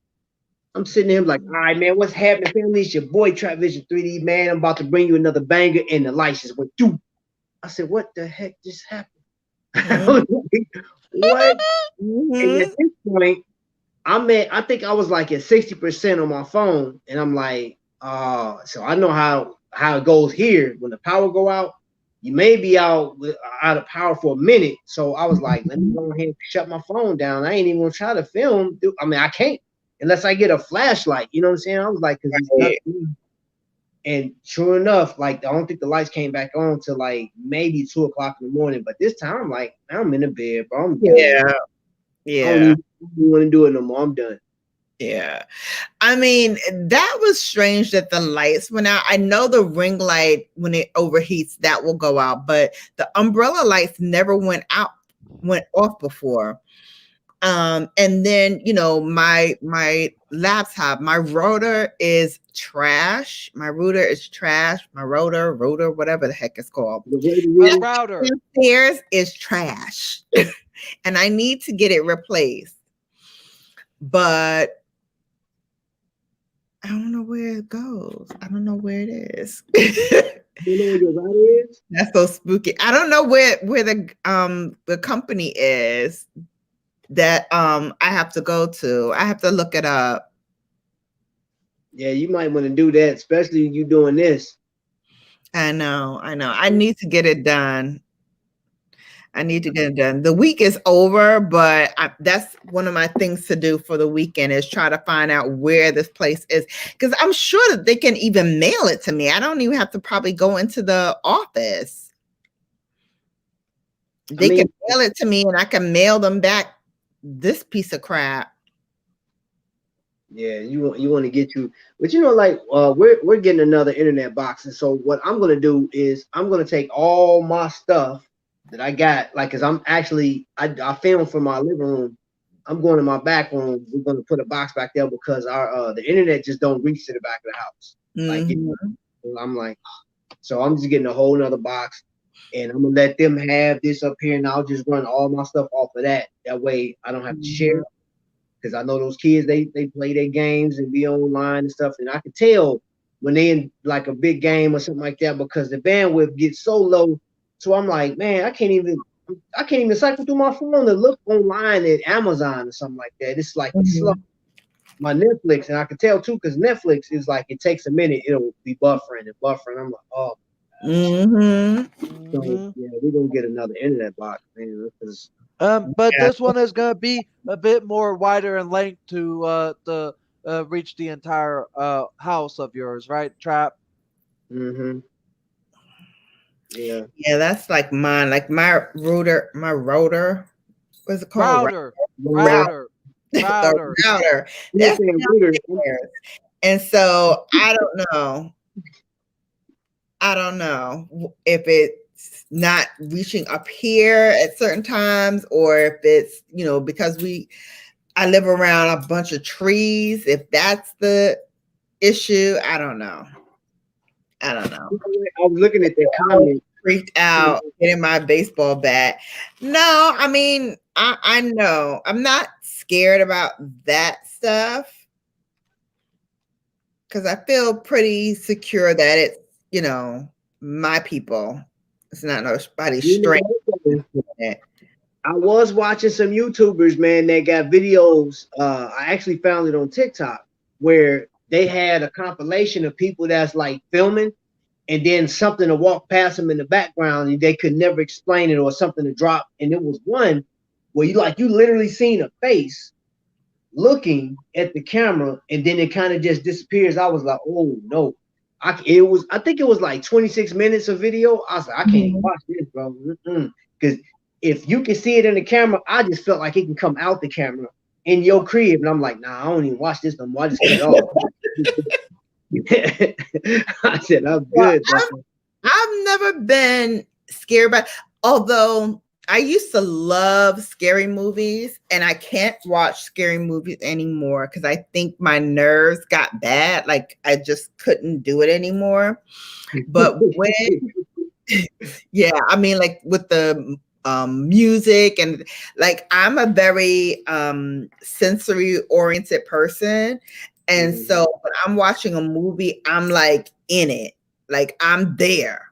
[SPEAKER 4] I'm sitting there like, all right, man, what's happening, family? It's your boy Trap Vision 3D, man. I'm about to bring you another banger, and the lights just went through. I said, what the heck just happened? What? And at this point, I think I was like at 60% on my phone, and I'm like, so I know how it goes here. When the power go out, you may be out of power for a minute. So I was like, let me go ahead and shut my phone down. I ain't even gonna try to film. I mean, I can't unless I get a flashlight. You know what I'm saying? I was like, because it's nothing. And sure enough, like I don't think the lights came back on till like maybe 2 o'clock in the morning. But this time, I'm like, I'm in the bed, bro. I'm done.
[SPEAKER 1] Yeah.
[SPEAKER 4] I don't even want to do it no more. I'm done.
[SPEAKER 1] Yeah. I mean, that was strange that the lights went out. I know the ring light, when it overheats, that will go out, but the umbrella lights never went off before. And then, my laptop, my router is trash. My router is trash. My router, whatever the heck it's called.
[SPEAKER 4] The way it
[SPEAKER 3] A
[SPEAKER 4] is,
[SPEAKER 3] router.
[SPEAKER 1] Downstairs is trash. And I need to get it replaced. But I don't know where it goes. I don't know where it is.
[SPEAKER 4] you know where your router is?
[SPEAKER 1] That's so spooky. I don't know where the company is that I have to go to. I have to look it up.
[SPEAKER 4] Yeah, you might want to do that, especially you doing this.
[SPEAKER 1] I know. I need to get it done. I need to get it done. The week is over, but that's one of my things to do for the weekend is try to find out where this place is. Because I'm sure that they can even mail it to me. I don't even have to probably go into the office. They can mail it to me and I can mail them back this piece of crap.
[SPEAKER 4] Yeah, you want to get you, but like we're getting another internet box, and so what I'm gonna do is I'm gonna take all my stuff that I got, like, cause I'm actually I filmed from my living room. I'm going to my back room. We're gonna put a box back there because our the internet just don't reach to the back of the house. Like I'm like, so I'm just getting a whole nother box, and I'm gonna let them have this up here, and I'll just run all my stuff off of that. That way I don't have to share. Because I know those kids, they play their games and be online and stuff, and I can tell when they in like a big game or something like that because the bandwidth gets so low. So I'm like, man, I can't even cycle through my phone to look online at Amazon or something like that. It's like it's slow. My Netflix, and I can tell too because Netflix is like it takes a minute, it'll be buffering and buffering. I'm like, oh. So yeah, we're gonna get another internet box, man.
[SPEAKER 3] But this one is gonna be a bit more wider in length to reach the entire house of yours, right, Trap?
[SPEAKER 4] Yeah.
[SPEAKER 1] Yeah, that's like mine. Like my router. What's it called?
[SPEAKER 3] Router.
[SPEAKER 1] The router. That's downstairs. And so I don't know if it's not reaching up here at certain times or if it's, because I live around a bunch of trees. If that's the issue, I don't know. I
[SPEAKER 4] was looking at that comment.
[SPEAKER 1] Freaked out getting my baseball bat. No, I mean, I know. I'm not scared about that stuff because I feel pretty secure that it's, my people. It's not nobody strange.
[SPEAKER 4] I was watching some YouTubers, man, that got videos. I actually found it on TikTok where they had a compilation of people that's like filming and then something to walk past them in the background and they could never explain it or something to drop. And it was one where you literally seen a face looking at the camera and then it kind of just disappears. I was like, oh no. I think it was like 26 minutes of video. I was like, I can't even watch this, bro. Because if you can see it in the camera, I just felt like it can come out the camera in your crib. And I'm like, nah, I don't even watch this no more. I just cut it off. I said, I'm good.
[SPEAKER 1] I've never been scared by, although I used to love scary movies and I can't watch scary movies anymore because I think my nerves got bad. Like I just couldn't do it anymore. But yeah, I mean, like with the music and like I'm a very sensory oriented person. And so when I'm watching a movie, I'm like in it, like I'm there.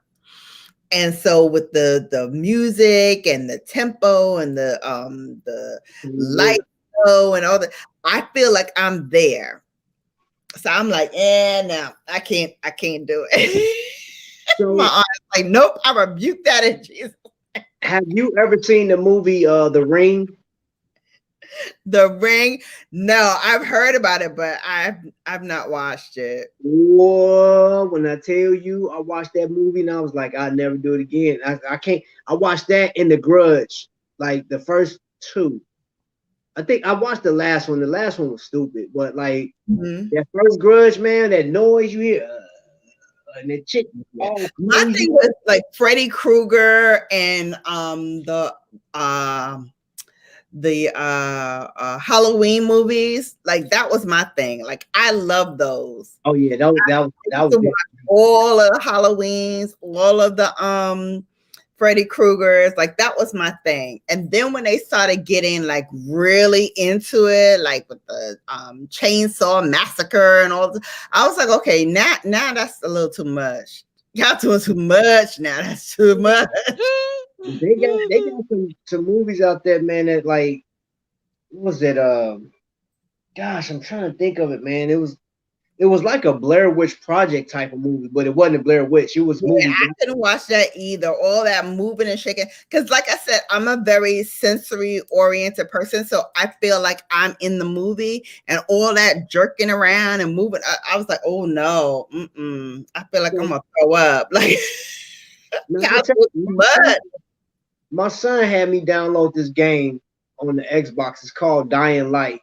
[SPEAKER 1] And so with the music and the tempo and the light show and all that, I feel like I'm there. So I'm like, no, I can't do it. So, my aunt is like, nope, I rebuke that in Jesus.
[SPEAKER 4] Have you ever seen the movie The Ring?
[SPEAKER 1] The Ring? No, I've heard about it, but I've not watched it.
[SPEAKER 4] Whoa, when I tell you I watched that movie and I was like, I'll never do it again. I can't. I watched that and The Grudge, like the first two. I think I watched the last one. The last one was stupid, but like that first Grudge, man, that noise you hear, and the chick.
[SPEAKER 1] My thing was like Freddy Krueger and Halloween movies. Like that was my thing. Like I love those.
[SPEAKER 4] Oh yeah,
[SPEAKER 1] I
[SPEAKER 4] that
[SPEAKER 1] used
[SPEAKER 4] was
[SPEAKER 1] to watch all of the Halloweens, all of the Freddy Krueger's, like that was my thing. And then when they started getting like really into it, like with the chainsaw massacre and all, I was like, okay, now that's a little too much. Y'all doing too much now. That's too much.
[SPEAKER 4] they got some movies out there, man. That like what was it? Gosh, I'm trying to think of it, man. It was like a Blair Witch Project type of movie, but it wasn't a Blair Witch. It was
[SPEAKER 1] Yeah,
[SPEAKER 4] movies.
[SPEAKER 1] I couldn't watch that either. All that moving and shaking. Because, like I said, I'm a very sensory oriented person. So I feel like I'm in the movie and all that jerking around and moving. I was like, oh no. I feel like I'm going to throw up. Like,
[SPEAKER 4] Now,
[SPEAKER 1] y'all
[SPEAKER 4] I tell
[SPEAKER 1] doing
[SPEAKER 4] you,
[SPEAKER 1] too much.
[SPEAKER 4] my son had me download this game on the Xbox. It's called Dying Light.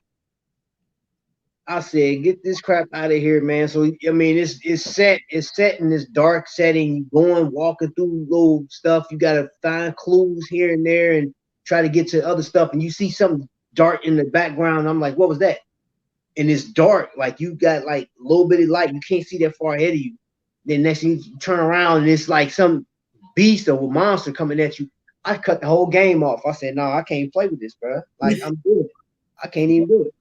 [SPEAKER 4] I said, get this crap out of here, man. So I mean, it's set in this dark setting. You going walking through little stuff. You gotta find clues here and there and try to get to other stuff. And you see something dark in the background. I'm like, what was that? And it's dark. Like you got like a little bit of light. You can't see that far ahead of you. Then next thing you turn around and it's like some beast or monster coming at you. I cut the whole game off. I said, no, I can't play with this, bro. Like I'm good. I can't even do it.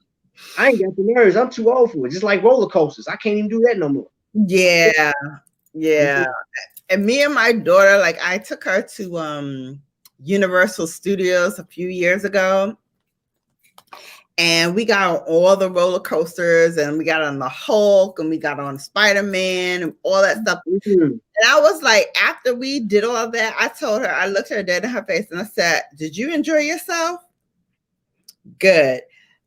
[SPEAKER 4] I ain't got the nerves. I'm too old for it. Just like roller coasters. I can't even do that no more.
[SPEAKER 1] Yeah. Yeah. And me and my daughter, like I took her to Universal Studios a few years ago. And we got on all the roller coasters and we got on the Hulk and we got on Spider-Man and all that stuff.
[SPEAKER 4] Mm-hmm.
[SPEAKER 1] And I was like, after we did all of that, I told her, I looked her dead in her face and I said, did you enjoy yourself? Good.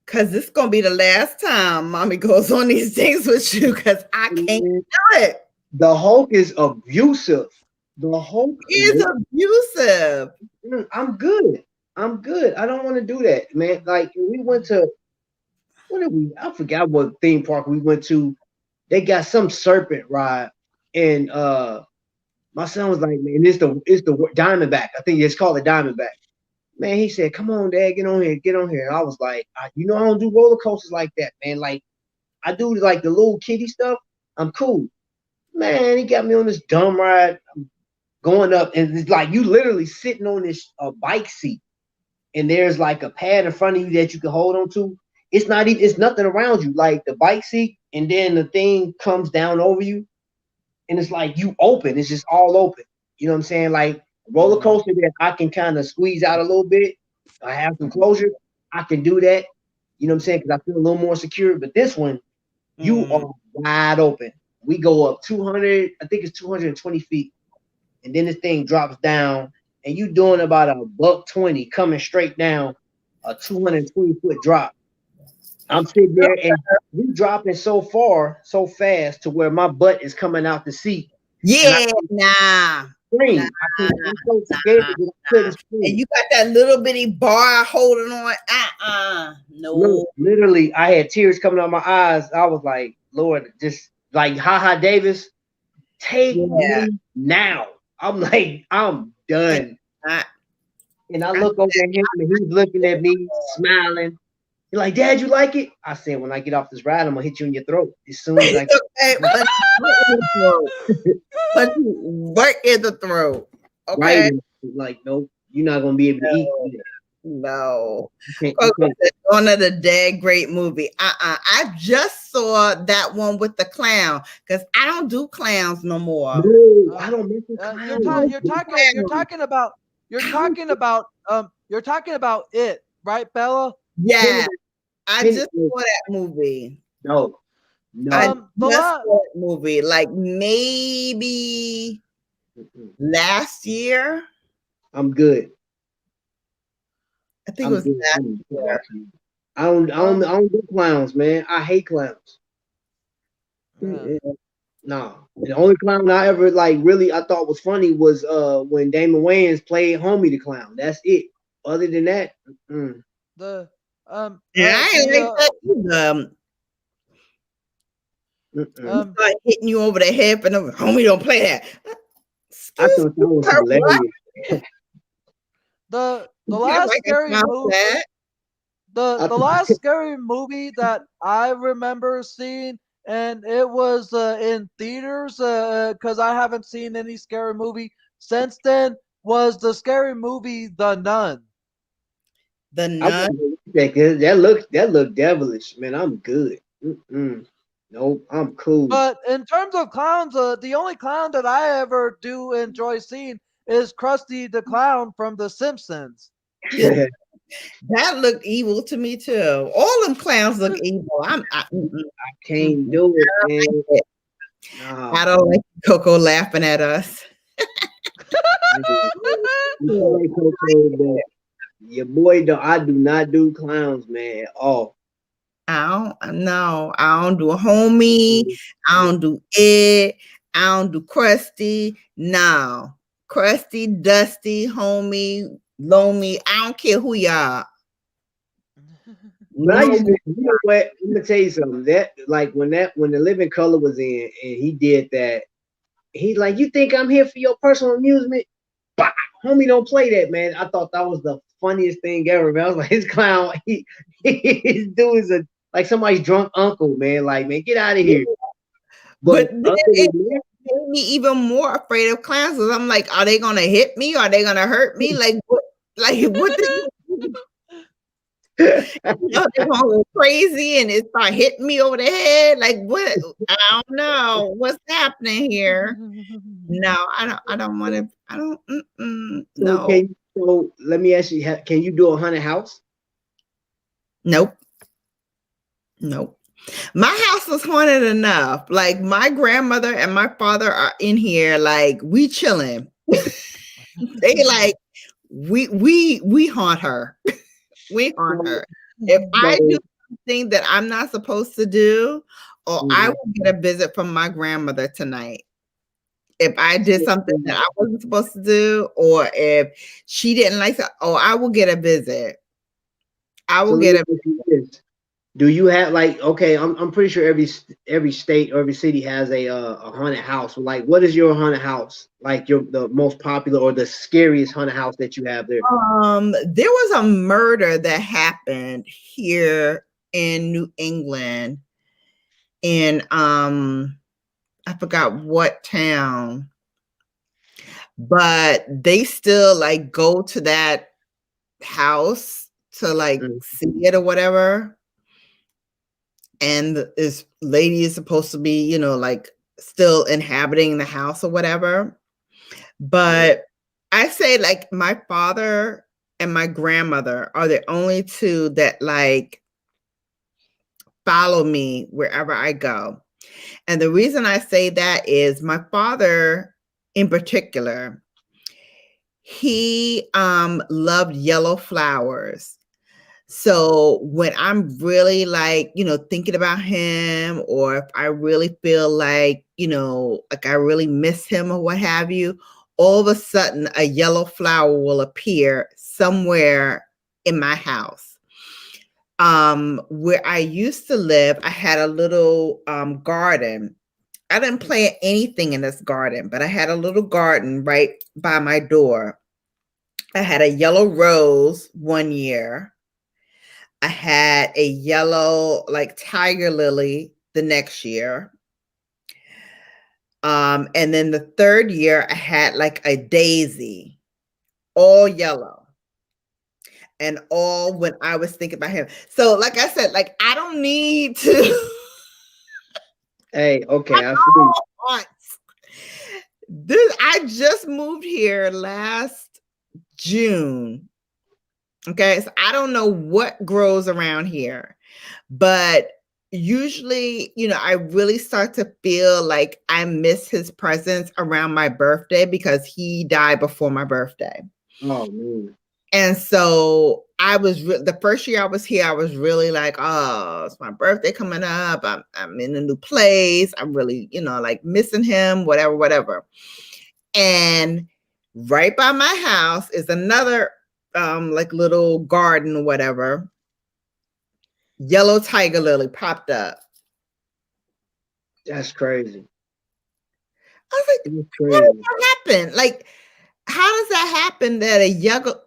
[SPEAKER 1] Because this is going to be the last time mommy goes on these things with you because I can't do it.
[SPEAKER 4] The Hulk is abusive. The Hulk
[SPEAKER 1] is abusive.
[SPEAKER 4] I'm good. I'm good. I don't want to do that, man. Like we went to I forgot what theme park we went to. They got some serpent ride, and my son was like, man, it's the Diamondback. I think it's called the Diamondback. Man, he said, come on, Dad, get on here. And I was like, I don't do roller coasters like that, man. Like I do like the little kiddie stuff. I'm cool. Man, he got me on this dumb ride. I'm going up, and it's like you literally sitting on this bike seat, and there's like a pad in front of you that you can hold on to. It's nothing around you, like the bike seat, and then the thing comes down over you, and it's like you open. It's just all open. You know what I'm saying? Like roller coaster that I can kind of squeeze out a little bit. I have some closure. I can do that. You know what I'm saying? Because I feel a little more secure. But this one, you are wide open. We go up 200, I think it's 220 feet. And then this thing drops down and you doing about $120 coming straight down a 220-foot drop. I'm sitting there and you dropping so far, so fast to where my butt is coming out the seat.
[SPEAKER 1] Yeah, nah.
[SPEAKER 4] I'm so scared that I couldn't scream.
[SPEAKER 1] And you got that little bitty bar holding on. No.
[SPEAKER 4] Literally, I had tears coming out my eyes. I was like, Lord, just like Haha Davis, take me now. I'm like, I'm done. And I look over at him and he's looking at me, smiling. He's like, Dad, you like it? I said, when I get off this ride, I'm gonna hit you in your throat as soon as I
[SPEAKER 1] get right in the throat. Okay.
[SPEAKER 4] Right. Like, nope, you're not gonna be able to eat.
[SPEAKER 1] No. One of the dead great movie. I just saw that one with the clown because I don't do clowns no more.
[SPEAKER 4] No, I don't miss the clown.
[SPEAKER 3] You're talking about it, right, Bella?
[SPEAKER 1] Yeah. I just saw that movie.
[SPEAKER 4] No.
[SPEAKER 1] I just saw that movie like maybe last year.
[SPEAKER 4] I'm good.
[SPEAKER 1] I think it was last year.
[SPEAKER 4] I don't do clowns, man. I hate clowns. No. The only clown I ever I thought was funny was when Damon Wayans played Homie the Clown. That's it. Other than that,
[SPEAKER 1] like hitting you over the head, but no, homie, don't play that.
[SPEAKER 4] I thought that was hilarious.
[SPEAKER 3] The last scary movie. the
[SPEAKER 4] I,
[SPEAKER 3] the last scary movie that I remember seeing, and it was in theaters, because I haven't seen any scary movie since then, was the scary movie The Nun.
[SPEAKER 1] The
[SPEAKER 4] I
[SPEAKER 1] nun.
[SPEAKER 4] wouldn't expect that. That look devilish, man. I'm good. Mm-mm. Nope, I'm cool.
[SPEAKER 3] But in terms of clowns, the only clown that I ever do enjoy seeing is Krusty the Clown from The Simpsons.
[SPEAKER 1] That looked evil to me too. All them clowns look evil.
[SPEAKER 4] Can't do it, man.
[SPEAKER 1] Mm.
[SPEAKER 4] Nah,
[SPEAKER 1] I don't like Coco laughing at us.
[SPEAKER 4] man. I'm sorry, Coco, but your boy, I do not do clowns, man, at all.
[SPEAKER 1] I don't no, I don't do homie, I don't do it, I don't do crusty. No. Crusty, dusty, homie, loamy. I don't care who y'all.
[SPEAKER 4] But I
[SPEAKER 1] No,
[SPEAKER 4] used to, you know what? I'm gonna tell you something. That like when the Living Color was in and he did that, he's like, "You think I'm here for your personal amusement?" Bah! Homie, don't play that, man. I thought that was the funniest thing ever, man. I was like, his clown, his dude is a like somebody's drunk uncle, man. Like, man, get out of here. But
[SPEAKER 1] but then
[SPEAKER 4] other
[SPEAKER 1] it
[SPEAKER 4] than that,
[SPEAKER 1] made me even more afraid of clowns because I'm like, are they gonna hit me? Are they gonna hurt me? Like what? Like what? You know, they're gonna go crazy and it start hitting me over the head. Like what? I don't know what's happening here. No, I don't want to. I don't.
[SPEAKER 4] so
[SPEAKER 1] No.
[SPEAKER 4] can so let me ask you, can you do a haunted house?
[SPEAKER 1] Nope. Nope. My house was haunted enough. Like my grandmother and my father are in here. Like we chilling. They like we haunt her. We haunt
[SPEAKER 4] So,
[SPEAKER 1] her. If I do
[SPEAKER 4] so
[SPEAKER 1] something that I'm not supposed to do, or I
[SPEAKER 4] mhm.
[SPEAKER 1] will get a visit from my grandmother tonight. If I did
[SPEAKER 4] So,
[SPEAKER 1] something that I wasn't supposed to do, or if she didn't like it, oh, I will get a visit. I
[SPEAKER 4] so
[SPEAKER 1] will
[SPEAKER 4] let me
[SPEAKER 1] get a
[SPEAKER 4] ask you this. Do you have like okay? I'm pretty sure every state or every city has a haunted house. Like, what is your haunted house? Like your the most popular or the scariest haunted house that you have there?
[SPEAKER 1] there was a murder that happened here in New England in I forgot what town, but they still like go to that house to like
[SPEAKER 4] Mm.
[SPEAKER 1] see it or whatever. And this lady is supposed to be, like still inhabiting the house or whatever.
[SPEAKER 4] Yeah.
[SPEAKER 1] But I say like my father and my grandmother are the only two that like follow me wherever I go. And the reason I say that is my father in particular, he loved yellow flowers. So when I'm really like, thinking about him, or if I really feel like I really miss him or what have you, all of a sudden a yellow flower will appear somewhere in my house. Where I used to live, I had a little garden. I didn't plant anything in this garden, but I had a little garden right by my door. I had a yellow rose one year. I had a yellow like tiger lily the next year. And then the third year I had like a daisy, all yellow. And all when I was thinking about him. So like I said, like I don't need to
[SPEAKER 4] Hey,
[SPEAKER 1] I
[SPEAKER 4] okay, I feel you.
[SPEAKER 1] want this. I just moved here last June. Okay. So I don't know what grows around here, but usually, I really start to feel like I miss his presence around my birthday because he died before my birthday.
[SPEAKER 4] Oh man.
[SPEAKER 1] And so the first year I was here, I was really like, oh, it's my birthday coming up. I'm in a new place. I'm really, like missing him, whatever, whatever. And right by my house is another like little garden or whatever. Yellow tiger lily popped up.
[SPEAKER 4] That's crazy.
[SPEAKER 1] I was like,
[SPEAKER 4] That's
[SPEAKER 1] how does
[SPEAKER 4] crazy.
[SPEAKER 1] that happen? Like, how does that happen that a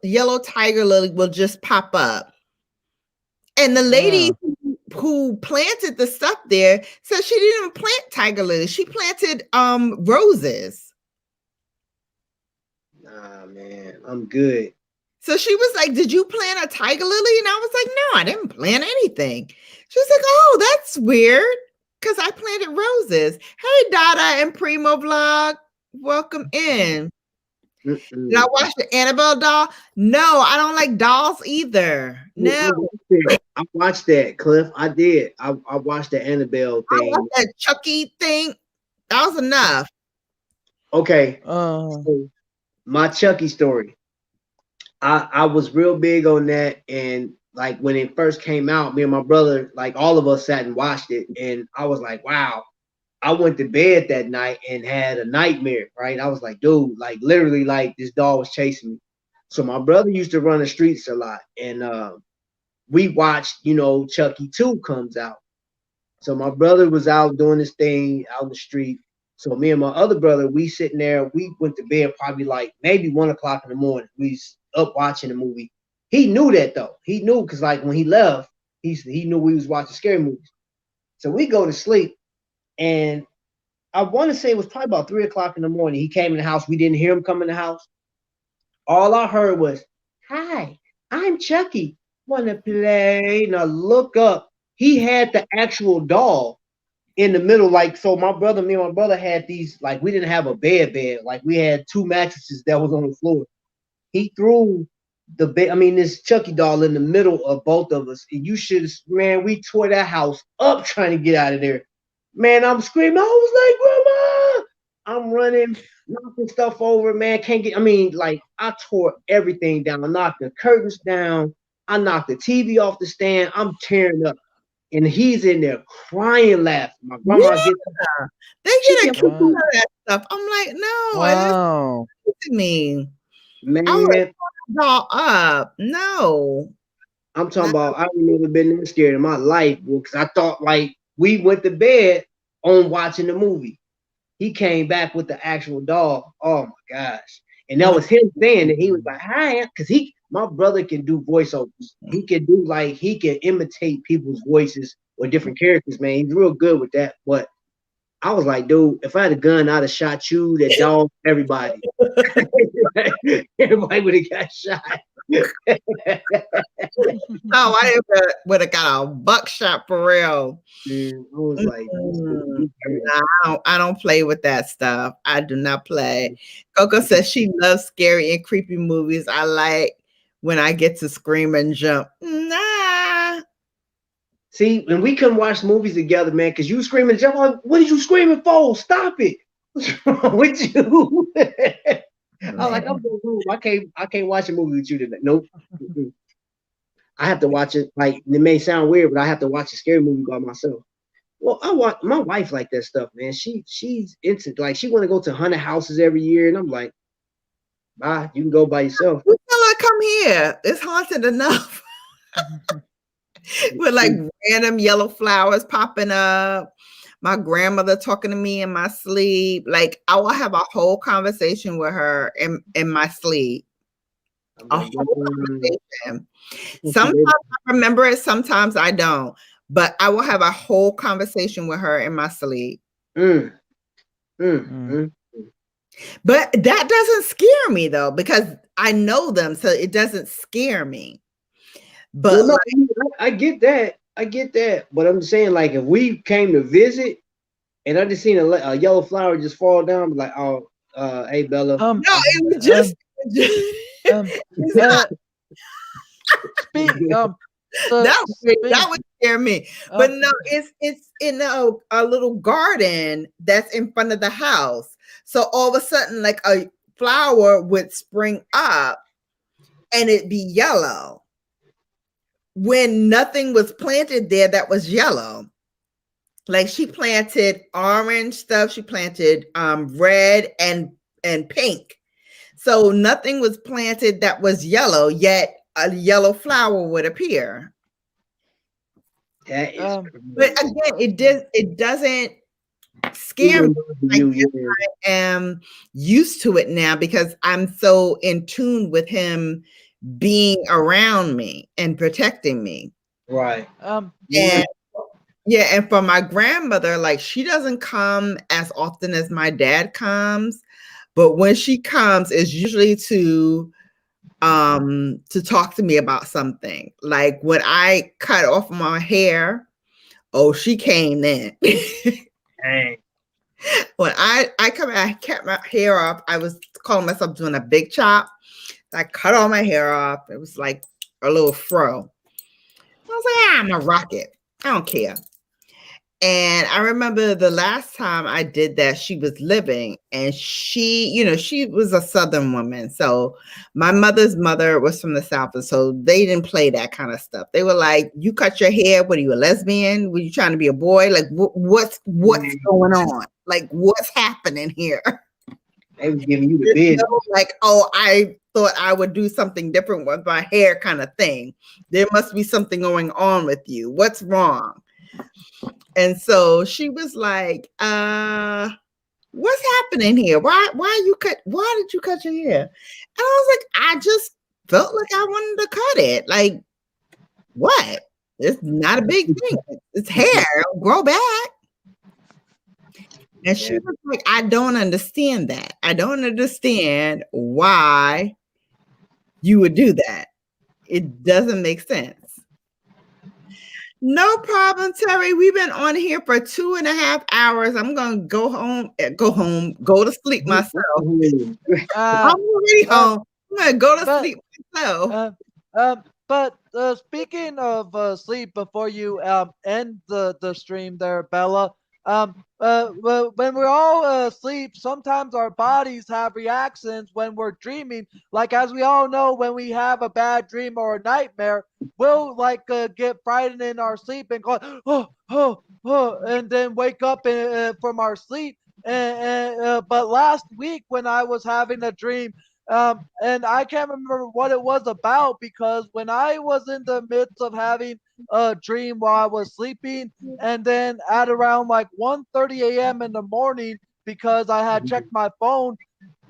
[SPEAKER 1] yellow tiger lily will just pop up? And the lady who planted the stuff there said she didn't even plant tiger lilies. She planted roses.
[SPEAKER 4] Nah, man, I'm good.
[SPEAKER 1] So she was like, "Did you plant a tiger lily?" And I was like, "No, I didn't plant anything." She was like, "Oh, that's weird because I planted roses." Hey, Dada and Primo Vlog, welcome in. Did I watch the Annabelle doll? No, I don't like dolls either. No,
[SPEAKER 4] I watched that, Cliff. I did. I watched the Annabelle
[SPEAKER 1] I
[SPEAKER 4] thing.
[SPEAKER 1] watched that Chucky thing. That was enough.
[SPEAKER 4] Okay, so my Chucky story. I was real big on that, and like when it first came out, me and my brother, like all of us sat and watched it, and I was like, wow. I went to bed that night and had a nightmare, right? I was like, dude, like literally, like this dog was chasing me. So my brother used to run the streets a lot, and we watched, Chucky 2 comes out. So my brother was out doing this thing out in the street. So me and my other brother, we sitting there, we went to bed probably like maybe 1 o'clock in the morning. We up watching the movie. He knew that though. He knew because like when he left, he knew we was watching scary movies. So we go to sleep, and I want to say it was probably about 3 o'clock in the morning. He came in the house. We didn't hear him come in the house. All I heard was, "Hi, I'm Chucky. Wanna play?" And I look up. He had the actual doll in the middle. Like, so me and my brother had these, like, we didn't have a bed. Like, we had 2 mattresses that was on the floor. He threw the bed, I mean, this Chucky doll in the middle of both of us. And you should, man, we tore that house up trying to get out of there. Man, I'm screaming. I was like, "Grandma!" I'm running, knocking stuff over, man. Can't get, I mean, like, I tore everything down. I knocked the curtains down. I knocked the TV off the stand. I'm tearing up. And he's in there crying, laughing. My grandma gets
[SPEAKER 1] Yeah, they get a kick out of that stuff. I'm like, no,
[SPEAKER 3] Wow.
[SPEAKER 1] it is to me. I would
[SPEAKER 4] man.
[SPEAKER 1] doll up. No,
[SPEAKER 4] I'm talking
[SPEAKER 1] no.
[SPEAKER 4] about I ain't never been that scared in my life because I thought like we went to bed on watching the movie. He came back with the actual dog. Oh my gosh. And that was him saying that he was like, "Hi," because my brother can do voiceovers. He can do like he can imitate people's voices or different characters, man. He's real good with that. But I was like, dude, if I had a gun, I'd have shot you, that dog, everybody. Everybody would have got shot.
[SPEAKER 1] No, I would have got a buckshot for real.
[SPEAKER 4] Man, I was like,
[SPEAKER 1] No, I don't play with that stuff. I do not play. Coco says she loves scary and creepy movies. I like when I get to scream and jump. Nah.
[SPEAKER 4] see, and we couldn't watch movies together, man, because you screaming, jump on. What are you screaming for? Stop it! What's wrong with you? I'm like, I'm going home. I can't watch a movie with you today. Nope. I have to watch it. Like, it may sound weird, but I have to watch a scary movie by myself. Well, I watch my wife like that stuff, man. She's into, like, she want to go to haunted houses every year, and I'm like, bye. You can go by yourself.
[SPEAKER 1] We tell her come here. It's haunted enough. With like random yellow flowers popping up. My grandmother talking to me in my sleep. Like I will have a whole conversation with her in my sleep. A whole conversation. Sometimes I remember it, sometimes I don't. But I will have a whole conversation with her in my sleep. But that doesn't scare me though, because I know them, so it doesn't scare me. But
[SPEAKER 4] well, no, I get that. I get that. But I'm saying, like, if we came to visit and I just seen a yellow flower just fall down, I'm like, oh, hey, Bella.
[SPEAKER 1] No, it was just
[SPEAKER 3] speak
[SPEAKER 1] that would scare me. But no, it's in a little garden that's in front of the house. So all of a sudden, like a flower would spring up and it'd be yellow when nothing was planted there that was yellow. Like she planted orange stuff, she planted red and pink. So nothing was planted that was yellow, yet a yellow flower would appear.
[SPEAKER 4] That is
[SPEAKER 1] but again, it doesn't scare me. I am used to it now because I'm so in tune with him being around me and protecting me.
[SPEAKER 4] Right.
[SPEAKER 1] And
[SPEAKER 4] Yeah.
[SPEAKER 1] yeah, and for my grandmother, like she doesn't come as often as my dad comes, but when she comes, it's usually to talk to me about something. Like when I cut off my hair, oh, she came then.
[SPEAKER 4] Dang.
[SPEAKER 1] When I kept my hair off, I was calling myself doing a big chop. I cut all my hair off. It was like a little fro. I was like, I'm gonna rock it. I don't care. And I remember the last time I did that, she was living and she was a Southern woman. So my mother's mother was from the South. And so they didn't play that kind of stuff. They were like, you cut your hair. What are you, a lesbian? Were you trying to be a boy? Like, what's going on? Like, what's happening here?
[SPEAKER 4] They was giving you the
[SPEAKER 1] There's
[SPEAKER 4] business.
[SPEAKER 1] no, like, oh, I thought I would do something different with my hair kind of thing. There must be something going on with you. What's wrong? And so she was like, what's happening here? Why did you cut your hair? And I was like, I just felt like I wanted to cut it. Like, what? It's not a big thing. It's hair. It'll grow back. And she
[SPEAKER 4] Yeah.
[SPEAKER 1] was like, I don't understand that. I don't understand why you would do that. It doesn't make sense. No problem, Terry. We've been on here for 2.5 hours. I'm gonna go to sleep myself.
[SPEAKER 3] Uh,
[SPEAKER 1] I'm already home. I'm gonna go to
[SPEAKER 3] but
[SPEAKER 1] sleep myself.
[SPEAKER 3] Speaking of sleep, before you end the stream there, Bella, when we're all asleep, sometimes our bodies have reactions when we're dreaming. Like, as we all know, when we have a bad dream or a nightmare, we'll like get frightened in our sleep and go, and then wake up from our sleep. But last week when I was having a dream, and I can't remember what it was about, because when I was in the midst of having a dream while I was sleeping, and then at around like 1:30 a.m. in the morning, because I had checked my phone,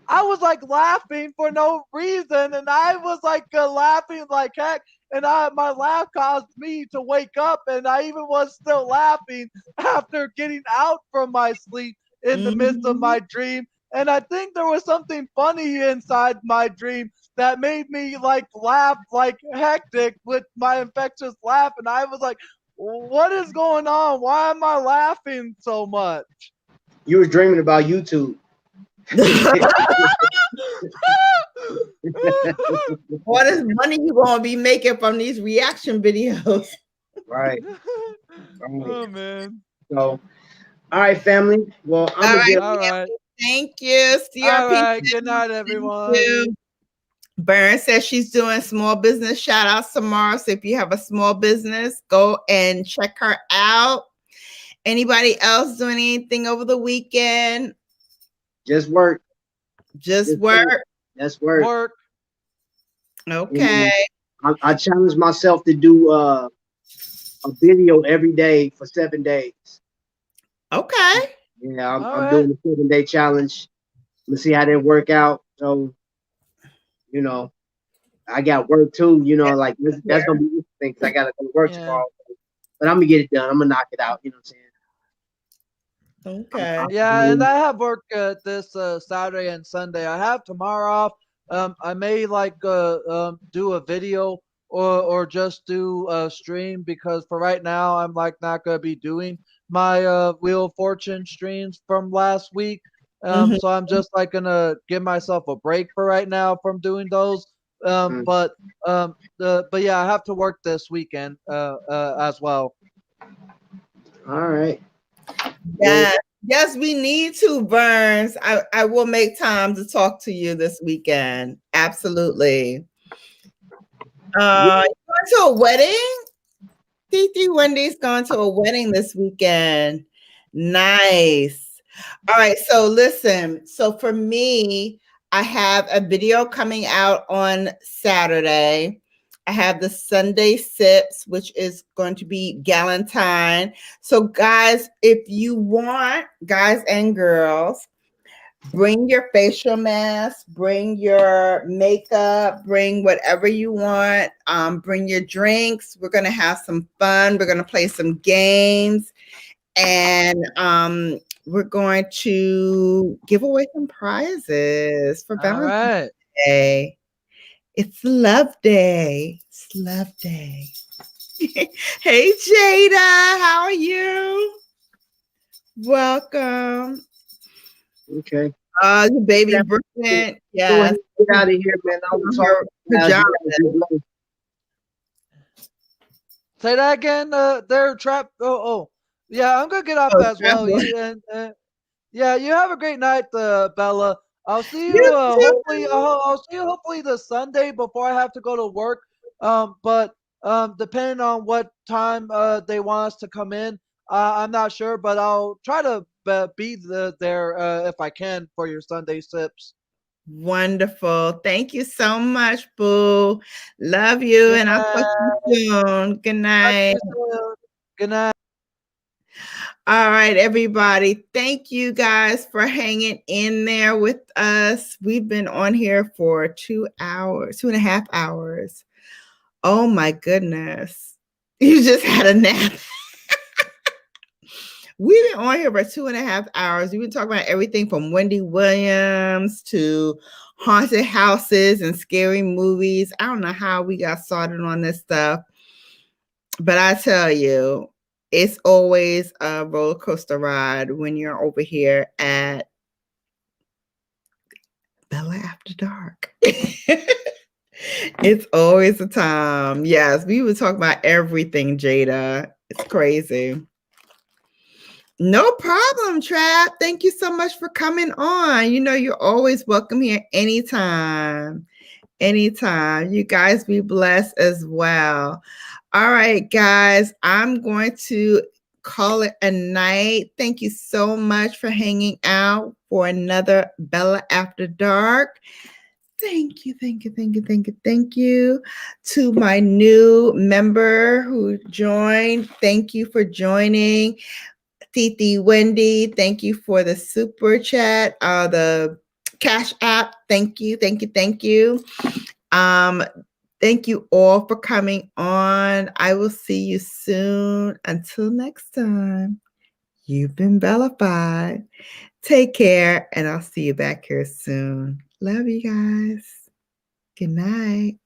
[SPEAKER 3] I was like laughing for no reason, and I was like laughing like heck, and my laugh caused me to wake up, and I even was still laughing after getting out from my sleep in the midst of
[SPEAKER 1] Mhm.
[SPEAKER 3] my dream. And I think there was something funny inside my dream that made me like laugh like hectic with my infectious laugh, and I was like, what is going on? Why am I laughing so much?
[SPEAKER 4] You was dreaming about YouTube.
[SPEAKER 1] What is money you gonna be making from these reaction videos?
[SPEAKER 4] Right. Right.
[SPEAKER 3] Oh man.
[SPEAKER 4] So, all right, family. Well, I'm
[SPEAKER 1] All
[SPEAKER 4] gonna
[SPEAKER 1] right,
[SPEAKER 4] get.
[SPEAKER 3] All right.
[SPEAKER 1] thank you.
[SPEAKER 3] All
[SPEAKER 1] CRP.
[SPEAKER 3] right. Good night,
[SPEAKER 1] Thank
[SPEAKER 3] everyone.
[SPEAKER 1] you. Byrne says she's doing small business shout outs tomorrow. So if you have a small business, go and check her out. Anybody else doing anything over the weekend?
[SPEAKER 4] Just work.
[SPEAKER 1] Just
[SPEAKER 4] Just work.
[SPEAKER 1] work.
[SPEAKER 4] That's work.
[SPEAKER 3] Work.
[SPEAKER 4] You
[SPEAKER 1] Okay.
[SPEAKER 4] know, I challenged myself to do a video every day for 7 days.
[SPEAKER 1] Okay.
[SPEAKER 4] Yeah,
[SPEAKER 3] All
[SPEAKER 4] I'm
[SPEAKER 3] right.
[SPEAKER 4] doing a 7 day challenge. Let's see how that work out. So, you know, I got work too. You know, like that's gonna be interesting because I gotta go to work
[SPEAKER 3] Yeah.
[SPEAKER 4] tomorrow. But I'm gonna get it done. I'm gonna knock it out. You know what I'm saying?
[SPEAKER 1] Okay.
[SPEAKER 3] Yeah, and I have work this Saturday and Sunday. I have tomorrow off. I may like do a video or just do a stream, because for right now I'm like not gonna be doing my Wheel of Fortune streams from last week.
[SPEAKER 1] Mhm.
[SPEAKER 3] So I'm just like gonna give myself a break for right now from doing those.
[SPEAKER 4] Mm.
[SPEAKER 3] But yeah, I have to work this weekend as well.
[SPEAKER 4] All right. Well,
[SPEAKER 1] Yes. Yes, we need to, Burns. I will make time to talk to you this weekend. Absolutely.
[SPEAKER 4] yeah,
[SPEAKER 1] You going to a wedding? Titi Wendy's going to a wedding this weekend. Nice. All right. So listen. So for me, I have a video coming out on Saturday. I have the Sunday Sips, which is going to be Galentine. So guys, if you want, guys and girls, Bring your facial mask, bring your makeup, bring whatever you want. Bring your drinks. We're gonna have some fun. We're gonna play some games, and we're going to give away some prizes for
[SPEAKER 3] All
[SPEAKER 1] Valentine's
[SPEAKER 3] right.
[SPEAKER 1] Day. It's Love Day. It's Love Day. Hey Jada, how are you? Welcome.
[SPEAKER 4] Okay.
[SPEAKER 1] The baby
[SPEAKER 4] Yeah,
[SPEAKER 1] Brooklyn,
[SPEAKER 4] go ahead
[SPEAKER 1] yes,
[SPEAKER 4] and get out of here, man. I will talk
[SPEAKER 1] her
[SPEAKER 4] to you guys.
[SPEAKER 1] pajamas.
[SPEAKER 4] You guys be blessed.
[SPEAKER 3] Say that again. They're trapped. Oh. Yeah, I'm gonna get up
[SPEAKER 1] Oh,
[SPEAKER 3] as well.
[SPEAKER 1] travel.
[SPEAKER 3] You and yeah, you have a great night, Bella. I'll see you.
[SPEAKER 1] You
[SPEAKER 3] Hopefully,
[SPEAKER 1] too.
[SPEAKER 3] I'll see you hopefully the Sunday before I have to go to work. But depending on what time they want us to come in, I'm not sure. But I'll try to be there if I can for your Sunday sips.
[SPEAKER 1] Wonderful. Thank you so much, Boo. Love you,
[SPEAKER 3] Good
[SPEAKER 1] and I'll talk to
[SPEAKER 3] night.
[SPEAKER 1] you soon. Good
[SPEAKER 3] Talk to
[SPEAKER 1] night.
[SPEAKER 3] you soon. Good night.
[SPEAKER 1] All right, everybody. Thank you guys for hanging in there with us. We've been on here for 2 hours, 2.5 hours. Oh my goodness. You just had a nap. We've been on here for 2.5 hours. We've been talking about everything from Wendy Williams to haunted houses and scary movies. I don't know how we got started on this stuff, but I tell you, it's always a roller coaster ride when you're over here at Bella After Dark. It's always a time. Yes, we would talk about everything, Jada. It's crazy. No problem, Trap. Thank you so much for coming on. You know, you're always welcome here anytime. Anytime. You guys be blessed as well. All right, guys, I'm going to call it a night. Thank you so much for hanging out for another Bella After Dark. Thank you, thank you, thank you, thank you, thank you to my new member who joined. Thank you for joining. Titi Wendy, thank you for the super chat, the Cash App. Thank you, thank you, thank you. Um, thank you all for coming on. I will see you soon. Until next time, you've been Bellafied. Take care, and I'll see you back here soon. Love you guys. Good night.